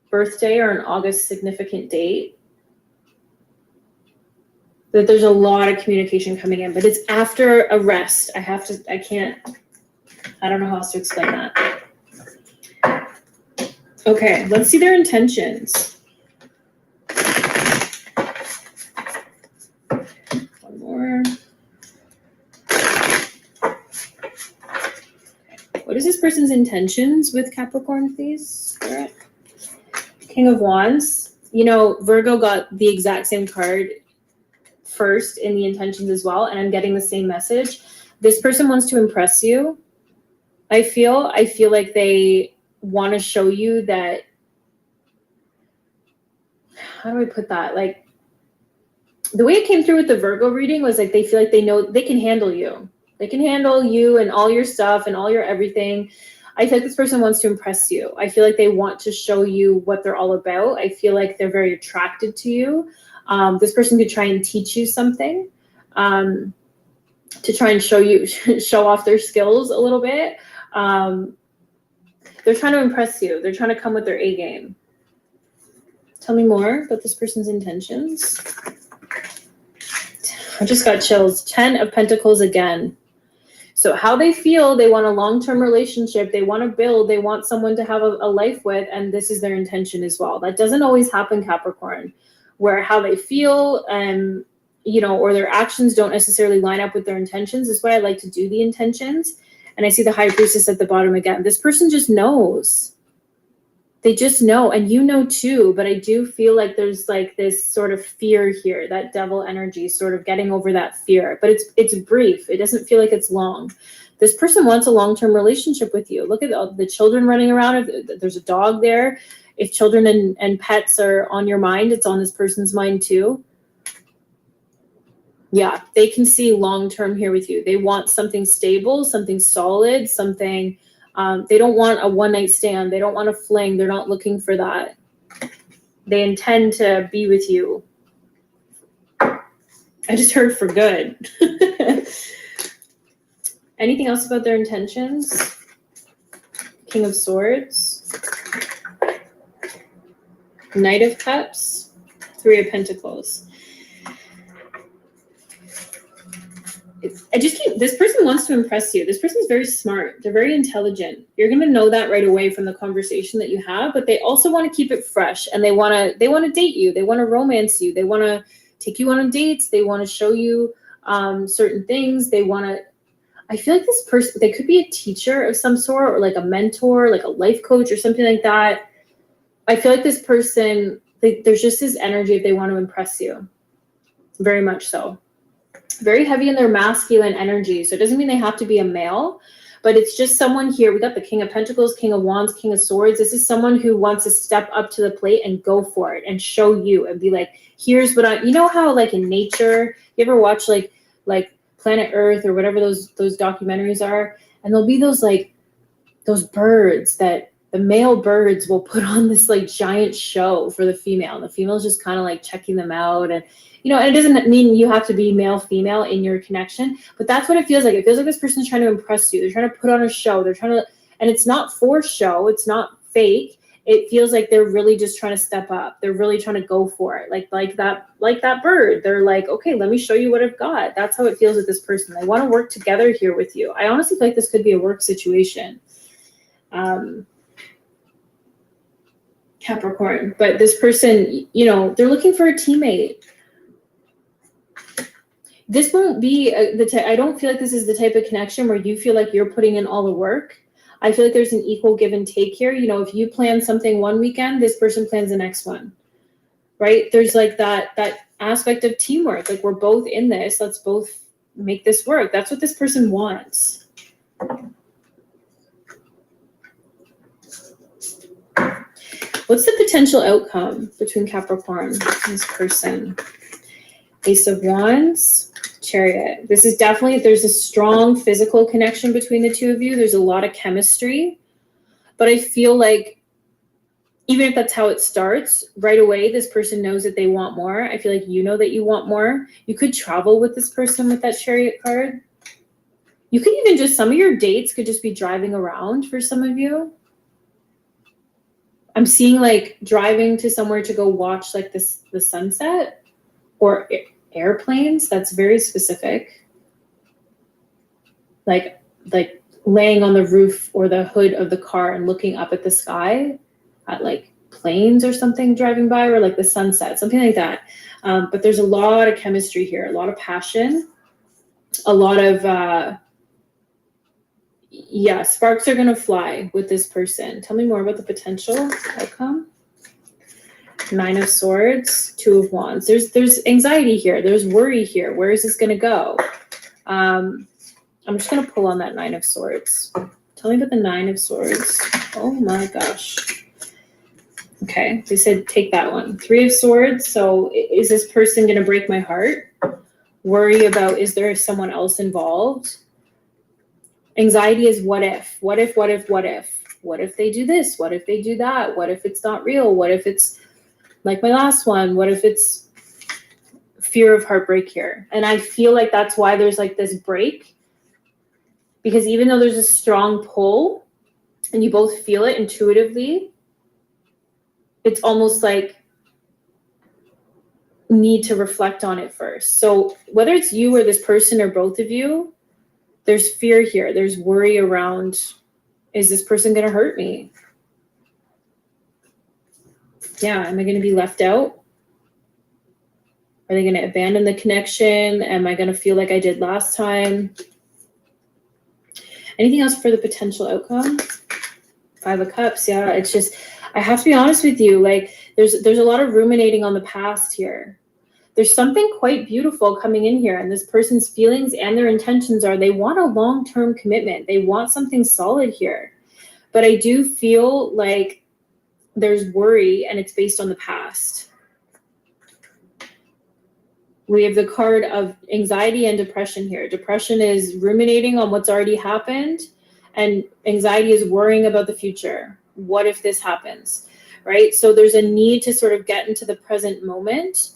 birthday or an August significant date. That there's a lot of communication coming in, but it's after a rest. I don't know how else to explain that. Okay, let's see their intentions. One more. What is this person's intentions with Capricorn, please? Spirit? King of Wands. You know, Virgo got the exact same card first in the intentions as well, and I'm getting the same message. This person wants to impress you. I feel like they want to show you that, how do I put that? Like, the way it came through with the Virgo reading was like they feel like they know they can handle you. They can handle you and all your stuff and all your everything. I feel like this person wants to impress you. I feel like they want to show you what they're all about. I feel like they're very attracted to you. This person could try and teach you something, to try and show off their skills a little bit. They're trying to impress you. They're trying to come with their A game. Tell me more about this person's intentions. I just got chills. 10 of Pentacles again. So how they feel, they want a long-term relationship, they want to build, they want someone to have a life with, and this is their intention as well. That doesn't always happen, Capricorn, where how they feel, you know, or their actions don't necessarily line up with their intentions. Is why I like to do the intentions. And I see the High Priestess at the bottom again. This person just knows. They just know, and you know too, but I do feel like there's like this sort of fear here, that devil energy, sort of getting over that fear, but it's brief. It doesn't feel like it's long. This person wants a long-term relationship with you. Look at the children running around. If there's a dog there, if children and pets are on your mind, it's on this person's mind too. Yeah, they can see long-term here with you. They want something stable, something solid, something. They don't want a one-night stand. They don't want a fling. They're not looking for that. They intend to be with you. I just heard for good. Anything else about their intentions? King of Swords. Knight of Cups. 3 of Pentacles. This person wants to impress you. This person's very smart. They're very intelligent. You're going to know that right away from the conversation that you have, but they also want to keep it fresh, and they want to date you. They want to romance you. They want to take you on dates. They want to show you certain things. I feel like this person, they could be a teacher of some sort, or like a mentor, like a life coach or something like that. I feel like this person, there's just this energy if they want to impress you. Very much so. Very heavy in their masculine energy. So it doesn't mean they have to be a male, but it's just someone here. We got the King of Pentacles, King of Wands, King of Swords. This is someone who wants to step up to the plate and go for it and show you and be like, here's what you know how like in nature, you ever watch like Planet Earth or whatever those documentaries are, and there'll be those birds that the male birds will put on this like giant show for the female, and the female's just kind of like checking them out. And and it doesn't mean you have to be male, female in your connection, but that's what it feels like. It feels like this person's trying to impress you. They're trying to put on a show. And it's not for show. It's not fake. It feels like they're really just trying to step up. They're really trying to go for it. Like that bird. They're like, okay, let me show you what I've got. That's how it feels with this person. They want to work together here with you. I honestly feel like this could be a work situation. Capricorn, but this person, they're looking for a teammate. This won't be I don't feel like this is the type of connection where you feel like you're putting in all the work. I feel like there's an equal give and take here. If you plan something one weekend, this person plans the next one, right? There's like that aspect of teamwork. Like, we're both in this. Let's both make this work. That's what this person wants. What's the potential outcome between Capricorn and this person? Ace of Wands. Chariot. This is definitely, there's a strong physical connection between the two of you. There's a lot of chemistry, but I feel like even if that's how it starts, right away, this person knows that they want more. I feel like you know that you want more. You could travel with this person with that Chariot card. You could even just, some of your dates could just be driving around for some of you. I'm seeing like driving to somewhere to go watch like the sunset or airplanes. That's very specific. Like laying on the roof or the hood of the car and looking up at the sky at like planes or something driving by, or like the sunset, something like that. But there's a lot of chemistry here, a lot of passion, a lot of, yeah, sparks are gonna fly with this person. Tell me more about the potential outcome. 9 of Swords, 2 of Wands. There's anxiety here. There's worry here. Where is this gonna go? I'm just gonna pull on that 9 of Swords. Tell me about the 9 of Swords. Oh my gosh. Okay, they said take that one. 3 of Swords. So is this person gonna break my heart? Worry about, is there someone else involved? Anxiety is what if? What if, what if, what if? What if they do this? What if they do that? What if it's not real? What if it's like my last one? What if it's fear of heartbreak here? And I feel like that's why there's like this break, because even though there's a strong pull and you both feel it intuitively, it's almost like need to reflect on it first. So whether it's you or this person or both of you, there's fear here. There's worry around, is this person going to hurt me? Yeah, am I going to be left out? Are they going to abandon the connection? Am I going to feel like I did last time? Anything else for the potential outcome? 5 of Cups, yeah, it's just, I have to be honest with you, like there's a lot of ruminating on the past here. There's something quite beautiful coming in here, and this person's feelings and their intentions are they want a long-term commitment. They want something solid here. But I do feel like there's worry, and it's based on the past. We have the card of anxiety and depression here. Depression is ruminating on what's already happened, and anxiety is worrying about the future. What if this happens, right? So there's a need to sort of get into the present moment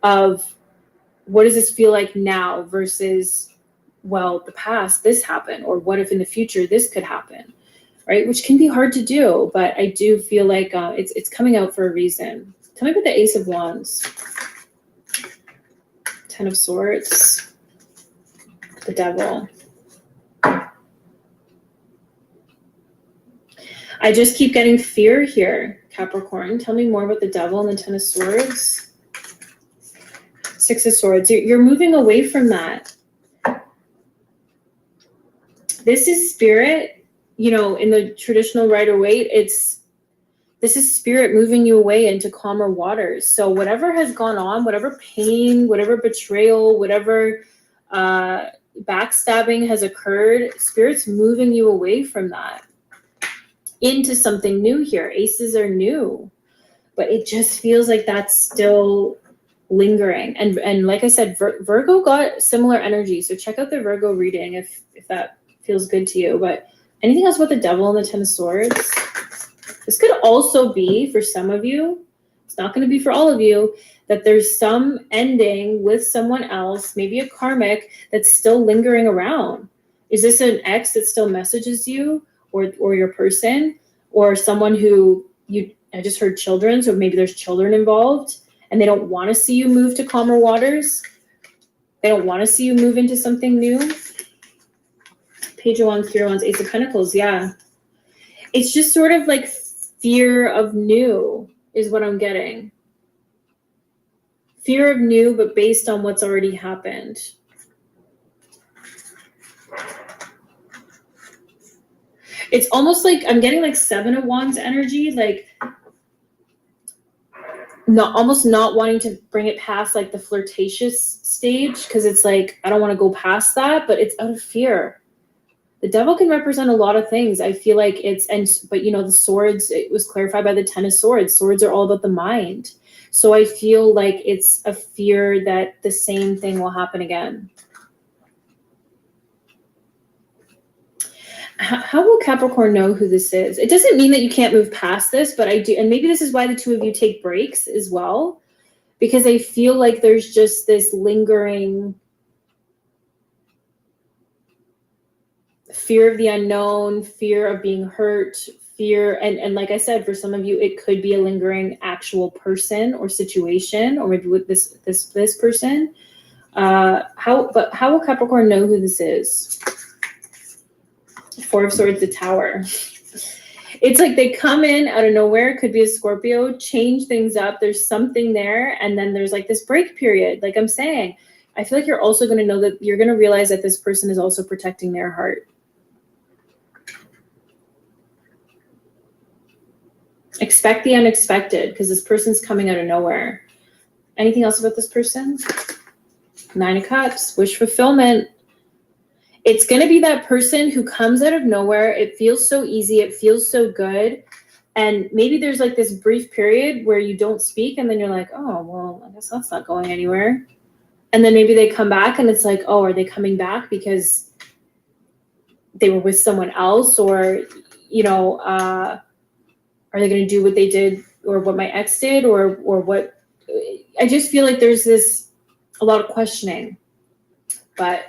of what does this feel like now versus, well, the past, this happened, or what if in the future this could happen, right? Which can be hard to do, but I do feel like it's coming out for a reason. Tell me about the Ace of Wands. 10 of Swords. The Devil. I just keep getting fear here, Capricorn. Tell me more about the Devil and the 10 of Swords. 6 of Swords. You're moving away from that. This is spirit, you know, in the traditional Rider-Waite, this is spirit moving you away into calmer waters. So whatever has gone on, whatever pain, whatever betrayal, whatever backstabbing has occurred, spirit's moving you away from that into something new here. Aces are new, but it just feels like that's still lingering. And like I said, Virgo got similar energy. So check out the Virgo reading if that feels good to you. But anything else about the Devil and the 10 of Swords? This could also be for some of you, it's not going to be for all of you, that there's some ending with someone else, maybe a karmic, that's still lingering around. Is this an ex that still messages you, or your person, or someone who I just heard children, so maybe there's children involved, and they don't want to see you move to calmer waters. They don't want to see you move into something new. Page of Wands, 3 of Wands, Ace of Pentacles, yeah. It's just sort of like fear of new is what I'm getting. Fear of new, but based on what's already happened. It's almost like I'm getting like 7 of Wands energy, like almost not wanting to bring it past like the flirtatious stage, because it's like I don't want to go past that, but it's out of fear. The Devil can represent a lot of things. I feel like but you know, the swords, it was clarified by the 10 of Swords. Swords are all about the mind. So I feel like it's a fear that the same thing will happen again. How will Capricorn know who this is? It doesn't mean that you can't move past this, but I do. And maybe this is why the two of you take breaks as well, because I feel like there's just this lingering fear of the unknown, fear of being hurt, fear. And like I said, for some of you, it could be a lingering actual person or situation, or maybe with this person. How will Capricorn know who this is? Four of Swords, the Tower. It's like they come in out of nowhere. It could be a Scorpio, change things up. There's something there. And then there's like this break period. Like I'm saying, I feel like you're also going to know that you're going to realize that this person is also protecting their heart. Expect the unexpected, because this person's coming out of nowhere. Anything else about this person? 9 of Cups, wish fulfillment. It's going to be that person who comes out of nowhere. It feels so easy. It feels so good. And maybe there's like this brief period where you don't speak, and then you're like, oh, well, I guess that's not going anywhere. And then maybe they come back and it's like, oh, are they coming back because they were with someone else? Or, you know, are they going to do what they did or what my ex did or what? I just feel like there's a lot of questioning. But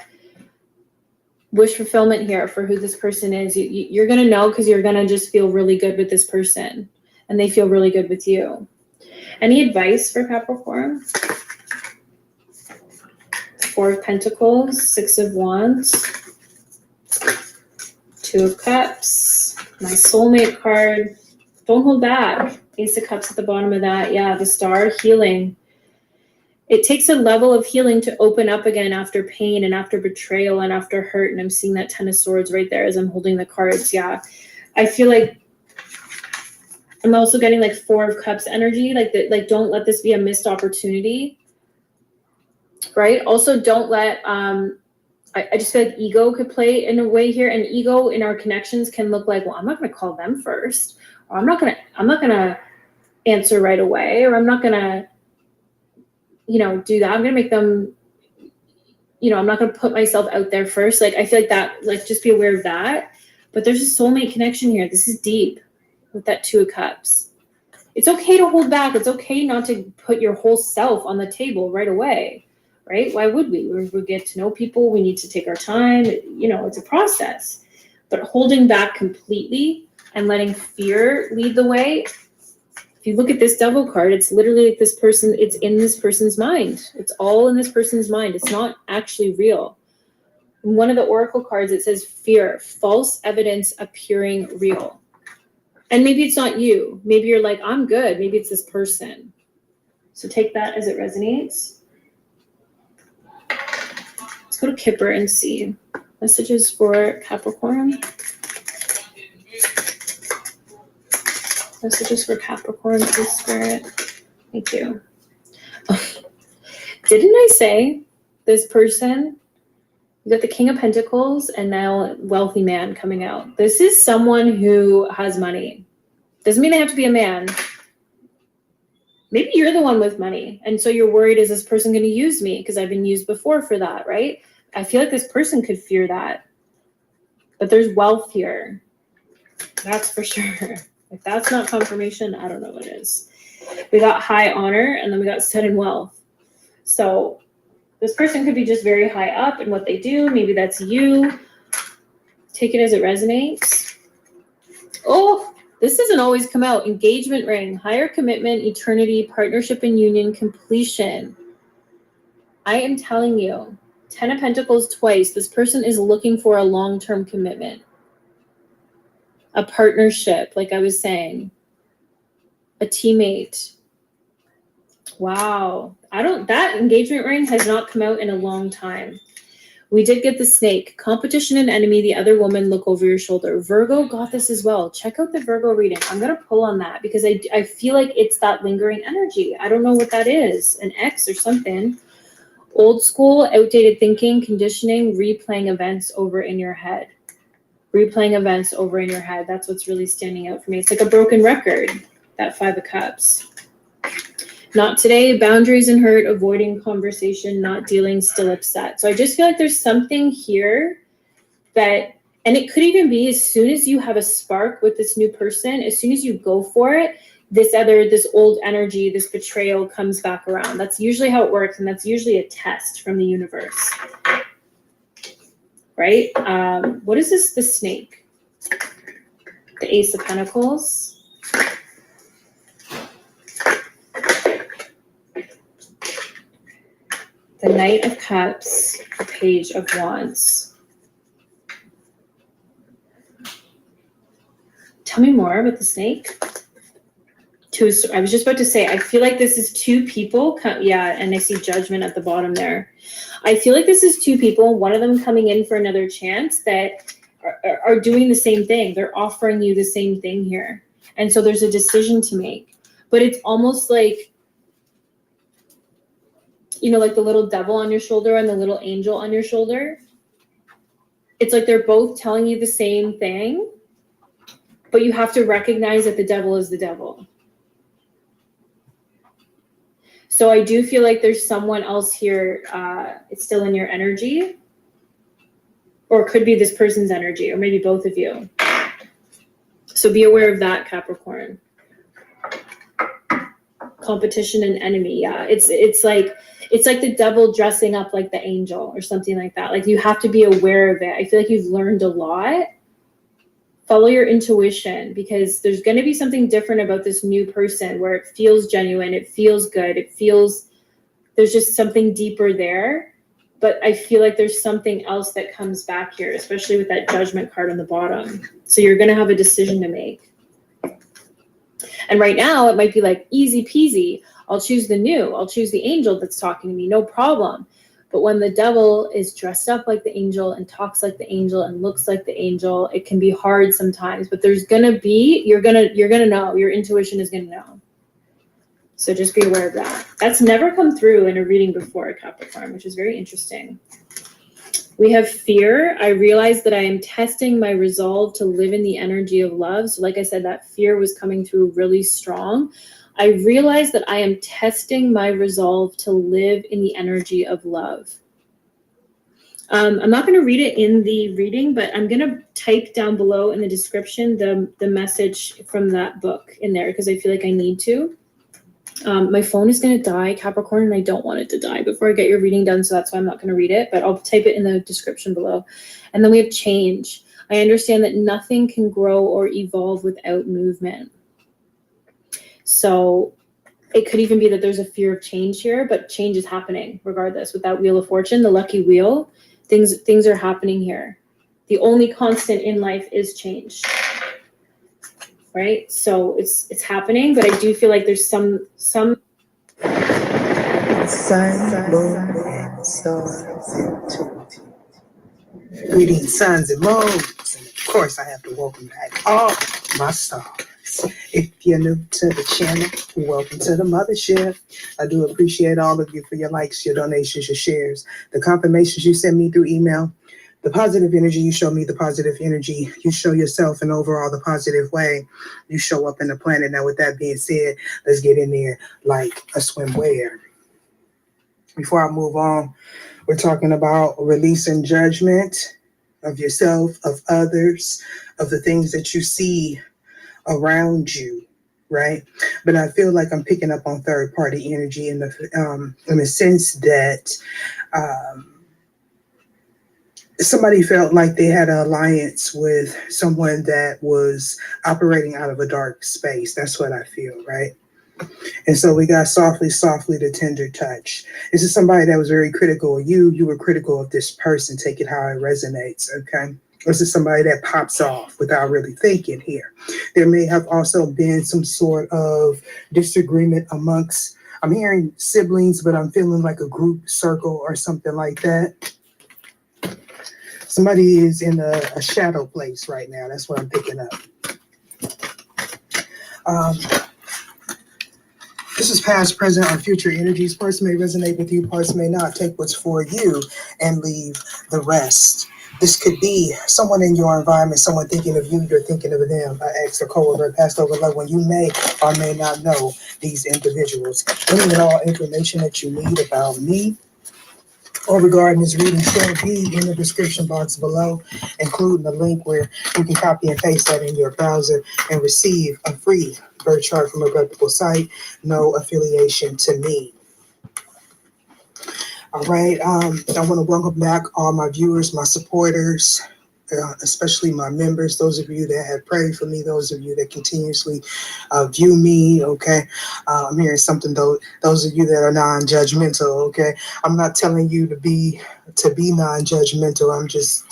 wish fulfillment here for who this person is. You're going to know, because you're going to just feel really good with this person and they feel really good with you. Any advice for Capricorn? 4 of Pentacles, 6 of Wands, 2 of Cups, my soulmate card. Don't hold back. Ace of Cups at the bottom of that. Yeah, the Star, healing. It takes a level of healing to open up again after pain and after betrayal and after hurt. And I'm seeing that 10 of Swords right there as I'm holding the cards. Yeah, I feel like I'm also getting like 4 of Cups energy. Like don't let this be a missed opportunity. Right? Also, don't let I just feel like ego could play in a way here, and ego in our connections can look like, well, I'm not going to call them first, or I'm not going to answer right away, or I'm not going to, do that. I'm going to make them, I'm not going to put myself out there first. Like, I feel like that, like, just be aware of that. But there's a soulmate connection here. This is deep with that 2 of Cups. It's okay to hold back. It's okay not to put your whole self on the table right away. Right? Why would we? We get to know people. We need to take our time. It's a process. But holding back completely and letting fear lead the way. If you look at this Devil card, it's literally like this person, it's in this person's mind. It's all in this person's mind. It's not actually real. In one of the Oracle cards, it says fear, false evidence appearing real. And maybe it's not you. Maybe you're like, I'm good. Maybe it's this person. So take that as it resonates. Let's go to Kipper and see. Messages for Capricorn. Messages for Capricorn, please, Spirit. Thank you. Didn't I say this person? You got the King of Pentacles and now wealthy man coming out. This is someone who has money. Doesn't mean they have to be a man. Maybe you're the one with money. And so you're worried, is this person going to use me? Because I've been used before for that, right? I feel like this person could fear that. But there's wealth here. That's for sure. If that's not confirmation, I don't know what is. We got high honor, and then we got sudden wealth. So this person could be just very high up in what they do. Maybe that's you. Take it as it resonates. Oh, this doesn't always come out. Engagement ring, higher commitment, eternity, partnership and union, completion. I am telling you, 10 of Pentacles twice. This person is looking for a long-term commitment. A partnership, like I was saying. A teammate. Wow. That engagement ring has not come out in a long time. We did get the snake. Competition and enemy, the other woman, look over your shoulder. Virgo got this as well. Check out the Virgo reading. I'm going to pull on that because I feel like it's that lingering energy. I don't know what that is. An X or something. Old school, outdated thinking, conditioning, replaying events over in your head. Replaying events over in your head. That's what's really standing out for me. It's like a broken record, that 5 of Cups. Not today, boundaries and hurt, avoiding conversation, not dealing, still upset. So I just feel like there's something here that And it could even be as soon as you have a spark with this new person, as soon as you go for it, this old energy, this betrayal comes back around. That's usually how it works. And that's usually a test from the universe. Right? What is this? The snake. The Ace of Pentacles. The Knight of Cups. The Page of Wands. Tell me more about the snake. I was just about to say, I feel like this is two people. Yeah, and I see Judgment at the bottom there. I feel like this is two people, one of them coming in for another chance that are doing the same thing. They're offering you the same thing here. And so there's a decision to make. But it's almost like, you know, like the little devil on your shoulder and the little angel on your shoulder. It's like they're both telling you the same thing, but you have to recognize that the devil is the devil. So I do feel like there's someone else here. It's still in your energy, or it could be this person's energy, or maybe both of you. So be aware of that, Capricorn. Competition and enemy. Yeah, it's like the devil dressing up like the angel or something like that. Like, you have to be aware of it. I feel like you've learned a lot. Follow your intuition, because there's going to be something different about this new person where it feels genuine, it feels good, it feels there's just something deeper there. But I feel like there's something else that comes back here, especially with that Judgment card on the bottom. So you're going to have a decision to make. And right now it might be like easy peasy. I'll choose the new. I'll choose the angel that's talking to me. No problem. But when the devil is dressed up like the angel and talks like the angel and looks like the angel, it can be hard sometimes. But there's gonna be, you're gonna know. Your intuition is gonna know. So just be aware of that. That's never come through in a reading before, Capricorn, which is very interesting. We have fear. I realize that I am testing my resolve to live in the energy of love. So like I said, that fear was coming through really strong. I realize that I am testing my resolve to live in the energy of love. I'm not going to read it in the reading, but I'm going to type down below in the description the message from that book in there, because I feel like I need to. My phone is going to die, Capricorn, and I don't want it to die before I get your reading done, so that's why I'm not going to read it, but I'll type it in the description below. And then we have change. I understand that nothing can grow or evolve without movement. So it could even be that there's a fear of change here, but change is happening regardless. With that Wheel of Fortune, the lucky wheel, things are happening here. The only constant in life is change, right? So it's happening, but I do feel like there's some sun, moon, and stars. Greetings, suns and moons, and of course I have to welcome back all my stars. If you're new to the channel, welcome to the mothership. I do appreciate all of you for your likes, your donations, your shares, the confirmations you send me through email, the positive energy you show me, the positive energy you show yourself, and overall the positive way you show up in the planet. Now, with that being said, let's get in there like a swimwear. Before I move on, we're talking about releasing judgment of yourself, of others, of the things that you see around you, right? But I feel like I'm picking up on third-party energy in the sense that somebody felt like they had an alliance with someone that was operating out of a dark space. That's what I feel, right? And so we got softly, the tender touch. This is somebody that was very critical of you. You were critical of this person. Take it how it resonates, okay? This is somebody that pops off without really thinking here. There may have also been some sort of disagreement amongst, I'm hearing siblings, but I'm feeling like a group circle or something like that. Somebody is in a shadow place right now. That's what I'm picking up. This is past, present, or future energies. Parts may resonate with you, parts may not. Take what's for you and leave the rest. This could be someone in your environment, someone thinking of you, you're thinking of them. An ex, a coworker, passed over loved one. You may or may not know these individuals. Any and all information that you need about me or regarding this reading shall be in the description box below, including a link where you can copy and paste that in your browser and receive a free birth chart from a reputable site. No affiliation to me. All right. I want to welcome back all my viewers, my supporters, especially my members, those of you that have prayed for me, those of you that continuously view me. Okay. I'm hearing something though. Those of you that are non-judgmental. Okay. I'm not telling you to be non-judgmental. I'm just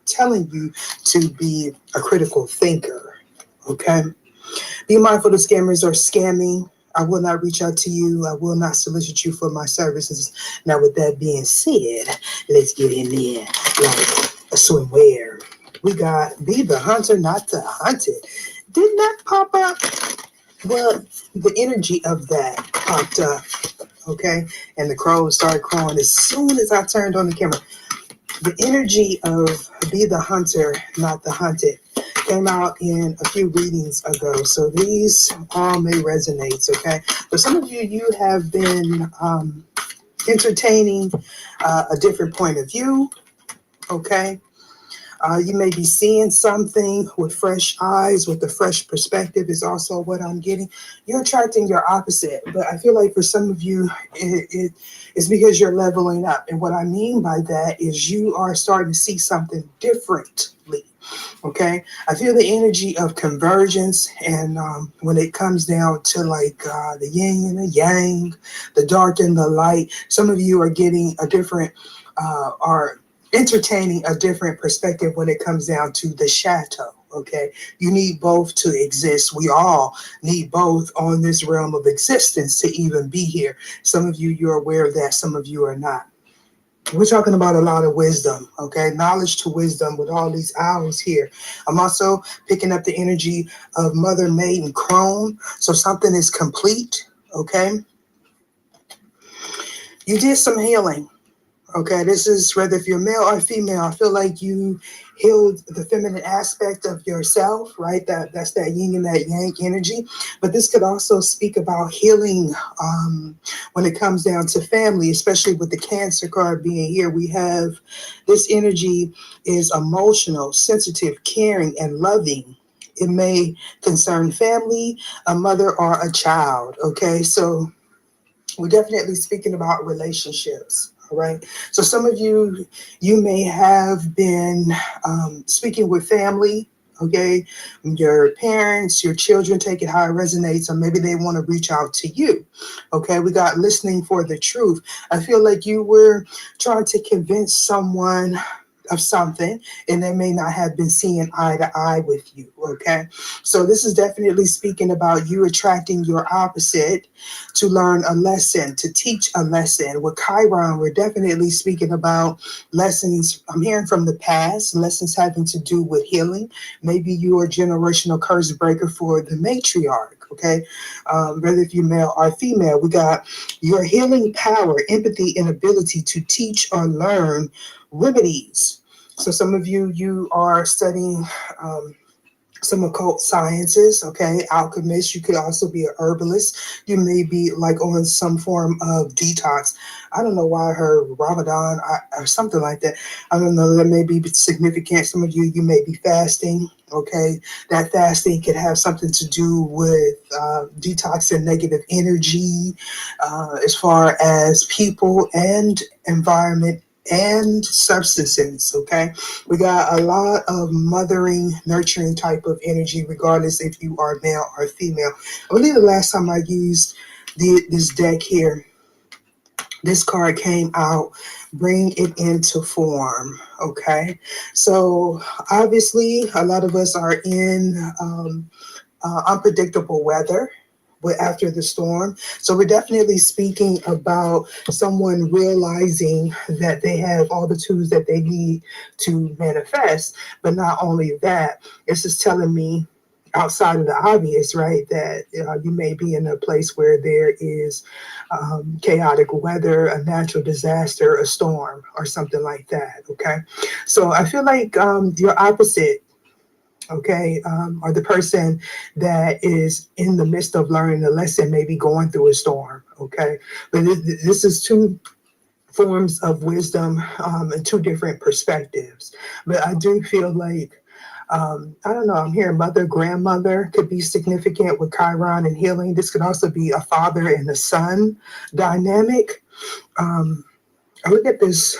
telling you to be a critical thinker. Okay. Be mindful of scammers are scamming. I will not reach out to you. I will not solicit you for my services. Now, with that being said, let's get in there like a swimwear. We got Be the Hunter, Not the Hunted. Didn't that pop up? Well, the energy of that popped up, okay? And the crows started crowing as soon as I turned on the camera. The energy of Be the Hunter, Not the Hunted came out in a few readings ago. So these all may resonate, okay? For some of you, you have been entertaining a different point of view, okay? You may be seeing something with fresh eyes, with a fresh perspective is also what I'm getting. You're attracting your opposite, but I feel like for some of you, it's because you're leveling up. And what I mean by that is you are starting to see something differently. Okay, I feel the energy of convergence, and when it comes down to like the yin and the yang, the dark and the light, some of you are getting a different, are entertaining a different perspective when it comes down to the chateau. Okay, you need both to exist. We all need both on this realm of existence to even be here. Some of you, you're aware of that. Some of you are not. We're talking about a lot of wisdom, okay? Knowledge to wisdom with all these owls here. I'm also picking up the energy of Mother Maiden Crone. So something is complete, okay? You did some healing, okay? This is whether if you're male or female, I feel like you healed the feminine aspect of yourself, right? That's that yin and that yang energy. But this could also speak about healing when it comes down to family, especially with the Cancer card being here. We have this energy is emotional, sensitive, caring, and loving. It may concern family, a mother, or a child, okay? So we're definitely speaking about relationships. All right. So some of you, you may have been speaking with family. Okay. Your parents, your children, take it how it resonates, or maybe they want to reach out to you. Okay. We got listening for the truth. I feel like you were trying to convince someone of something, and they may not have been seeing eye to eye with you. Okay. So this is definitely speaking about you attracting your opposite to learn a lesson, to teach a lesson. With Chiron, we're definitely speaking about lessons. I'm hearing from the past, lessons having to do with healing. Maybe you're a generational curse breaker for the matriarch. Okay. Whether if you're male or female, we got your healing power, empathy, and ability to teach or learn remedies. So some of you, you are studying some occult sciences, okay, alchemist. You could also be an herbalist. You may be like on some form of detox. I don't know why I heard Ramadan or something like that. I don't know, that may be significant. Some of you, you may be fasting, okay. That fasting could have something to do with detoxing negative energy as far as people and environment and substances, okay? We got a lot of mothering, nurturing type of energy, regardless if you are male or female. I believe the last time I used this deck here, this card came out, bring it into form, okay? So obviously, a lot of us are in unpredictable weather after the storm. So we're definitely speaking about someone realizing that they have all the tools that they need to manifest. But not only that, it's just telling me outside of the obvious, right, that you may be in a place where there is chaotic weather, a natural disaster, a storm, or something like that, okay? So I feel like your opposite, okay, or the person that is in the midst of learning a lesson, maybe going through a storm, okay? But this is too forms of wisdom and two different perspectives. But I do feel like, I don't know, I'm hearing mother, grandmother could be significant with Chiron and healing. This could also be a father and a son dynamic. I look at this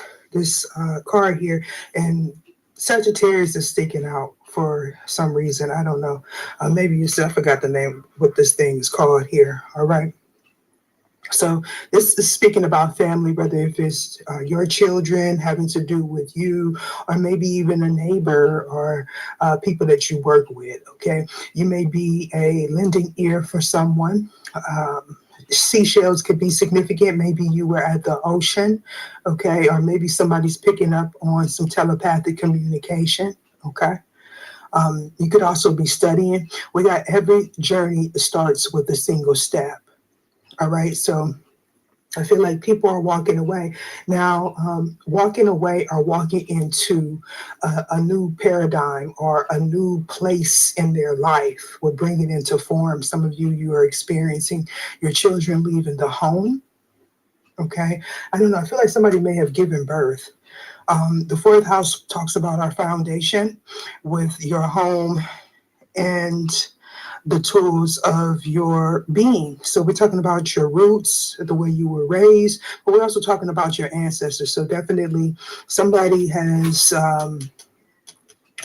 card here, and Sagittarius is sticking out for some reason. I don't know. Maybe you said, I forgot the name, what this thing is called here. All right. So this is speaking about family, whether if it's your children having to do with you, or maybe even a neighbor or people that you work with. Okay, you may be a lending ear for someone. Seashells could be significant. Maybe you were at the ocean, okay, or maybe somebody's picking up on some telepathic communication. Okay. You could also be studying. We got every journey starts with a single step. All right, so I feel like people are walking away. Now, walking away or walking into a new paradigm or a new place in their life. We're bringing into form. Some of you are experiencing your children leaving the home. Okay, I don't know. I feel like somebody may have given birth. The fourth house talks about our foundation with your home and the tools of your being. So we're talking about your roots, the way you were raised, but we're also talking about your ancestors. So definitely somebody has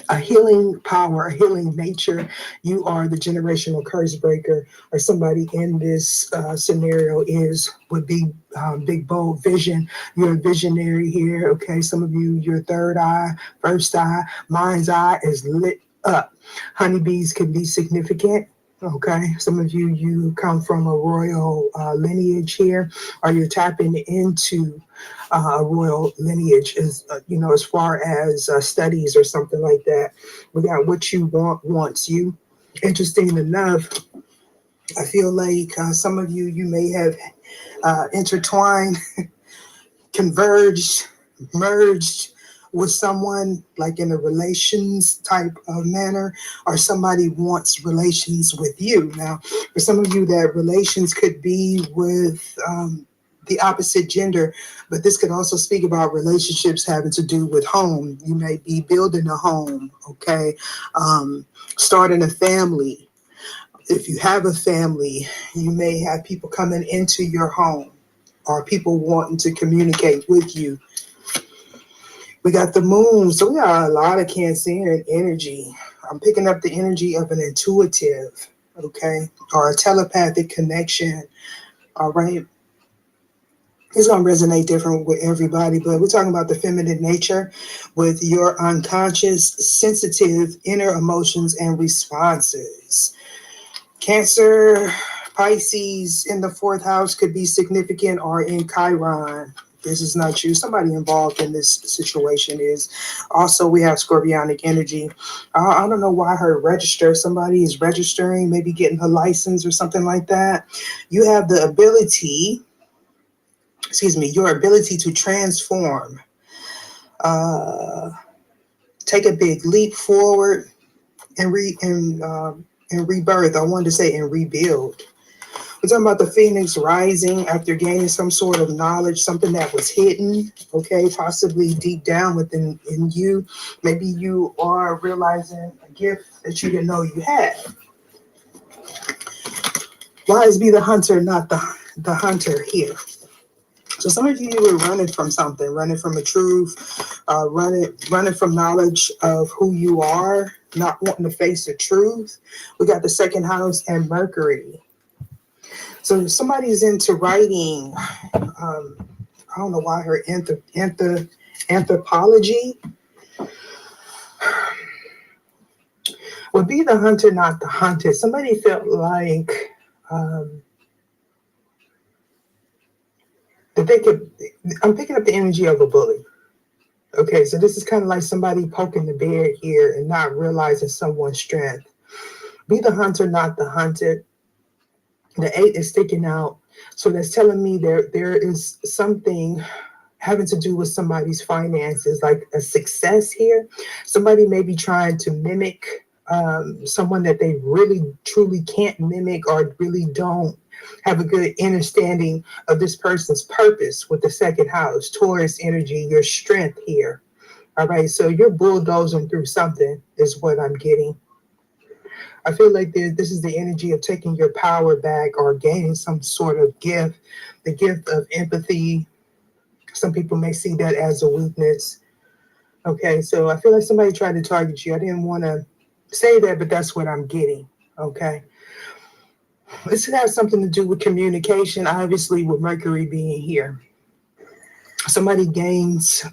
a healing power, a healing nature. You are the generational curse breaker, or somebody in this scenario would be big, bold vision. You're a visionary here. Okay, some of you, your third eye, first eye, mind's eye is lit up. Honeybees can be significant. Okay, some of you come from a royal lineage here, or you're tapping into a royal lineage, as far as studies or something like that. We got what you want wants you. Interesting enough, I feel like some of you may have intertwined, converged, merged with someone like in a relations type of manner, or somebody wants relations with you. Now, for some of you, that relations could be with the opposite gender, but this could also speak about relationships having to do with home. You may be building a home, okay, starting a family. If you have a family, you may have people coming into your home or people wanting to communicate with you. We got the moon, so we got a lot of Cancerian energy. I'm picking up the energy of an intuitive, okay, or a telepathic connection, all right? It's going to resonate different with everybody, but we're talking about the feminine nature with your unconscious, sensitive inner emotions and responses. Cancer, Pisces in the fourth house could be significant, or in Chiron. This is not you. Somebody involved in this situation is. Also, we have Scorpionic energy. I don't know why I heard register. Somebody is registering, maybe getting a license or something like that. You have the ability, your ability to transform, take a big leap forward and rebirth. I wanted to say and rebuild. We're talking about the phoenix rising after gaining some sort of knowledge, something that was hidden, okay, possibly deep down within you. Maybe you are realizing a gift that you didn't know you had. Why is be the hunter, not the hunter here? So some of you were running from something, running from a truth, running from knowledge of who you are, not wanting to face the truth. We got the second house and Mercury. So somebody's into writing. I don't know why her anthropology would be the hunter, not the hunted. Somebody felt like that they could. I'm picking up the energy of a bully. Okay, so this is kind of like somebody poking the bear here and not realizing someone's strength. Be the hunter, not the hunted. The 8 is sticking out. So that's telling me there is something having to do with somebody's finances, like a success here. Somebody may be trying to mimic someone that they really truly can't mimic or really don't have a good understanding of this person's purpose with the second house, Taurus energy, your strength here. All right, so you're bulldozing through something is what I'm getting. I feel like this is the energy of taking your power back or gaining some sort of gift, the gift of empathy. Some people may see that as a weakness. Okay, so I feel like somebody tried to target you. I didn't want to say that, but that's what I'm getting. Okay. This has something to do with communication, obviously, with Mercury being here. Somebody gains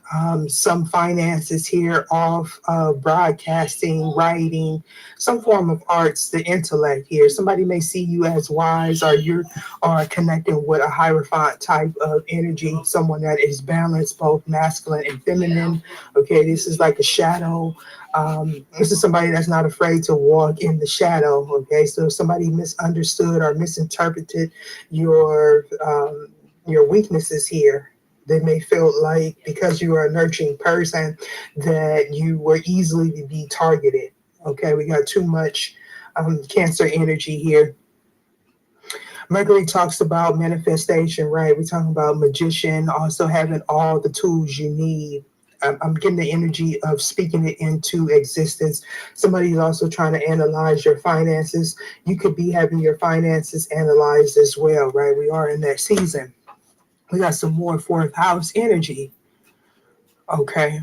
some finances here off of broadcasting, writing, some form of arts, the intellect here. Somebody may see you as wise, or you are connecting with a Hierophant type of energy, someone that is balanced, both masculine and feminine. Okay, this is like a shadow. This is somebody that's not afraid to walk in the shadow. Okay, so if somebody misunderstood or misinterpreted your weaknesses here, they may feel like because you are a nurturing person that you were easily to be targeted. Okay, we got too much Cancer energy here. Mercury talks about manifestation, right? We're talking about magician, also having all the tools you need. I'm getting the energy of speaking it into existence. Somebody's also trying to analyze your finances. You could be having your finances analyzed as well, right? We are in that season. We got some more fourth house energy. Okay.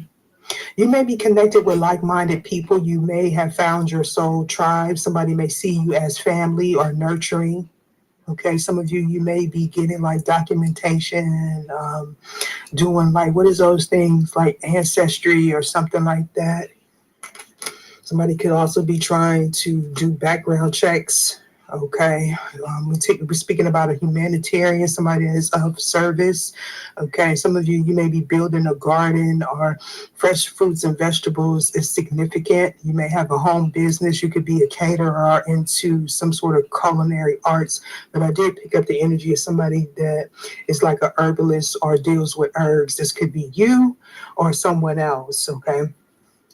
You may be connected with like-minded people. You may have found your soul tribe. Somebody may see you as family or nurturing. Okay. Some of you may be getting like documentation, doing like, what is those things like ancestry or something like that. Somebody could also be trying to do background checks. Okay, we're speaking about a humanitarian, somebody that is of service. Okay, some of you may be building a garden or fresh fruits and vegetables is significant. You may have a home business. You could be a caterer into some sort of culinary arts. But I did pick up the energy of somebody that is like a herbalist or deals with herbs. This could be you or someone else. Okay.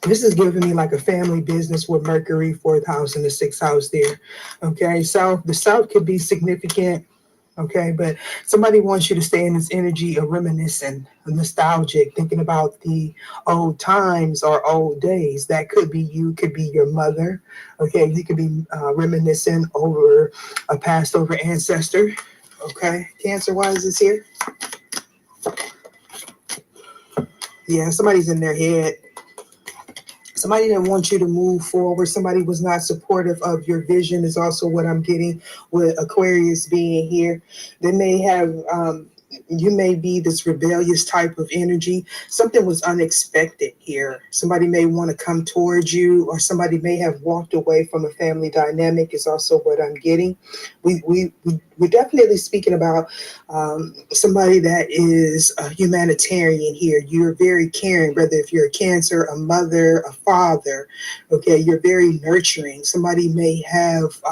This is giving me like a family business with Mercury, fourth house, and the sixth house there. Okay, so the South could be significant. Okay, but somebody wants you to stay in this energy of reminiscing, nostalgic, thinking about the old times or old days. That could be you, could be your mother. Okay, you could be reminiscing over a passed over ancestor. Okay, Cancer, why is this here? Yeah, somebody's in their head. Somebody didn't want you to move forward. Somebody was not supportive of your vision is also what I'm getting with Aquarius being here. They may have, you may be this rebellious type of energy. Something was unexpected here. Somebody may want to come towards you, or somebody may have walked away from a family dynamic is also what I'm getting. We're definitely speaking about somebody that is a humanitarian here. You're very caring, whether if you're a Cancer, a mother, a father. Okay, you're very nurturing. Somebody may have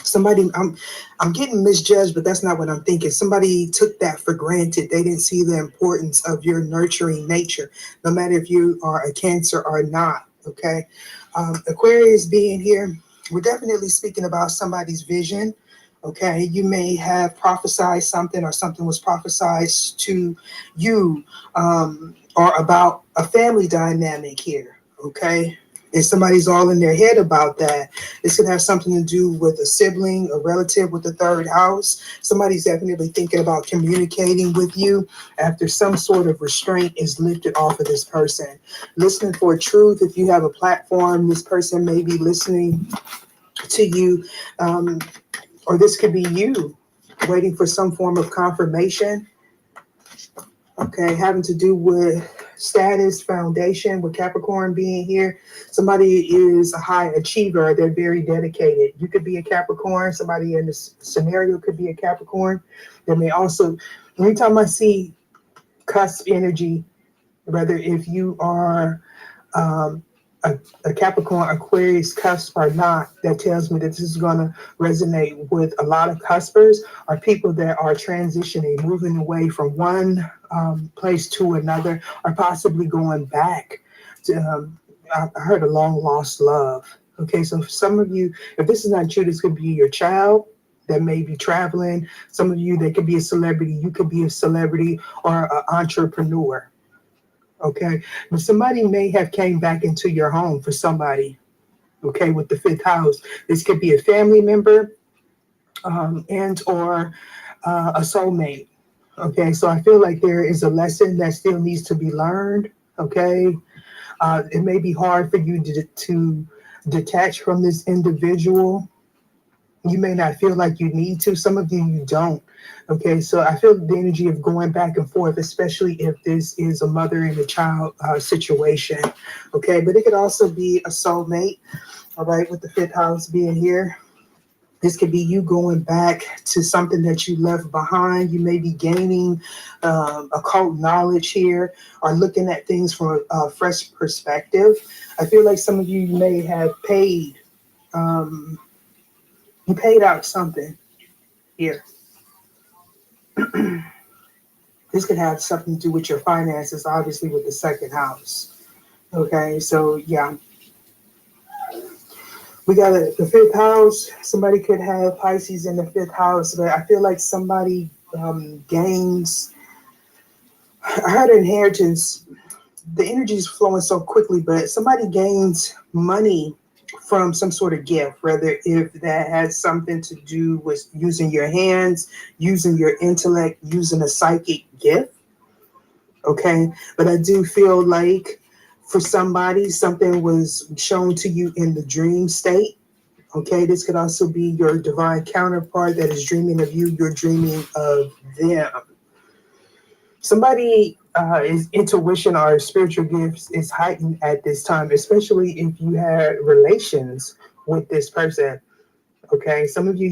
somebody. I'm getting misjudged, but that's not what I'm thinking. Somebody took that for granted. They didn't see the importance of your nurturing nature, no matter if you are a Cancer or not. Okay, Aquarius being here, we're definitely speaking about somebody's vision. Okay, you may have prophesied something, or something was prophesied to you, or about a family dynamic here. Okay, if somebody's all in their head about that, this could have something to do with a sibling, a relative with the third house. Somebody's definitely thinking about communicating with you after some sort of restraint is lifted off of this person. Listening for truth. If you have a platform, this person may be listening to you. Or this could be you waiting for some form of confirmation. Okay, having to do with status, foundation, with Capricorn being here. Somebody is a high achiever. They're very dedicated. You could be a Capricorn. Somebody in this scenario could be a Capricorn. There may also, anytime I see cusp energy, whether if you are a Capricorn, Aquarius cusp or not, that tells me that this is going to resonate with a lot of cuspers, or people that are transitioning, moving away from one place to another, or possibly going back to, I heard a long lost love. Okay, so for some of you, if this is not you, this could be your child. that may be traveling. Some of you, they could be a celebrity. You could be a celebrity or an entrepreneur. Okay. But somebody may have came back into your home for somebody. Okay. With the 5th house, this could be a family member and or a soulmate. Okay. So I feel like there is a lesson that still needs to be learned. Okay. It may be hard for you to detach from this individual. You may not feel like you need to. Some of you don't. Okay, so I feel the energy of going back and forth, especially if this is a mother and a child situation. Okay, but it could also be a soulmate. All right, with the 5th house being here. This could be you going back to something that you left behind. You may be gaining occult knowledge here or looking at things from a fresh perspective. I feel like some of you may have paid. You paid out something here. This could have something to do with your finances, obviously with the 2nd house. Okay, so yeah. We got the 5th house. Somebody could have Pisces in the 5th house, but I feel like somebody gains. I heard inheritance. The energy is flowing so quickly, but somebody gains money from some sort of gift, whether if that has something to do with using your hands, using your intellect, using a psychic gift. Okay, but I do feel like for somebody, something was shown to you in the dream state. Okay, this could also be your divine counterpart that is dreaming of you. You're dreaming of them. Somebody is intuition or spiritual gifts is heightened at this time, especially if you had relations with this person. Okay, some of you